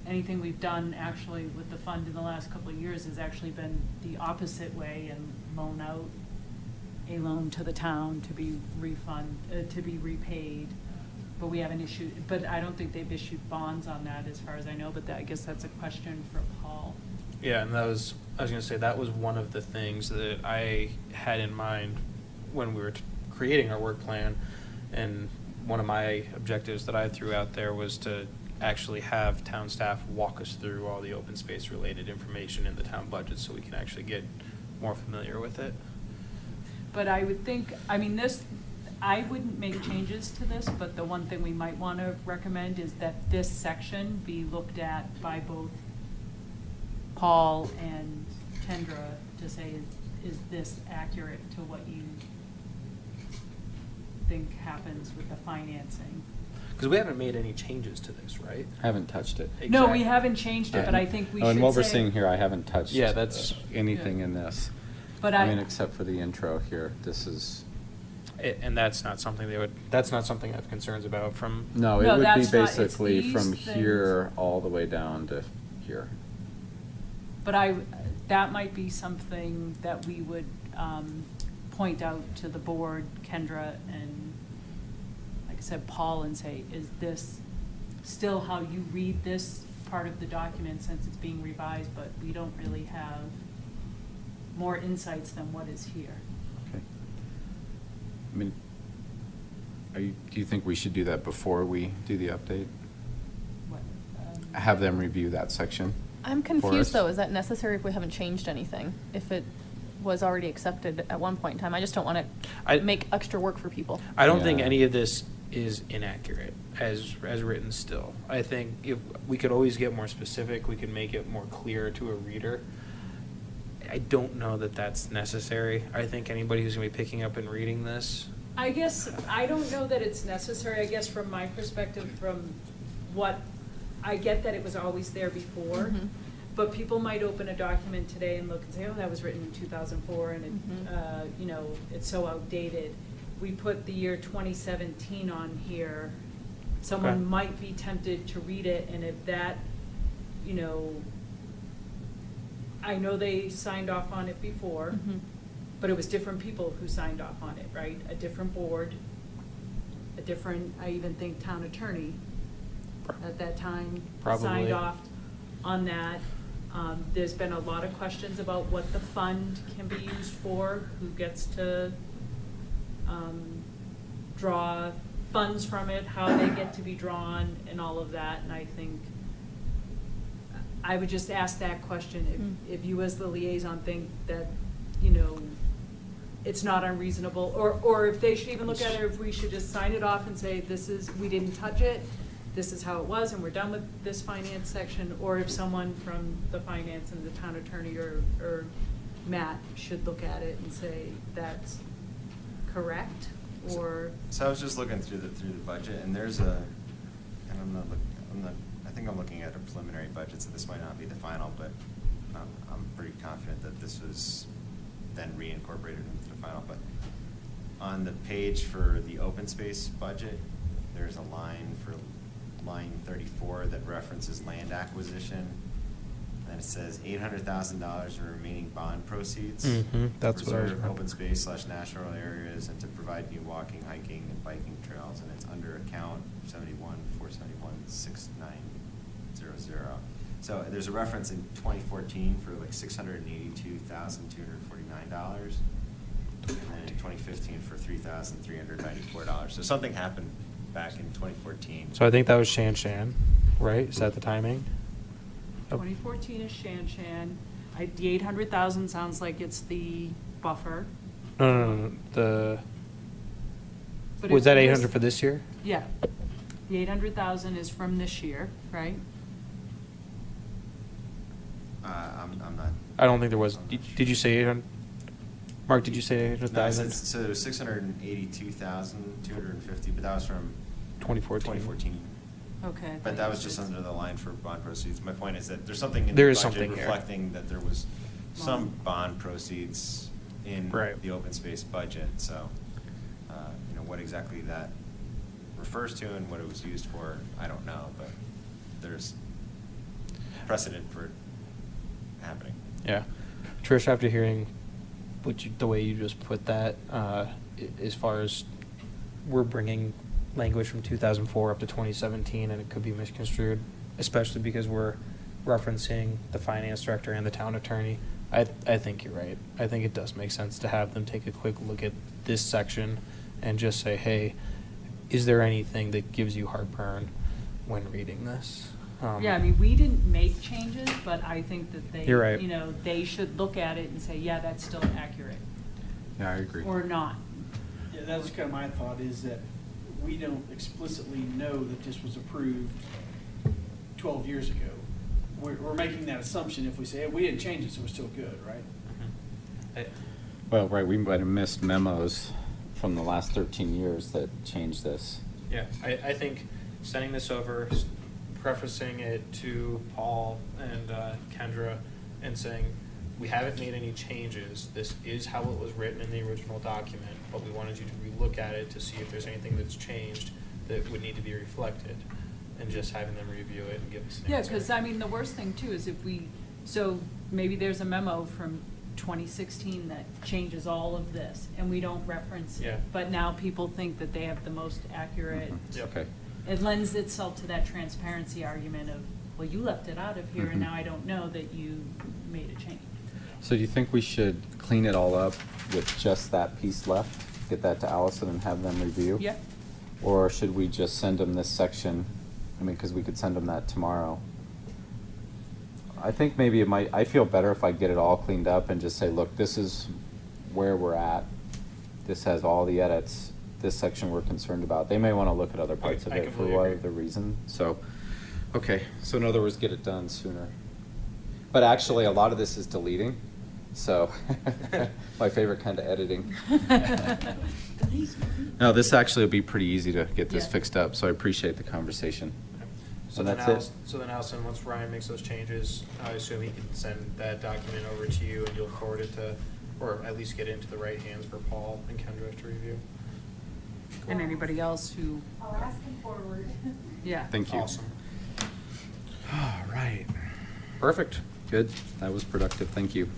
anything we've done actually with the fund in the last couple of years has actually been the opposite way, and loan out a loan to the town to be to be repaid. But we haven't issued, but I don't think they've issued bonds on that as far as I know, but I guess that's a question for Paul. Yeah, and I was going to say, that was one of the things that I had in mind when we were creating our work plan, and one of my objectives that I threw out there was to actually have town staff walk us through all the open space related information in the town budget so we can actually get more familiar with it. But I would think, I mean, I wouldn't make changes to this, but the one thing we might want to recommend is that this section be looked at by both Paul and Kendra to say, is this accurate to what you think happens with the financing? Because we haven't made any changes to this, right? I haven't touched it. No, we haven't changed it, but I think we should say. And what we're seeing here, I haven't touched. Yeah, that's anything in this. But I mean, except for the intro here, this is. And that's not something that's not something I have concerns about from. No, No, it would be that's not- it's basically these from things. here all the way down to here. But that might be something that we would point out to the board, Kendra, and like I said, Paul, and say, is this still how you read this part of the document since it's being revised, but we don't really have more insights than what is here? Okay. I mean, do you think we should do that before we do the update? What, Have them review that section? I'm for us? confused though, is that necessary if we haven't changed anything? If it was already accepted at one point in time? I just don't want I- to make extra work for people. I don't think Yeah. any of this is inaccurate as written still. I think if we could always get more specific, we could make it more clear to a reader. I don't know that that's necessary. I think anybody who's going to be picking up and reading this. I guess, I don't know that it's necessary, I guess from my perspective, from what, I get that it was always there before, Mhm. but people might open a document today and look and say, oh, that was written in 2004, and it, Mhm. it's so outdated. We put the year 2017 on here, someone Okay. might be tempted to read it, and if that, I know they signed off on it before, Mhm. but it was different people who signed off on it, right? A different board, a different, I even think, town attorney at that time Probably. signed off on that. There's been a lot of questions about what the fund can be used for, who gets to draw funds from it, how they get to be drawn, and all of that. And I think I would just ask that question, if you as the liaison think that, it's not unreasonable, or if they should even look at it, or if we should just sign it off and say, we didn't touch it, this is how it was, and we're done with this finance section, or if someone from the finance and the town attorney or Matt should look at it and say, that's correct, or. So I was just looking through the budget, and there's and I think I'm looking at a preliminary budget, so this might not be the final, but I'm pretty confident that this was then reincorporated into the final. But on the page for the open space budget, there's a line for line 34 that references land acquisition. And it says $800,000 in remaining bond proceeds. That's to what I was preserve remembering. open space / natural areas and to provide new walking, hiking, and biking trails. And it's under account 71-471-6900. So there's a reference in 2014 for like $682,249. And then in 2015 for $3,394. So something happened back in 2014. So I think that was Shan, right? Is that the timing? Oh. 2014 is Shan. The 800,000 sounds like it's the buffer. No. But Was it that was- 800 for this year? Yeah. The 800,000 is from this year, right? I'm not. I don't think there was. Did you say 800? Mark, did you say No, 800,000? so there was 682,250, but that was from 2014. Okay. I But thought that you was just said- under the line for bond proceeds. My point is that there's something in There the is budget something here. reflecting that there was some bond proceeds in Right. the open space budget. So, what exactly that refers to and what it was used for, I don't know, but there's precedent for it happening. Yeah. Trish, after hearing the way you just put that, as far as we're bringing language from 2004 up to 2017 and it could be misconstrued, especially because we're referencing the finance director and the town attorney, I think you're right. I think it does make sense to have them take a quick look at this section and just say, hey, is there anything that gives you heartburn when reading this? Yeah, I mean, we didn't make changes, but I think that they, You're right. they should look at it and say, yeah, that's still accurate, Yeah, I agree. or not. Yeah, that was kind of my thought, is that we don't explicitly know that this was approved 12 years ago. We're making that assumption if we say, hey, we didn't change it, so we're still good, right? Well, right, we might have missed memos from the last 13 years that changed this. Yeah, I think sending this over, prefacing it to Paul and Kendra and saying, we haven't made any changes. This is how it was written in the original document, but we wanted you to relook at it to see if there's anything that's changed that would need to be reflected, and just having them review it and give us an Yeah, answer. because, I mean, the worst thing too is so maybe there's a memo from 2016 that changes all of this, and we don't reference it. Yeah. But now people think that they have the most accurate. Mhm. Yep. Okay. It lends itself to that transparency argument of, well, you left it out of here, Mhm. and now I don't know that you made a change. So do you think we should clean it all up with just that piece left? Get that to Allison and have them review? Yep. Or should we just send them this section? I mean, because we could send them that tomorrow. I think maybe I feel better if I get it all cleaned up and just say, look, this is where we're at. This has all the edits. This section we're concerned about. They may want to look at other parts of I it for completely whatever agree. the reason. So, okay. So in other words, get it done sooner. But actually, a lot of this is deleting. So, my favorite kind of editing. No, this actually will be pretty easy to get this Yeah. fixed up, so I appreciate the conversation. So And then, that's it. So then, Allison, once Ryan makes those changes, I assume he can send that document over to you, and you'll forward it to, or at least get it into the right hands for Paul and Kendra to review. And anybody else who, I'll ask them forward. yeah. Thank you. Awesome. All right. Perfect. Good. That was productive. Thank you.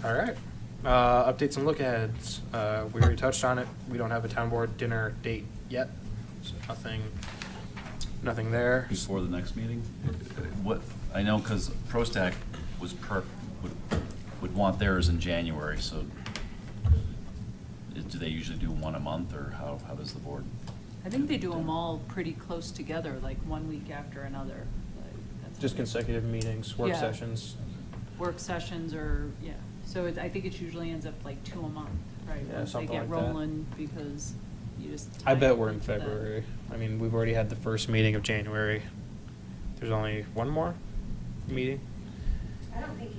All right. Updates and look aheads. We already touched on it. We don't have a town board dinner date yet, so nothing there. Before the next meeting? What, I know, because ProStack was would want theirs in January, so do they usually do one a month, or how does the board? I think they do them all pretty close together, like 1 week after another. Like, that's Just how they- consecutive meetings, work Yeah. sessions. Work sessions or, yeah. So I think it usually ends up like 2 a month, right? Yeah, Once they something get like that. rolling, because you just. I tie bet it we're in into the- February. I mean, we've already had the first meeting of January. There's only one more meeting. I don't think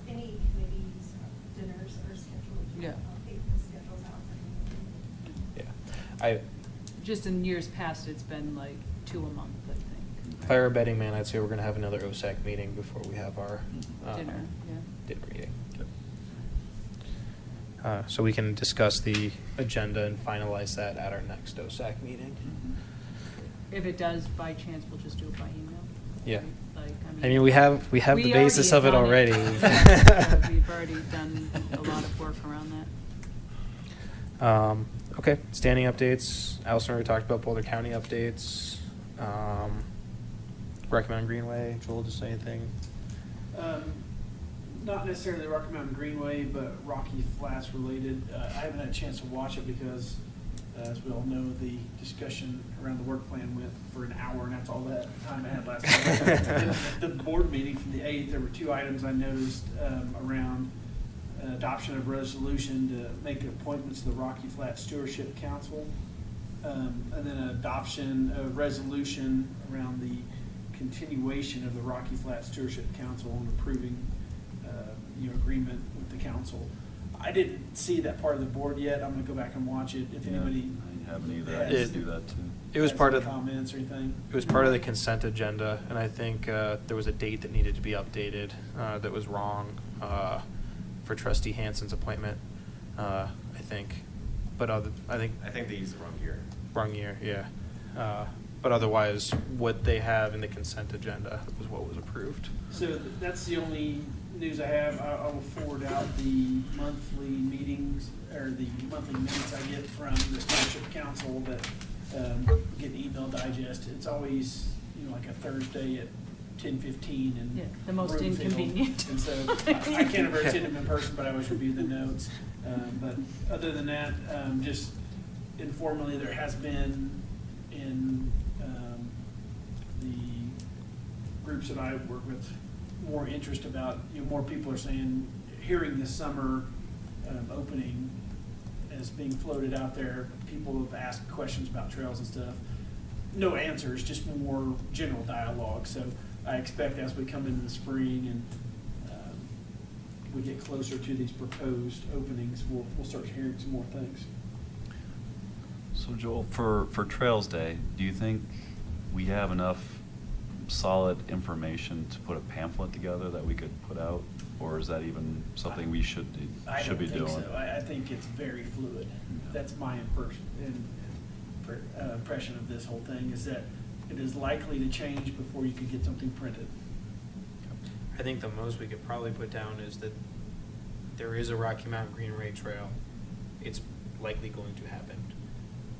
any committees dinners are scheduled. Yeah. I'll take the schedules out for you. Yeah. Just in years past, it's been like 2 a month, I think. If I were a betting man, I'd say we're going to have another OSAC meeting before we have our Dinner, yeah. dinner meeting. So we can discuss the agenda and finalize that at our next OSAC meeting. If it does, by chance, we'll just do it by email. Yeah. Like, I mean, we have the basis of it already. We've already done a lot of work around that. Okay, standing updates. Allison already talked about Boulder County updates. Recommend Greenway. Joel, just say anything? Not necessarily Rocky Mountain Greenway, but Rocky Flats related. I haven't had a chance to watch it because, as we all know, the discussion around the work plan went for an hour, and that's all that time I had last night. The board meeting from the 8th, there were 2 items I noticed around adoption of resolution to make appointments to the Rocky Flats Stewardship Council, and then adoption of resolution around the continuation of the Rocky Flats Stewardship Council and approving agreement with the council. I didn't see that part of the board yet. I'm going to go back and watch it. If anybody I haven't either. I has did do that too. It was has part any of comments or anything. It was part of the consent agenda, and I think there was a date that needed to be updated that was wrong for Trustee Hanson's appointment. I think, but I think they used the wrong year. Wrong year, yeah. But otherwise, what they have in the consent agenda was what was approved. So that's the only news I have. I will forward out the monthly meetings or the monthly minutes I get from the Stewardship Council that get an email digest. It's always like a Thursday at 10:15 and Yeah, the most room filled. inconvenient. And so I can't ever attend them in person, but I always review the notes. But other than that, just informally, there has been in the groups that I work with more interest about, more people are saying, hearing this summer opening as being floated out there, people have asked questions about trails and stuff. No answers, just more general dialogue. So I expect as we come into the spring and we get closer to these proposed openings, we'll start hearing some more things. So Joel, for Trails Day, do you think we have enough solid information to put a pamphlet together that we could put out? Or is that even something we should be doing? I don't think so. I think it's very fluid. That's my impression of this whole thing, is that it is likely to change before you could get something printed. I think the most we could probably put down is that there is a Rocky Mountain Greenway Trail. It's likely going to happen.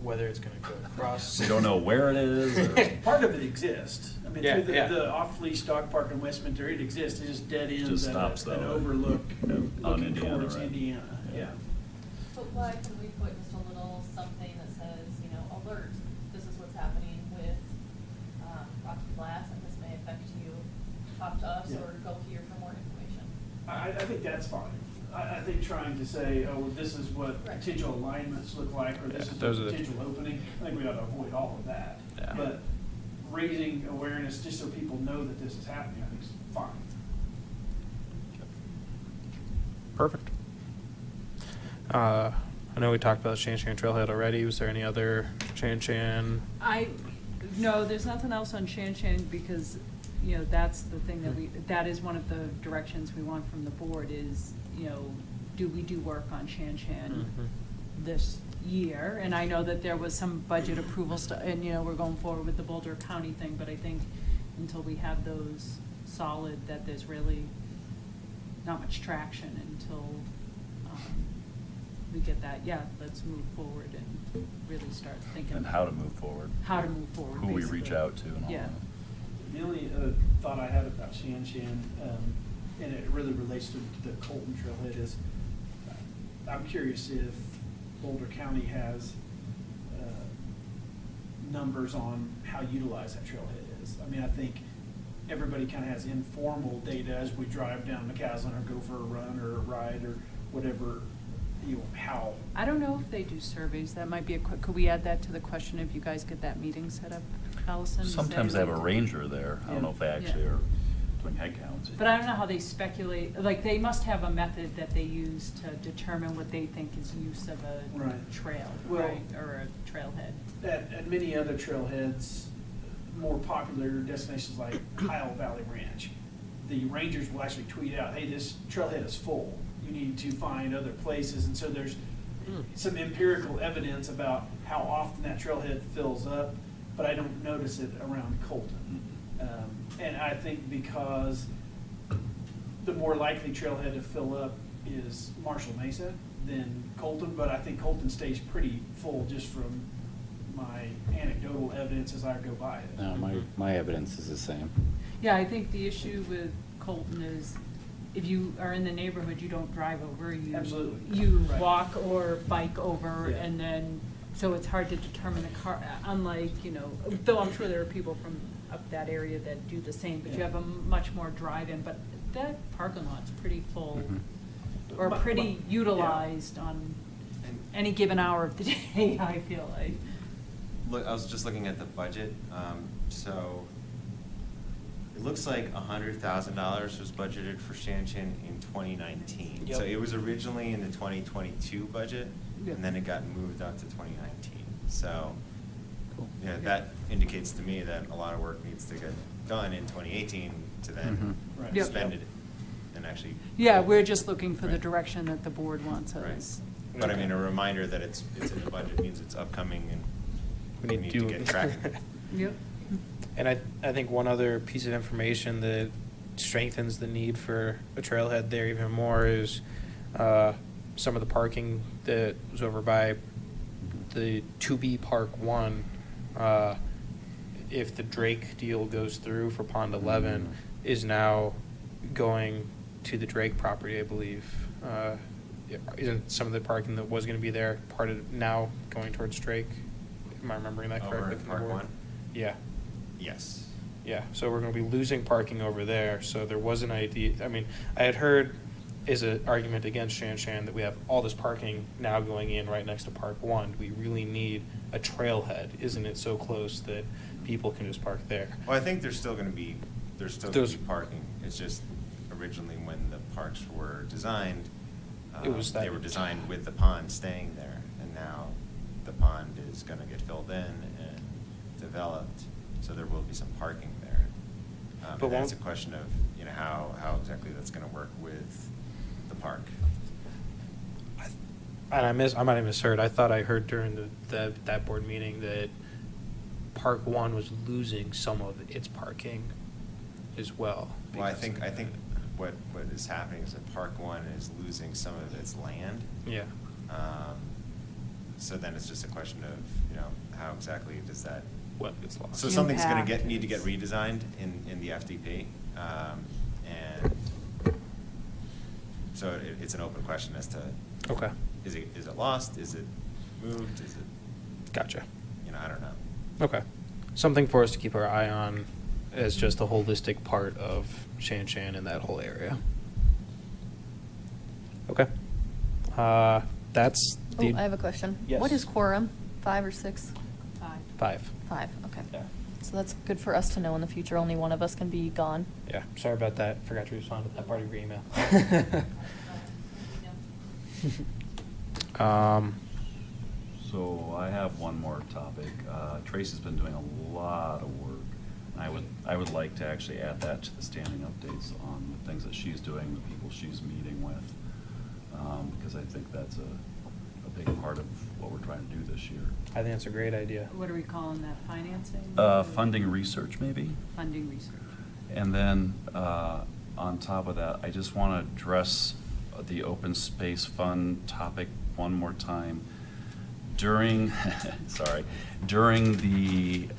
Whether it's going to go across. We don't know where it is. Or... Part of it exists. I mean, Yeah, through yeah. the off-leash dog park in Westminster, it exists. It just dead ends Just at stops, an though, overlook on looking Indiana, towards right? Indiana. Yeah. But why can we put just a little something that says, alert, this is what's happening with Rocky Flats, and this may affect you, talk to us, Yeah. or go here for more information? I think that's fine. I think trying to say, oh, this is what Right. potential alignments look like, or this Yeah, is those the are the- potential opening, I think we ought to avoid all of that. Yeah. But raising awareness, just so people know that this is happening, I think is fine. Perfect. I know we talked about Shan Shan Trailhead already. Was there any other Shan Shan? No, there's nothing else on Shan Shan because, that's the thing that is one of the directions we want from the board is, do we do work on Shan Shan this year? And I know that there was some budget approval stuff, and, we're going forward with the Boulder County thing, but I think until we have those solid, that there's really not much traction until we get that. Yeah, let's move forward and really start thinking. And how to move forward. How to move forward, Who we reach basically. out to and all Yeah. that. The only other thought I had about Shan Shan, and it really relates to the Colton Trailhead, is I'm curious if Boulder County has numbers on how utilized that trailhead is. I mean, I think everybody kind of has informal data as we drive down McCaslin or go for a run or a ride or whatever, how. I don't know if they do surveys. That might be could we add that to the question if you guys get that meeting set up, Allison? Does Sometimes they have a anybody- ranger there. I don't know if they actually Yeah. are doing head counts. But I don't know how they speculate, like, they must have a method that they use to determine what they think is use of a Right. trail, Well- right, or a trailhead. At many other trailheads, more popular destinations like Kyle Valley Ranch, the rangers will actually tweet out, hey, this trailhead is full. You need to find other places. And so there's some empirical evidence about how often that trailhead fills up, but I don't notice it around Colton. And I think because the more likely trailhead to fill up is Marshall Mesa than Colton, but I think Colton stays pretty full just from my anecdotal evidence as I go by it. No, my evidence is the same. Yeah, I think the issue with Colton is if you are in the neighborhood, you don't drive over, you. Absolutely. You Right. walk or bike over, Yeah. and then, so it's hard to determine a car, unlike, though I'm sure there are people from up that area that do the same, but you Yeah. have a much more drive-in, but that parking lot's pretty full, or My- pretty my- utilized on And any given hour of the day, I feel like. look, I was just looking at the budget, so it looks like $100,000 was budgeted for Shanshan in 2019. Yep. So it was originally in the 2022 budget, Yep. and then it got moved up to 2019. So, Cool. that indicates to me that a lot of work needs to get done in 2018 to then Right. Yep. spend it and actually. Yeah, we're just looking for the Right. direction that the board wants Right. us. But I mean, a reminder that it's in the budget means it's upcoming and we need to do get it. tracking. Yep. And I think one other piece of information that strengthens the need for a trailhead there even more is some of the parking that was over by the 2B Park 1. If the Drake deal goes through for Pond 11, is now going to the Drake property, I believe. Isn't some of the parking that was going to be there part of now going towards Drake? Am I remembering that correctly? Over at from the Park board? 1? Yeah. Yes. Yeah, so we're going to be losing parking over there. So there was an idea. I mean, I had heard is an argument against Shanshan that we have all this parking now going in right next to Park 1. Do we really need a trailhead? Isn't it so close that people can just park there? Well, I think there's still going to be parking. It's just originally when the parks were designed, It was they that- were designed with the pond staying there, and now the pond is going to get filled in and developed, so there will be some parking there. But And that's a won't- question of how exactly that's going to work with the park. And I might have misheard. I thought I heard during that board meeting that Park 1 was losing some of its parking as well. Well, I because think of that. what is happening is that Park 1 is losing some of its land. Yeah. So then it's just a question of, how exactly does that? What gets lost. So something's going Impact to need to get is- redesigned in the FDP. And so it's an open question as to, Okay. is it lost? Is it moved? Is it, Gotcha. I don't know. Okay. Something for us to keep our eye on as just a holistic part of Shanshan and that whole area. Okay. That's Oh, the. I have a question. Yes. What is quorum? 5 or 6? 5. 5, okay. Yeah. So that's good for us to know in the future. Only one of us can be gone. Yeah. Sorry about that. Forgot to respond to that part of your email. So I have one more topic. Tracy's been doing a lot of work. I would like to actually add that to the standing updates on the things that she's doing, the people she's meeting with, because I think that's a big part of what we're trying to do this year. I think that's a great idea. What are we calling that, financing? Funding research, maybe? Funding research. And then, on top of that, I just want to address the open space fund topic one more time. During, during the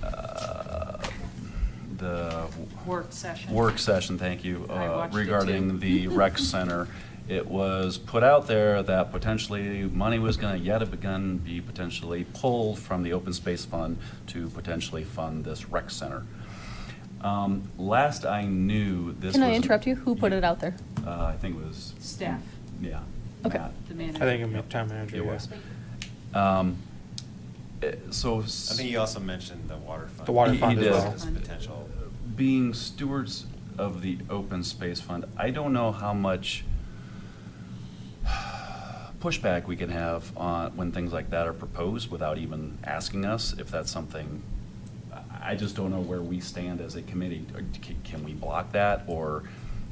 Work session. Work session, thank you, I watched it regarding too. the rec center, it was put out there that potentially money was going to yet again be potentially pulled from the open space fund to potentially fund this rec center. Last I knew, this was. Can I interrupt you? Who put it out there? I think it was. Staff. Yeah. Okay. Matt. The manager. I think I'm a town manager. It yeah. was. So. I think you also mentioned the water fund. The water He fund as did. well. As potential. Being stewards of the open space fund, I don't know how much pushback we can have on when things like that are proposed without even asking us if that's something. I just don't know where we stand as a committee. Can we block that, or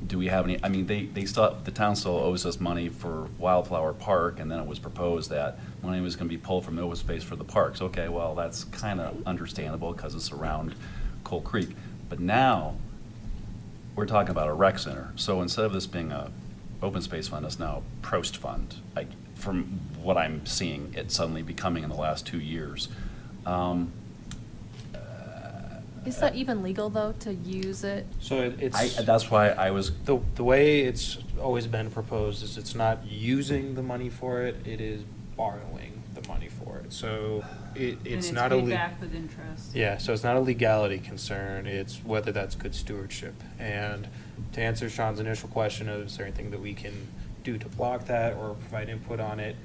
do we have any, I mean, they still, the town still owes us money for Wildflower Park, and then it was proposed that money was gonna be pulled from the open space for the parks. Okay, well, that's kinda understandable, because it's around Coal Creek. But now, we're talking about a rec center, so instead of this being a open space fund, it's now a Prost fund. From what I'm seeing, it's suddenly becoming in the last 2 years. Is that even legal, though, to use it? So it's. That's why I was, The way it's always been proposed is it's not using the money for it, it is borrowing the money for it. So it's not a. And it's paid back with interest. Yeah, so it's not a legality concern, it's whether that's good stewardship. And to answer Sean's initial question of is there anything that we can do to block that or provide input on it,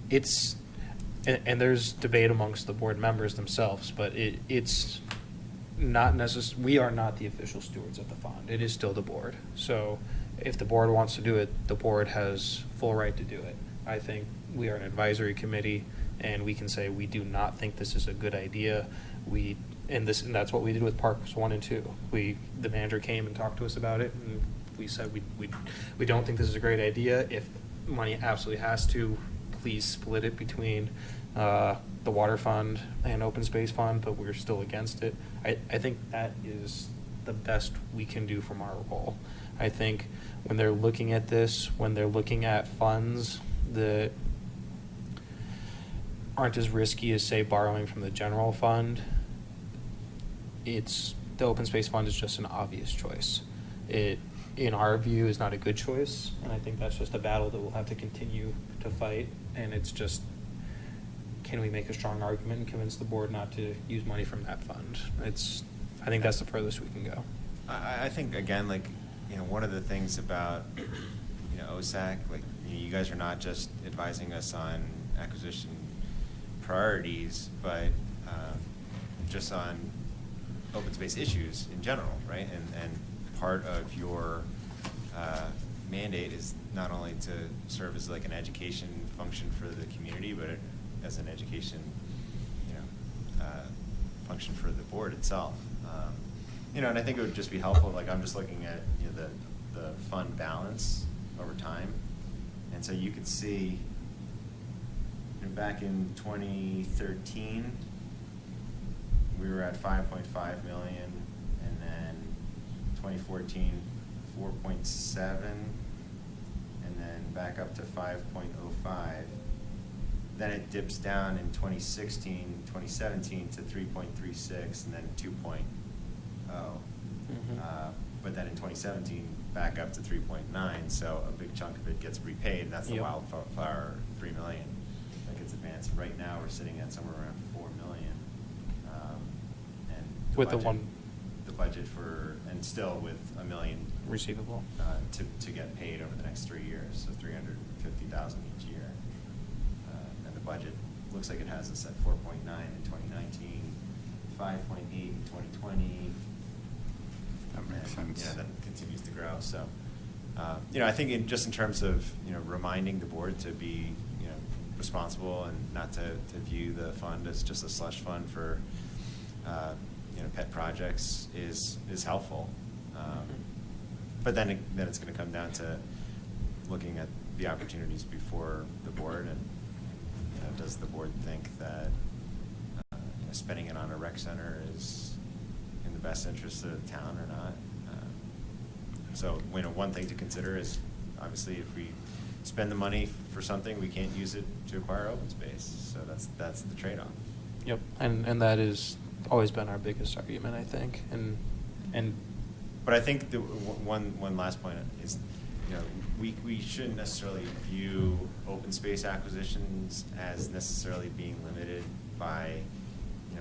it's, and there's debate amongst the board members themselves, but it's not we are not the official stewards of the fund. It is still the board. So if the board wants to do it, the board has full right to do it. I think we are an advisory committee, and we can say we do not think this is a good idea. And that's what we did with Parks 1 and 2. The manager came and talked to us about it, and we said we don't think this is a great idea. If money absolutely has to, please split it between the water fund and open space fund, but we're still against it. I think that is the best we can do from our role. I think when they're looking at this, when they're looking at funds that aren't as risky as, say, borrowing from the general fund, the open space fund is just an obvious choice. It, in our view, is not a good choice, and I think that's just a battle that we'll have to continue to fight, and it's just, can we make a strong argument and convince the board not to use money from that fund? I think that's the furthest we can go. I think, again, like, one of the things about, OSAC, like, you guys are not just advising us on acquisition priorities, but just on open space issues in general, right? And part of your mandate is not only to serve as like an education function for the community, but as an education, function for the board itself. And I think it would just be helpful. Like, I'm just looking at the fund balance over time, and so you could see back in 2013 we were at 5.5 million, and then 2014 4.7, and then back up to 5.05. Then it dips down in 2017 to 3.36, and then 2.0. But then in 2017, back up to 3.9. So a big chunk of it gets repaid, and that's the Wildflower $3 million that gets advanced. Right now, we're sitting at somewhere around $4 million. And the budget for, and still with $1 million receivable to get paid over the next 3 years, so $350,000 each year. And the budget looks like it has us at 4.9 in 2019, 5.8 in 2020. That makes sense. Yeah, that continues to grow. So, I think in terms of reminding the board to be responsible and not to view the fund as just a slush fund for pet projects is helpful. But then it's going to come down to looking at the opportunities before the board, and does the board think that spending it on a rec center is in the best interest of the town or not? So one thing to consider is obviously if we spend the money for something, we can't use it to acquire open space. So that's the trade-off. Yep, and that has always been our biggest argument, I think, and. But I think the one last point is, we shouldn't necessarily view open space acquisitions as necessarily being limited by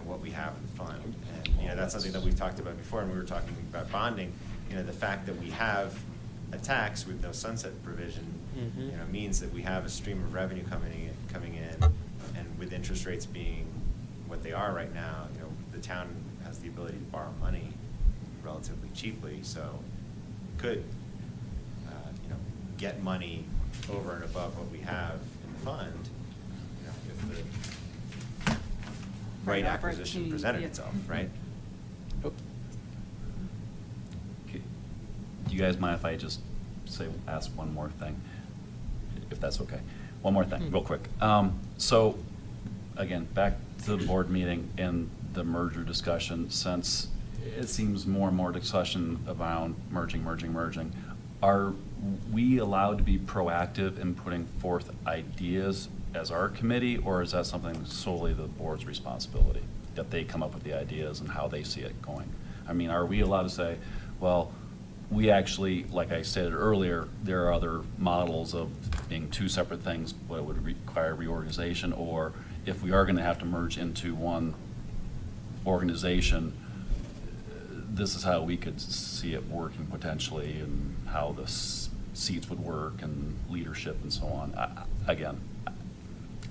what we have in the fund. And that's something that we've talked about before, and we were talking about bonding. The fact that we have a tax with no sunset provision, means that we have a stream of revenue coming in, and with interest rates being what they are right now, the town has the ability to borrow money relatively cheaply, so could get money over and above what we have in the fund, if the right acquisition presented itself, right? you guys mind if I just ask one more thing? If that's okay. One more thing, real quick. So, again, back to the board meeting and the merger discussion, since it seems more and more discussion around merging. Are we allowed to be proactive in putting forth ideas as our committee, or is that something solely the board's responsibility, that they come up with the ideas and how they see it going? I mean, are we allowed to say, well, we actually, like I said earlier, there are other models of being two separate things, but it would require reorganization, or if we are going to have to merge into one organization, this is how we could see it working potentially, and how the seats would work and leadership and so on. Again,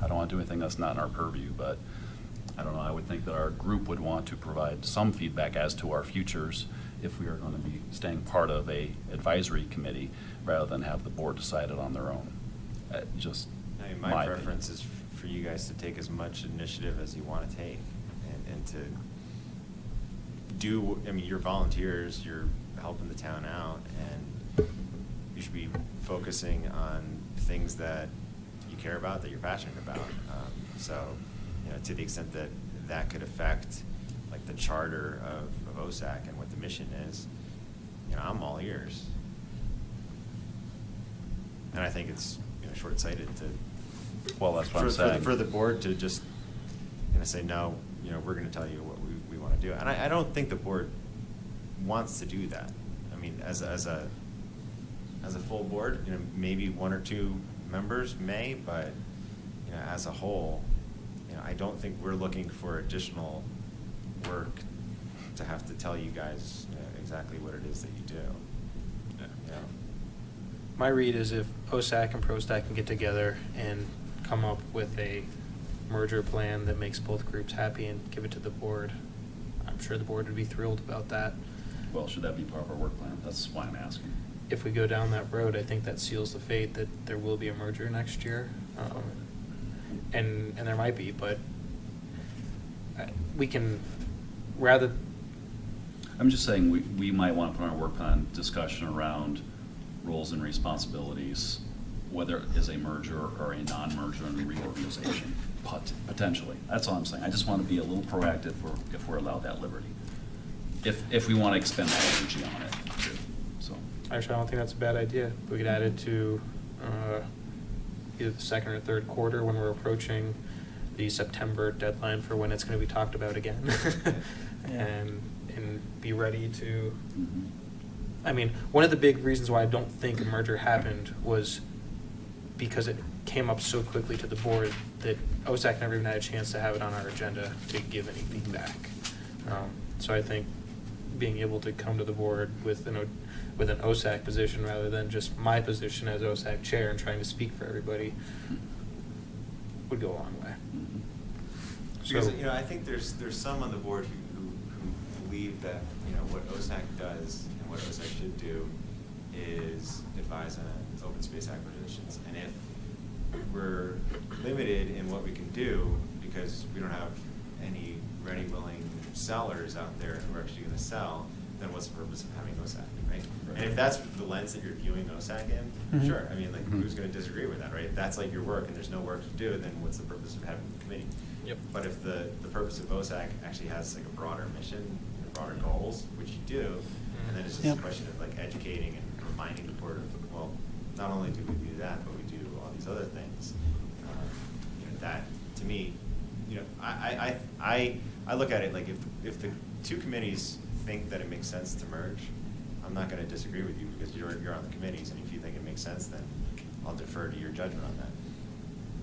I don't want to do anything that's not in our purview, but I don't know, I would think that our group would want to provide some feedback as to our futures if we are going to be staying part of a advisory committee rather than have the board decide it on their own. Just I mean, my preference is for you guys to take as much initiative as you want to take, and to do, I mean, you're volunteers, you're helping the town out, and you should be focusing on things that you care about, that you're passionate about. So, you know, to the extent that that could affect like the charter of OSAC and what the mission is, you know, I'm all ears. And I think it's, you know, short-sighted to, well, that's what I'm saying. For the board to just, you know, say, no, you know, we're going to tell you what we want to do. And I don't think the board wants to do that. I mean, as a full board, you know, maybe one or two members may, but, you know, as a whole, you know, I don't think we're looking for additional work to have to tell you guys, you know, exactly what it is that you do. Yeah. You know? My read is if OSAC and ProStac can get together and come up with a merger plan that makes both groups happy and give it to the board, I'm sure the board would be thrilled about that. Well, should that be part of our work plan? That's why I'm asking. If we go down that road, I think that seals the fate that there will be a merger next year. And there might be, but we can, rather. I'm just saying we might want to put on our work plan discussion around roles and responsibilities, whether it is a merger or a non-merger and reorganization, potentially. That's all I'm saying. I just want to be a little proactive if we're allowed that liberty. If we want to expend that energy on it, too. So. Actually, I don't think that's a bad idea. We could add it to either the second or third quarter when we're approaching the September deadline for when it's going to be talked about again. and be ready to. Mm-hmm. I mean, one of the big reasons why I don't think a merger happened was because it came up so quickly to the board that OSAC never even had a chance to have it on our agenda to give any feedback. So I think being able to come to the board with an OSAC position rather than just my position as OSAC chair and trying to speak for everybody would go a long way. Mm-hmm. Because, you know, I think there's some on the board who believe that, you know, what OSAC does and what OSAC should do is advise on open space acquisitions. And if we're limited in what we can do because we don't have any ready, willing sellers out there who are actually going to sell, then what's the purpose of having OSAC, right? And if that's the lens that you're viewing OSAC in, Mhm. sure. I mean, like, who's going to disagree with that, right? If that's like your work and there's no work to do, then what's the purpose of having the committee? Yep. But if the purpose of OSAC actually has like a broader mission, broader goals, which you do, and then it's just Yep. a question of like educating and reminding the board of, well, not only do we do that, but we do all these other things. You know, that to me, you know, I look at it like if the two committees think that it makes sense to merge, I'm not going to disagree with you because you're on the committees, and if you think it makes sense, then I'll defer to your judgment on that.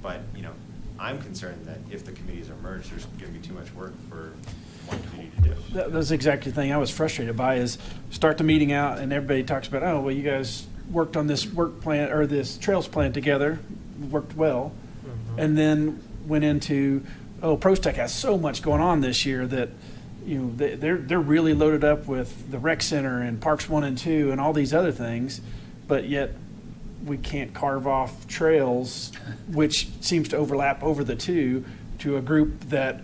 But you know, I'm concerned that if the committees are merged, there's going to be too much work for one committee to do. That's exactly the thing I was frustrated by is start the meeting out and everybody talks about, oh, well, you guys worked on this work plan or this trails plan together, worked well, and then went into, oh, ProStac has so much going on this year that, you know, they're really loaded up with the rec center and Parks 1 and 2 and all these other things, but yet we can't carve off trails, which seems to overlap over the two, to a group that,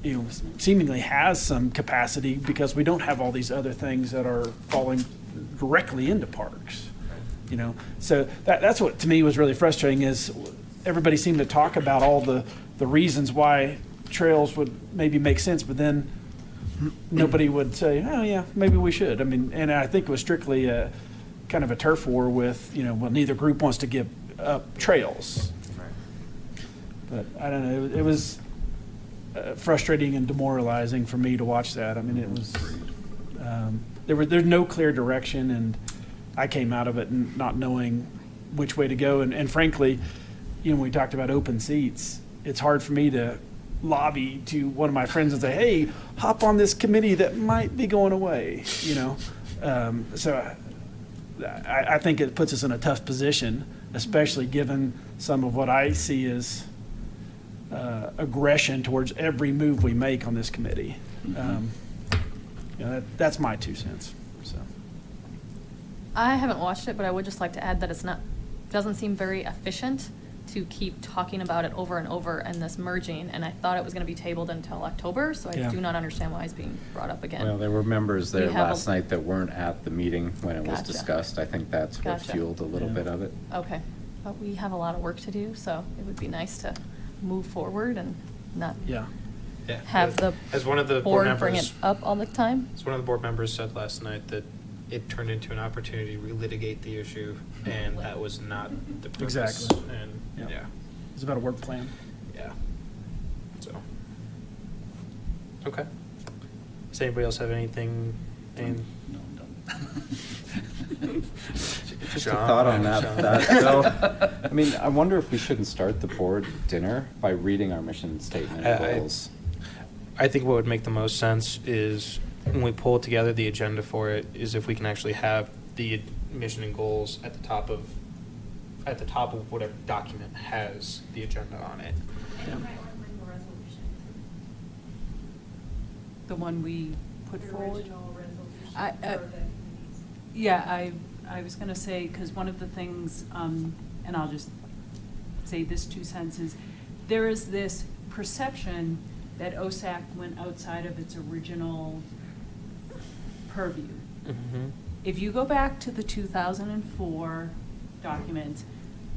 you know, seemingly has some capacity because we don't have all these other things that are falling directly into parks. You know, so that's what to me was really frustrating is everybody seemed to talk about all the reasons why trails would maybe make sense, but then nobody would say, oh yeah, maybe we should. I mean, and I think it was strictly a kind of a turf war with, you know, well, neither group wants to give up trails. But I don't know, it was frustrating and demoralizing for me to watch that. I mean, it was, there's no clear direction, and I came out of it not knowing which way to go. And frankly, you know, when we talked about open seats, it's hard for me to lobby to one of my friends and say, hey, hop on this committee that might be going away, you know. So I think it puts us in a tough position, especially given some of what I see as aggression towards every move we make on this committee. You know, that's my 2 cents. So I haven't watched it, but I would just like to add that doesn't seem very efficient to keep talking about it over and over and this merging. And I thought it was going to be tabled until October, so I do not understand why it's being brought up again. Well, there were members there We have last night that weren't at the meeting when it was Gotcha. discussed. I think that's what Gotcha. fueled a little bit of it. Okay, but we have a lot of work to do, so it would be nice to move forward and not yeah. have the As one of the board board bring it members, up all the time. as one of the board members said last night, that it turned into an opportunity to relitigate the issue, and that was not the purpose. Exactly. And, Yep. yeah, It's about a work plan. yeah. So, okay. Does anybody else have anything? No, I'm done. Just a John, thought on John. that. I mean, I wonder if we shouldn't start the board dinner by reading our mission statement and goals. I think what would make the most sense is when we pull together the agenda for it, is if we can actually have the mission and goals at the top of whatever document has the agenda on it. And you might want to bring the resolution. The one we put The forward. original resolution I- for the committees. Yeah, I was going to say, because one of the things, and I'll just say this 2 cents, is there is this perception that OSAC went outside of its original purview. Mm-hmm. If you go back to the 2004 documents,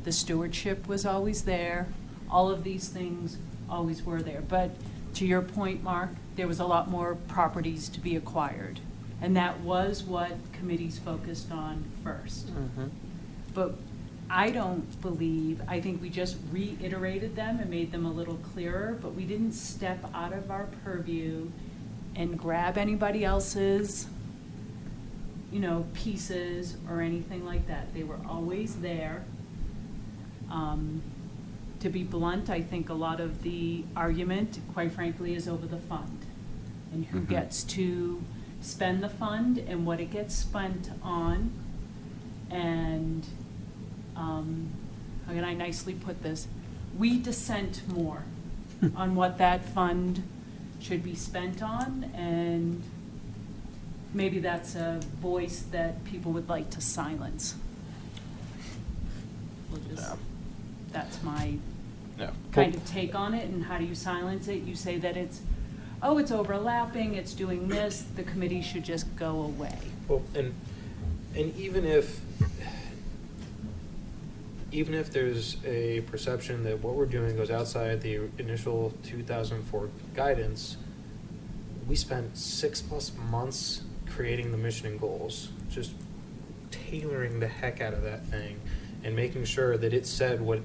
the stewardship was always there. All of these things always were there. But to your point, Mark, there was a lot more properties to be acquired. And that was what committees focused on first. Mm-hmm. But I think we just reiterated them and made them a little clearer, but we didn't step out of our purview and grab anybody else's, pieces or anything like that. They were always there. To be blunt, I think a lot of the argument, quite frankly, is over the fund and who gets to spend the fund and what it gets spent on. And how can I nicely put this? We dissent more on what that fund should be spent on, and maybe that's a voice that people would like to silence. That's my Yeah. kind of take on it. And how do you silence it? You say that it's overlapping, it's doing this, the committee should just go away. Well, and even if there's a perception that what we're doing goes outside the initial 2004 guidance, we spent 6+ months creating the mission and goals, just tailoring the heck out of that thing and making sure that it said what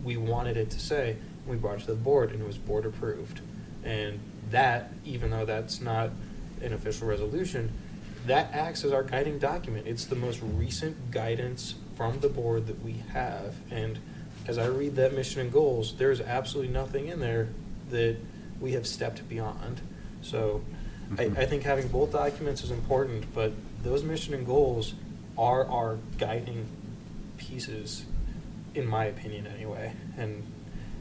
we wanted it to say. We brought it to the board and it was board approved. And that, even though that's not an official resolution, that acts as our guiding document. It's the most recent guidance from the board that we have. And as I read that mission and goals, there's absolutely nothing in there that we have stepped beyond. So I think having both documents is important, but those mission and goals are our guiding pieces, in my opinion anyway. And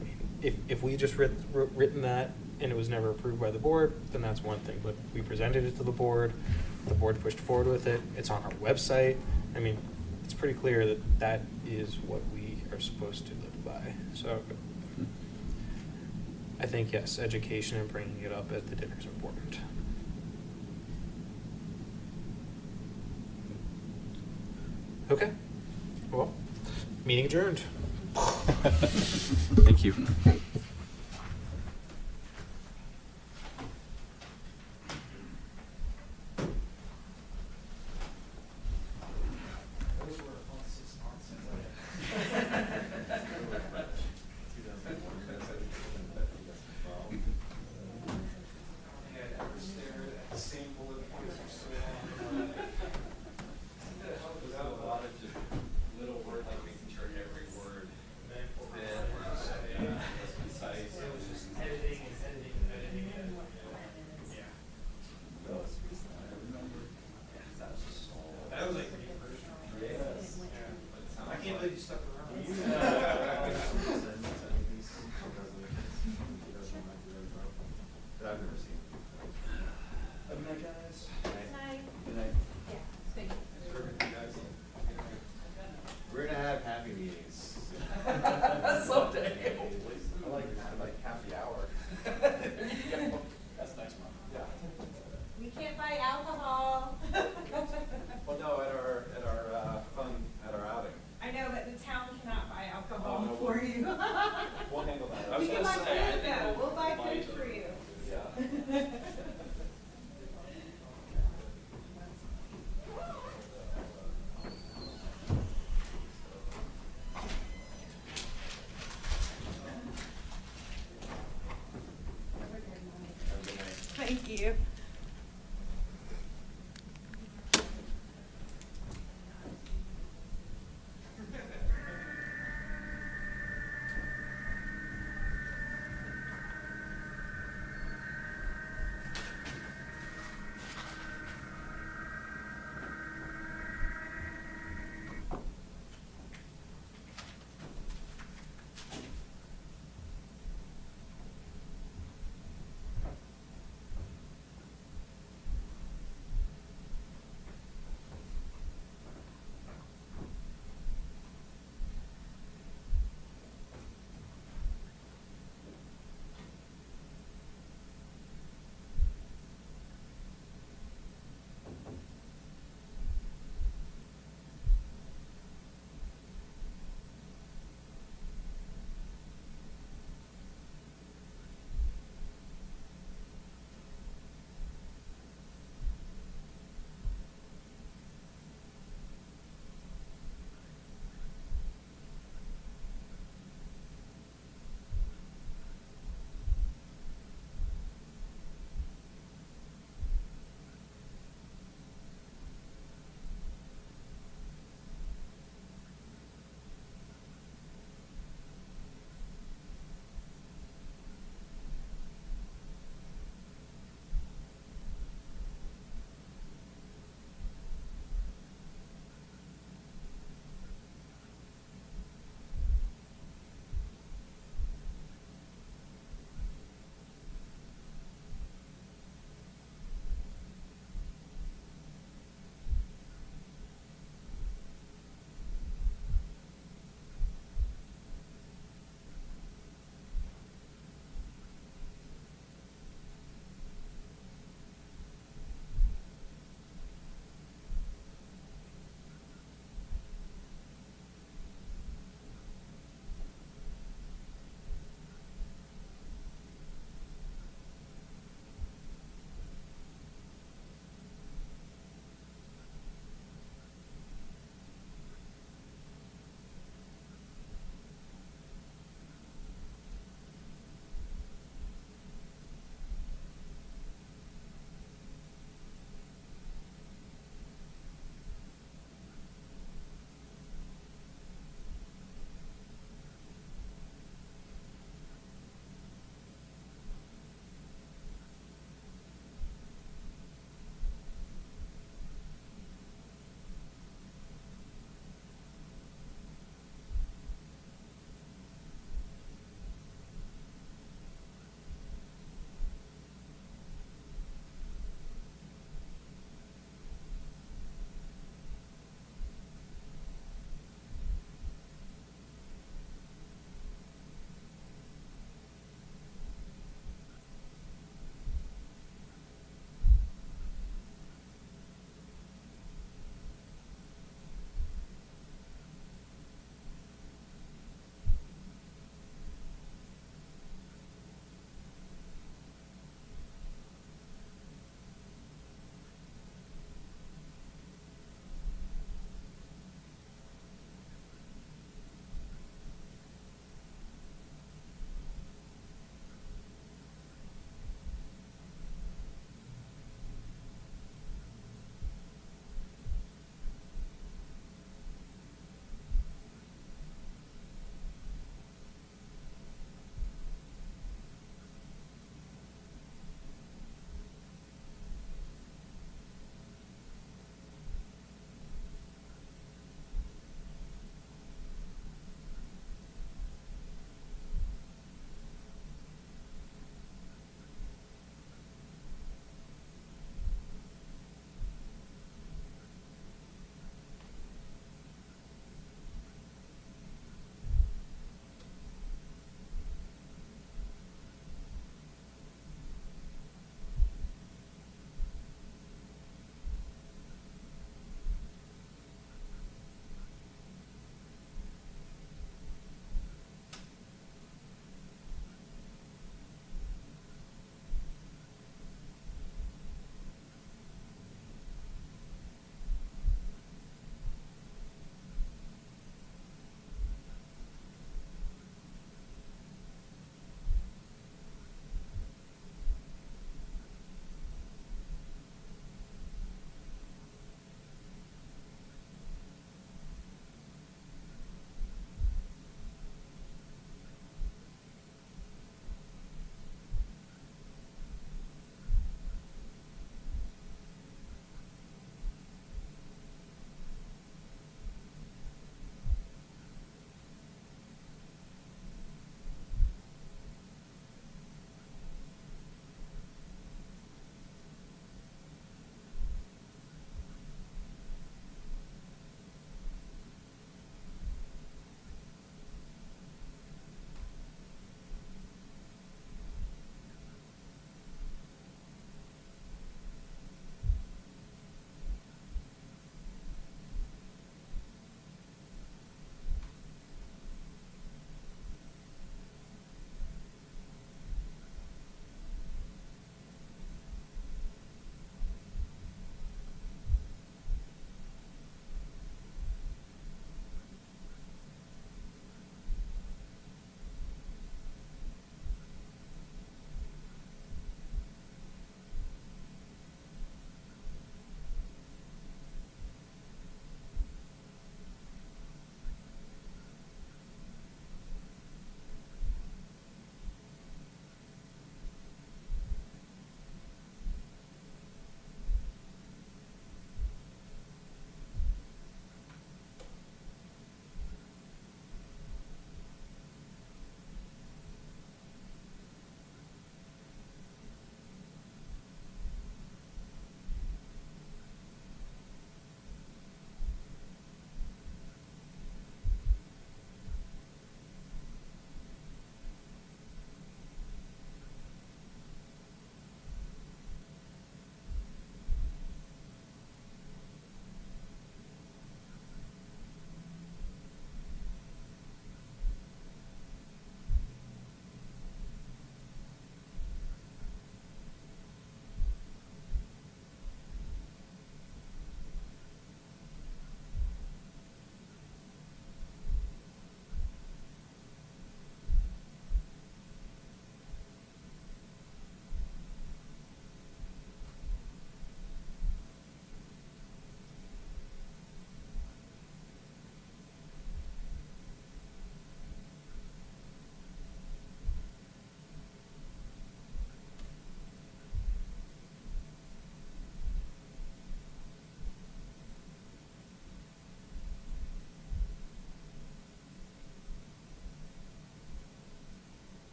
I mean, if we just written that and it was never approved by the board, then that's one thing. But we presented it to the board pushed forward with it, it's on our website. I mean, it's pretty clear that that is what we are supposed to live by. So I think, yes, education and bringing it up at the dinner is important. Okay. Well, meeting adjourned. Thank you. We're gonna have happy meetings. Someday, hopefully. I like happy hour. That's next month. Yeah. We can't buy alcohol. Well, no, at our at our outing. I know, but the town cannot buy alcohol Oh, no, for you. We'll handle that. I was We can gonna buy say, I food think though, we'll buy buy food for you. Yeah. Thank you.